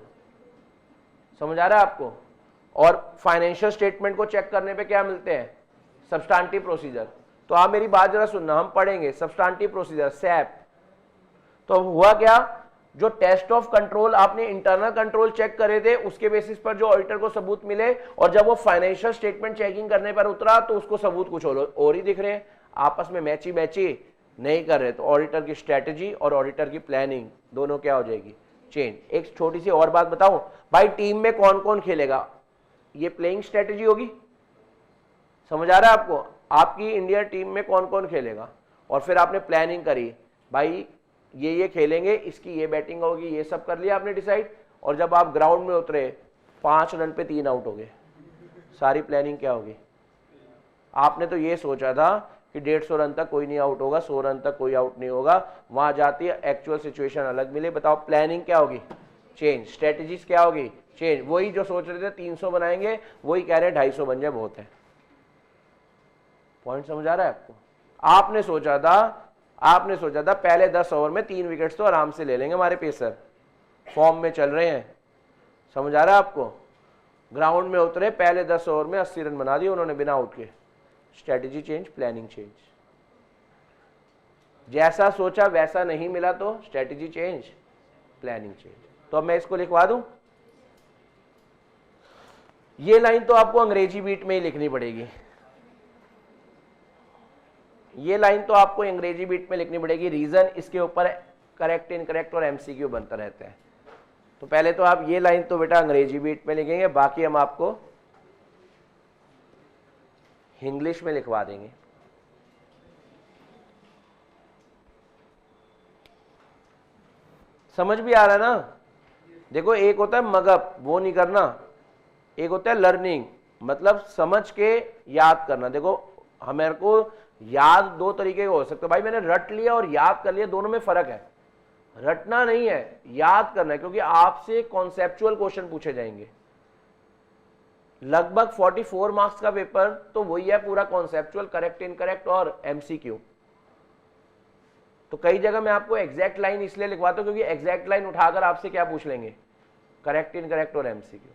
समझ आ रहा है आपको? और फाइनेंशियल स्टेटमेंट को चेक करने पे क्या मिलते हैं? Substantive procedure. तो आप मेरी बात जरा सुनना, हम पढ़ेंगे सब्सटेंटिव प्रोसीजर, सैप। तो हुआ क्या? जो टेस्ट ऑफ कंट्रोल आपने इंटरनल कंट्रोल चेक करे थे, उसके बेसिस पर जो ऑडिटर को सबूत मिले, और जब वो फाइनेंशियल स्टेटमेंट चेकिंग करने पर उतरा तो उसको सबूत कुछ और ही दिख रहे हैं, आपस में मैची नहीं कर रहे। तो ऑडिटर की स्ट्रेटजी और ऑडिटर की प्लानिंग दोनों क्या हो जाएगी? चेंज। एक छोटी सी और बात बताऊं भाई, टीम में कौन कौन खेलेगा? ये प्लेइंग स्ट्रेटजी होगी। समझ आ रहा है आपको? आपकी इंडिया टीम में कौन कौन खेलेगा, और फिर आपने प्लानिंग करी, भाई ये खेलेंगे, इसकी ये बैटिंग होगी, ये सब कर लिया आपने डिसाइड। और जब आप ग्राउंड में उतरे, 5 रन पे 3 आउट हो गए, सारी प्लानिंग क्या होगी? आपने तो ये सोचा था कि 150 रन तक कोई नहीं आउट होगा, 100 रन तक कोई आउट नहीं होगा, वहां जाती है एक्चुअल सिचुएशन अलग मिले। बताओ प्लानिंग क्या होगी? चेंज। स्ट्रेटेजीज क्या होगी? चेंज। वही जो सोच रहे थे 300 बनाएंगे, वही कह रहे हैं 250 बन जाए बहुत है। पॉइंट समझ आ रहा है आपको? आपने सोचा था पहले 10 ओवर में 3 विकेट्स तो आराम से ले लेंगे, हमारे पेसर फॉर्म में चल रहे हैं। समझ आ रहा है आपको? ग्राउंड में उतरे, पहले 10 ओवर में 80 रन बना दिए उन्होंने बिना आउट के। Strategy change, planning change. जैसा सोचा वैसा नहीं मिला तो स्ट्रेटजी चेंज, प्लानिंग चेंज। तो अब मैं इसको लिखवा दूं। ये लाइन तो आपको अंग्रेजी बीट में ही लिखनी पड़ेगी, ये लाइन तो आपको अंग्रेजी बीट में लिखनी पड़ेगी। रीजन इसके ऊपर करेक्ट इनकरेक्ट और एमसीक्यू बनता रहता है। तो पहले तो आप ये लाइन तो बेटा अंग्रेजी बीट में लिखेंगे, बाकी हम आपको इंग्लिश में लिखवा देंगे। समझ भी आ रहा है ना? देखो एक होता है मगअप, वो नहीं करना, एक होता है लर्निंग, मतलब समझ के याद करना। देखो हमारे को याद दो तरीके के हो सकते हैं भाई, मैंने रट लिया और याद कर लिया, दोनों में फर्क है। रटना नहीं है, याद करना है, क्योंकि आपसे कॉन्सेप्चुअल क्वेश्चन पूछे जाएंगे। लगभग 44 मार्क्स का पेपर तो वही है पूरा, कॉन्सेप्चुअल, करेक्ट इनकरेक्ट और एमसीक्यू। तो कई जगह मैं आपको एग्जैक्ट लाइन इसलिए लिखवाता हूं क्योंकि एग्जैक्ट लाइन उठाकर आपसे क्या पूछ लेंगे, करेक्ट इनकरेक्ट और एमसीक्यू।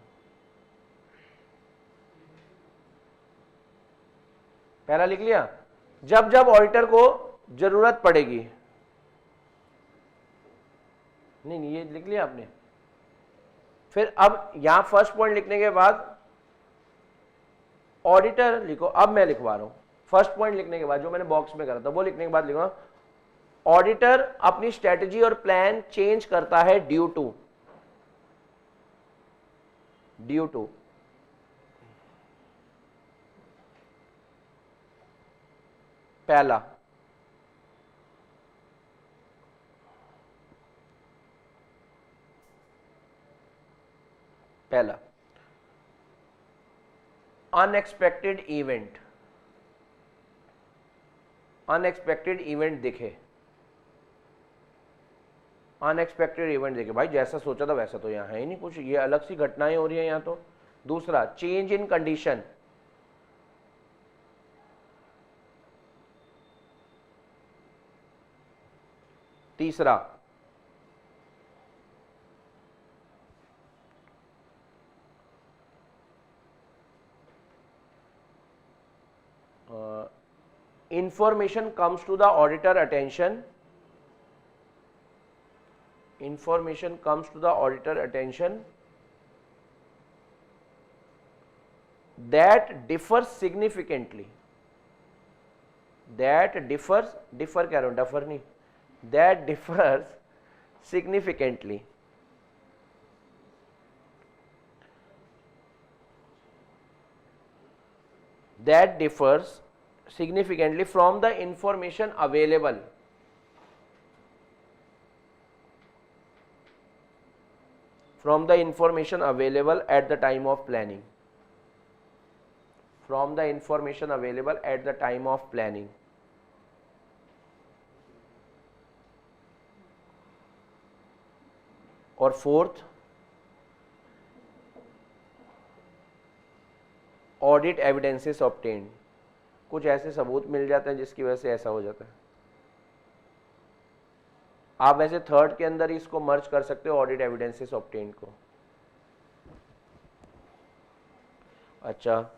पहला लिख लिया। जब जब ऑडिटर को जरूरत पड़ेगी, नहीं ये लिख लिया आपने। फिर अब यहां फर्स्ट पॉइंट लिखने के बाद ऑडिटर लिखो। अब मैं लिखवा रहा हूं फर्स्ट पॉइंट लिखने के बाद, जो मैंने बॉक्स में करा था वो लिखने के बाद लिखो, ऑडिटर अपनी स्ट्रेटजी और प्लान चेंज करता है ड्यू टू पहला अनएक्सपेक्टेड इवेंट दिखे। अनएक्सपेक्टेड इवेंट देखे भाई, जैसा सोचा था वैसा तो यहाँ है ही नहीं कुछ, ये अलग सी घटनाएं हो रही है यहाँ तो। दूसरा चेंज इन कंडीशन, तीसरा information comes to the auditor attention that differs significantly, that differs significantly from the information available at the time of planning, और फोर्थ ऑडिट एविडेंसेस ऑब्टेन्ड, कुछ ऐसे सबूत मिल जाते हैं जिसकी वजह से ऐसा हो जाता है। आप वैसे थर्ड के अंदर इसको मर्ज कर सकते हो, ऑडिट एविडेंसेस ऑब्टेन्ड को। अच्छा,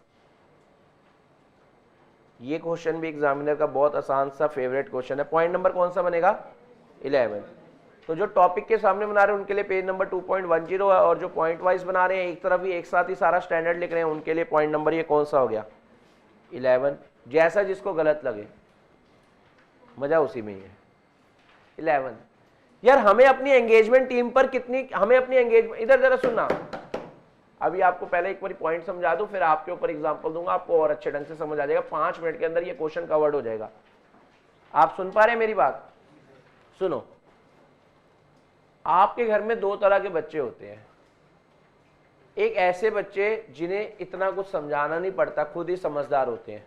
ये क्वेश्चन भी एग्जामिनर का बहुत आसान सा फेवरेट क्वेश्चन है। पॉइंट नंबर कौन सा बनेगा? 11। तो जो टॉपिक के सामने बना रहे हैं उनके लिए पेज नंबर 2.10 है, और जो पॉइंट वाइज बना रहे हैं एक तरफ ही एक साथ ही सारा स्टैंडर्ड लिख रहे हैं उनके लिए पॉइंट नंबर ये कौन सा हो गया? 11। जैसा जिसको गलत लगे, मजा उसी में ही है। 11 यार, हमें अपनी एंगेजमेंट टीम पर कितनी, हमें अपनी एंगेजमेंट, इधर जरा सुनना, अभी आपको पहले एक बार पॉइंट समझा दूं, फिर आपके ऊपर एग्जांपल दूंगा, आपको और अच्छे ढंग से समझ आ जाएगा। 5 मिनट के अंदर ये क्वेश्चन कवर्ड हो जाएगा। आप सुन पा रहे हैं मेरी बात? सुनो, आपके घर में 2 तरह के बच्चे होते हैं। एक ऐसे बच्चे जिन्हें इतना कुछ समझाना नहीं पड़ता, खुद ही समझदार होते हैं।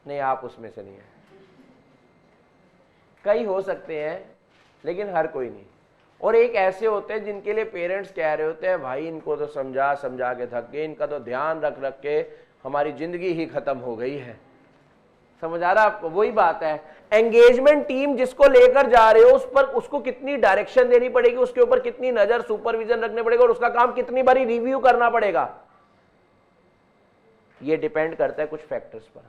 नहीं, आप उसमें से नहीं है। कई हो सकते हैं लेकिन हर कोई नहीं। और एक ऐसे होते हैं जिनके लिए पेरेंट्स कह रहे होते हैं भाई इनको तो समझा समझा के थक गए, इनका तो ध्यान रख रख के हमारी जिंदगी ही खत्म हो गई है। समझ आ रहा आपको? वही बात है, एंगेजमेंट टीम जिसको लेकर जा रहे हो उस पर, उसको कितनी डायरेक्शन देनी पड़ेगी, उसके ऊपर कितनी नजर सुपरविजन रखने पड़ेगा, और उसका काम कितनी बारी रिव्यू करना पड़ेगा, ये डिपेंड करता है कुछ फैक्टर्स पर।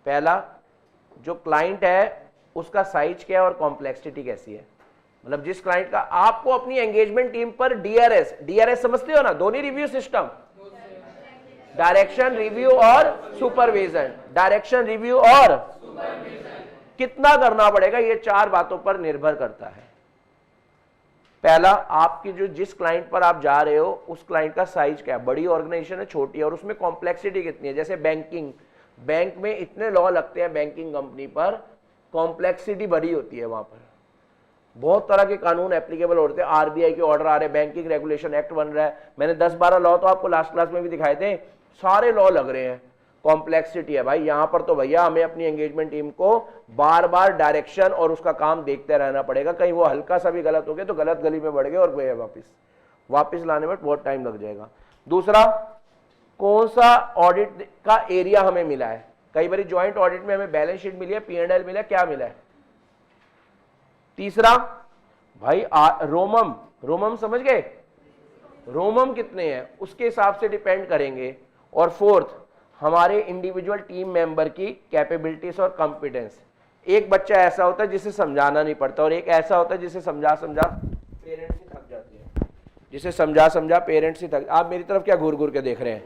पहला, जो क्लाइंट है उसका साइज क्या है और कॉम्प्लेक्सिटी कैसी है। मतलब जिस क्लाइंट का, आपको अपनी एंगेजमेंट टीम पर डीआरएस समझते हो ना, दोनों रिव्यू सिस्टम, डायरेक्शन रिव्यू और सुपरविजन, डायरेक्शन रिव्यू और कितना करना पड़ेगा, ये 4 बातों पर निर्भर करता है। पहला, आपकी जो जिस क्लाइंट पर आप जा रहे हो उस क्लाइंट का साइज क्या है, बड़ी ऑर्गेनाइजेशन है छोटी है, और उसमें कॉम्प्लेक्सिटी कितनी है। जैसे बैंकिंग, बैंक में इतने लॉ लगते हैं, बैंकिंग कंपनी पर कॉम्प्लेक्सिटी बड़ी होती है, वहां पर बहुत तरह के कानून एप्लीकेबल होते हैं, आरबीआई के ऑर्डर आ रहे हैं, बैंकिंग रेगुलेशन एक्ट बन रहा है, मैंने 10-12 लॉ तो आपको लास्ट क्लास में भी दिखाए थे, सारे लॉ लग रहे हैं, कॉम्प्लेक्सिटी है भाई यहां पर। तो भैया हमें अपनी एंगेजमेंट टीम को बार बार डायरेक्शन और उसका काम देखते रहना पड़ेगा, कहीं वो हल्का सा भी गलत हो गया तो गलत गली में बढ़ गए और गए वापस लाने में बहुत टाइम लग जाएगा। दूसरा, कौन सा ऑडिट का एरिया हमें मिला है, कई बार ज्वाइंट ऑडिट में हमें बैलेंस शीट मिली है, P&L मिला, क्या मिला है। तीसरा भाई रोमम समझ गए, रोमम कितने हैं उसके हिसाब से डिपेंड करेंगे। और फोर्थ, हमारे इंडिविजुअल टीम मेंबर की कैपेबिलिटीज और कॉम्पिटेंस। एक बच्चा ऐसा होता है जिसे समझाना नहीं पड़ता, और एक ऐसा होता है जिसे समझा पेरेंट्स ही थक जाते हैं, जिसे समझा पेरेंट्स ही थक। आप मेरी तरफ क्या घूर घूर के देख रहे हैं,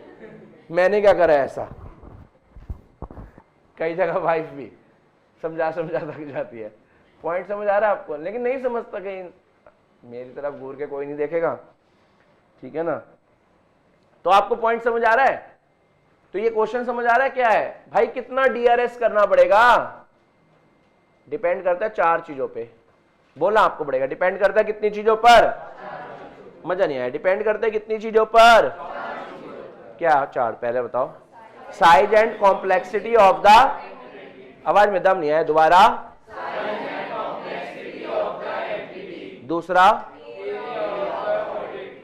मैंने क्या करा है ऐसा, कई जगह वाइफ भी समझा थक जाती है। पॉइंट समझ आ रहा है आपको, लेकिन नहीं समझता, कहीं मेरी तरफ घूर के कोई नहीं देखेगा, ठीक है ना। तो आपको पॉइंट समझ आ रहा है, तो ये क्वेश्चन समझ आ रहा है क्या है भाई, कितना DRS करना पड़ेगा, डिपेंड करता है 4 चीजों पे। बोला आपको पड़ेगा, डिपेंड करता है कितनी चीजों पर, मजा नहीं आया, डिपेंड करता है कितनी चीजों पर, क्या 4, पहले बताओ। Size and complexity of the, आवाज में दम नहीं आया, दोबारा। दूसरा,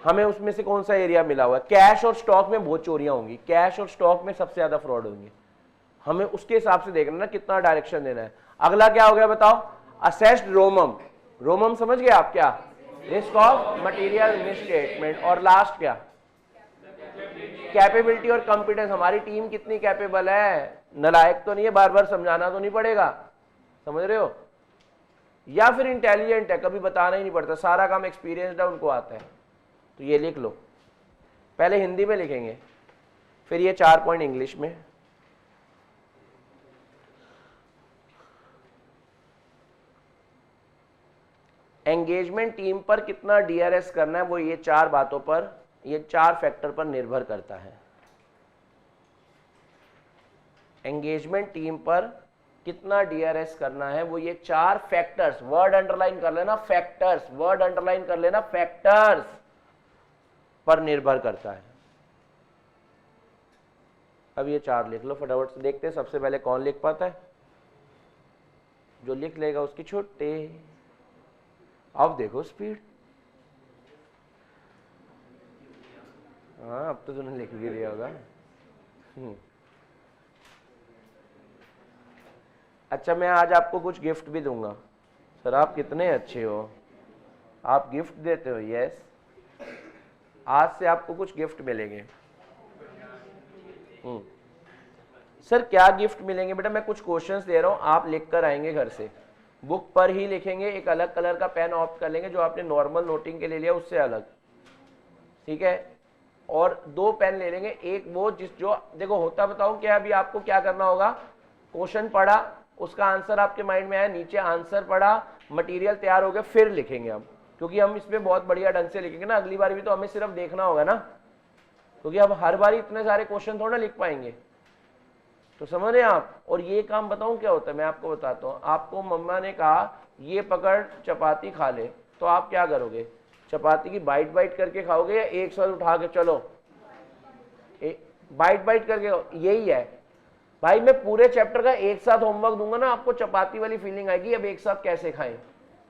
हमें उसमें से कौन सा एरिया मिला हुआ है। कैश और स्टॉक में बहुत चोरियां होंगी, कैश और स्टॉक में सबसे ज्यादा फ्रॉड होंगे, हमें उसके हिसाब से देखना ना कितना डायरेक्शन देना है। अगला क्या हो गया बताओ, असेस्ड रोमम समझ गए आप, क्या रिस्क ऑफ मटेरियल मिसस्टेटमेंट। और लास्ट क्या, कैपेबिलिटी और कॉम्पिटेंस, हमारी टीम कितनी कैपेबल है, नालायक तो नहीं है, बार बार समझाना तो नहीं पड़ेगा, समझ रहे हो, या फिर इंटेलिजेंट है, कभी बताना ही नहीं पड़ता, सारा काम एक्सपीरियंस्ड है, उनको आता है। तो ये लिख लो, पहले हिंदी में लिखेंगे, फिर ये 4 पॉइंट इंग्लिश में। एंगेजमेंट टीम पर कितना DRS करना है वो ये 4 बातों पर, ये 4 फैक्टर पर निर्भर करता है। एंगेजमेंट टीम पर कितना DRS करना है वो ये 4 फैक्टर्स, वर्ड अंडरलाइन कर लेना, फैक्टर्स, वर्ड अंडरलाइन कर लेना, फैक्टर्स पर निर्भर करता है। अब ये 4 लिख लो फटाफट से, देखते हैं सबसे पहले कौन लिख पाता है, जो लिख लेगा उसकी छुट्टी। अब देखो स्पीड, हाँ अब तो तूने लिख भी दिया होगा। अच्छा, मैं आज आपको कुछ गिफ्ट भी दूंगा। सर आप कितने अच्छे हो, आप गिफ्ट देते हो, यस, आज से आपको कुछ गिफ्ट मिलेंगे। सर क्या गिफ्ट मिलेंगे, बेटा मैं कुछ क्वेश्चंस दे रहा हूं, आप लिख कर आएंगे घर से, बुक पर ही लिखेंगे, एक अलग कलर का पेन ऑप्ट कर लेंगे, जो आपने नॉर्मल नोटिंग के लिए लिया उससे अलग, ठीक है, और 2 पेन ले लेंगे, एक वो जो देखो होता, बताओ क्या, अभी आपको क्या करना होगा, क्वेश्चन पढ़ा, उसका आंसर आपके माइंड में आया, नीचे आंसर पढ़ा, मटेरियल तैयार हो गया, फिर लिखेंगे हम, क्योंकि हम इसमें बहुत बढ़िया ढंग से लिखेंगे ना, अगली बार भी तो हमें सिर्फ देखना होगा ना, क्योंकि अब हर बार इतने सारे क्वेश्चन थोड़ा लिख पाएंगे, तो समझ रहे हैं आप। और ये काम बताऊं क्या होता है, मैं आपको बताता हूँ। आपको मम्मा ने कहा ये पकड़ चपाती खा ले, तो आप क्या करोगे, चपाती की बाइट बाइट करके खाओगे या एक साथ उठा के, चलो बाइट बाइट करके, यही है भाई, मैं पूरे चैप्टर का एक साथ होमवर्क दूंगा ना, आपको चपाती वाली फीलिंग आएगी, अब एक साथ कैसे खाएं,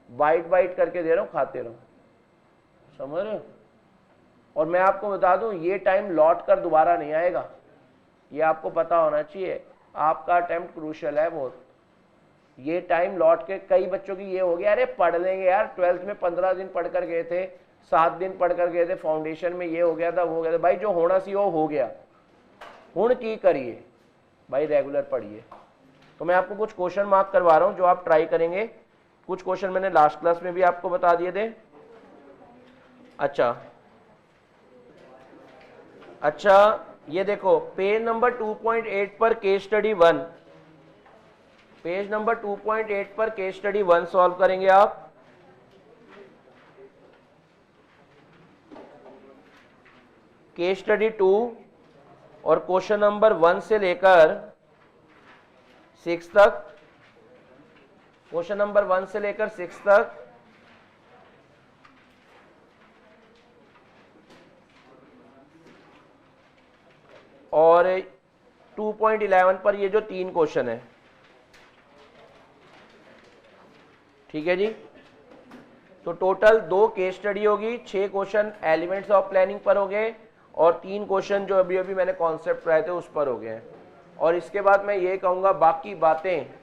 बाइट बाइट करके दे रहा हूं, खाते रहो, समझ रहे हो। और मैं आपको बता दूं, ये टाइम लौट कर दोबारा नहीं आएगा, ये आपको पता होना चाहिए, आपका अटेम्प्ट क्रूशियल है बहुत, ये टाइम लौट के, कई बच्चों की ये हो गया, अरे पढ़ लेंगे यार, 12th में 15 दिन पढ़ कर गए थे, 7 दिन पढ़ कर गए थे, फाउंडेशन में ये हो गया था, वो हो गया था, भाई जो होना सी वो हो गया, हुण की करिए भाई, रेगुलर पढ़िए। तो मैं आपको कुछ क्वेश्चन मार्क करवा रहा हूं जो आप ट्राई करेंगे, कुछ क्वेश्चन मैंने लास्ट क्लास में भी आपको बता दिए थे। अच्छा ये देखो, पेज नंबर 2.8 पर केस स्टडी 1, पेज नंबर 2.8 पर केस स्टडी 1 सॉल्व करेंगे आप। केस स्टडी 2 और क्वेश्चन नंबर 1 से लेकर 6 तक, क्वेश्चन नंबर 1 से लेकर 6 तक और 2.11 पर ये जो 3 क्वेश्चन है, ठीक है जी। तो टोटल 2 केस स्टडी होगी, 6 क्वेश्चन एलिमेंट्स ऑफ प्लानिंग पर हो गए और 3 क्वेश्चन जो अभी अभी मैंने कॉन्सेप्ट पढ़ाए थे उस पर हो गए हैं। और इसके बाद मैं ये कहूँगा बाकी बातें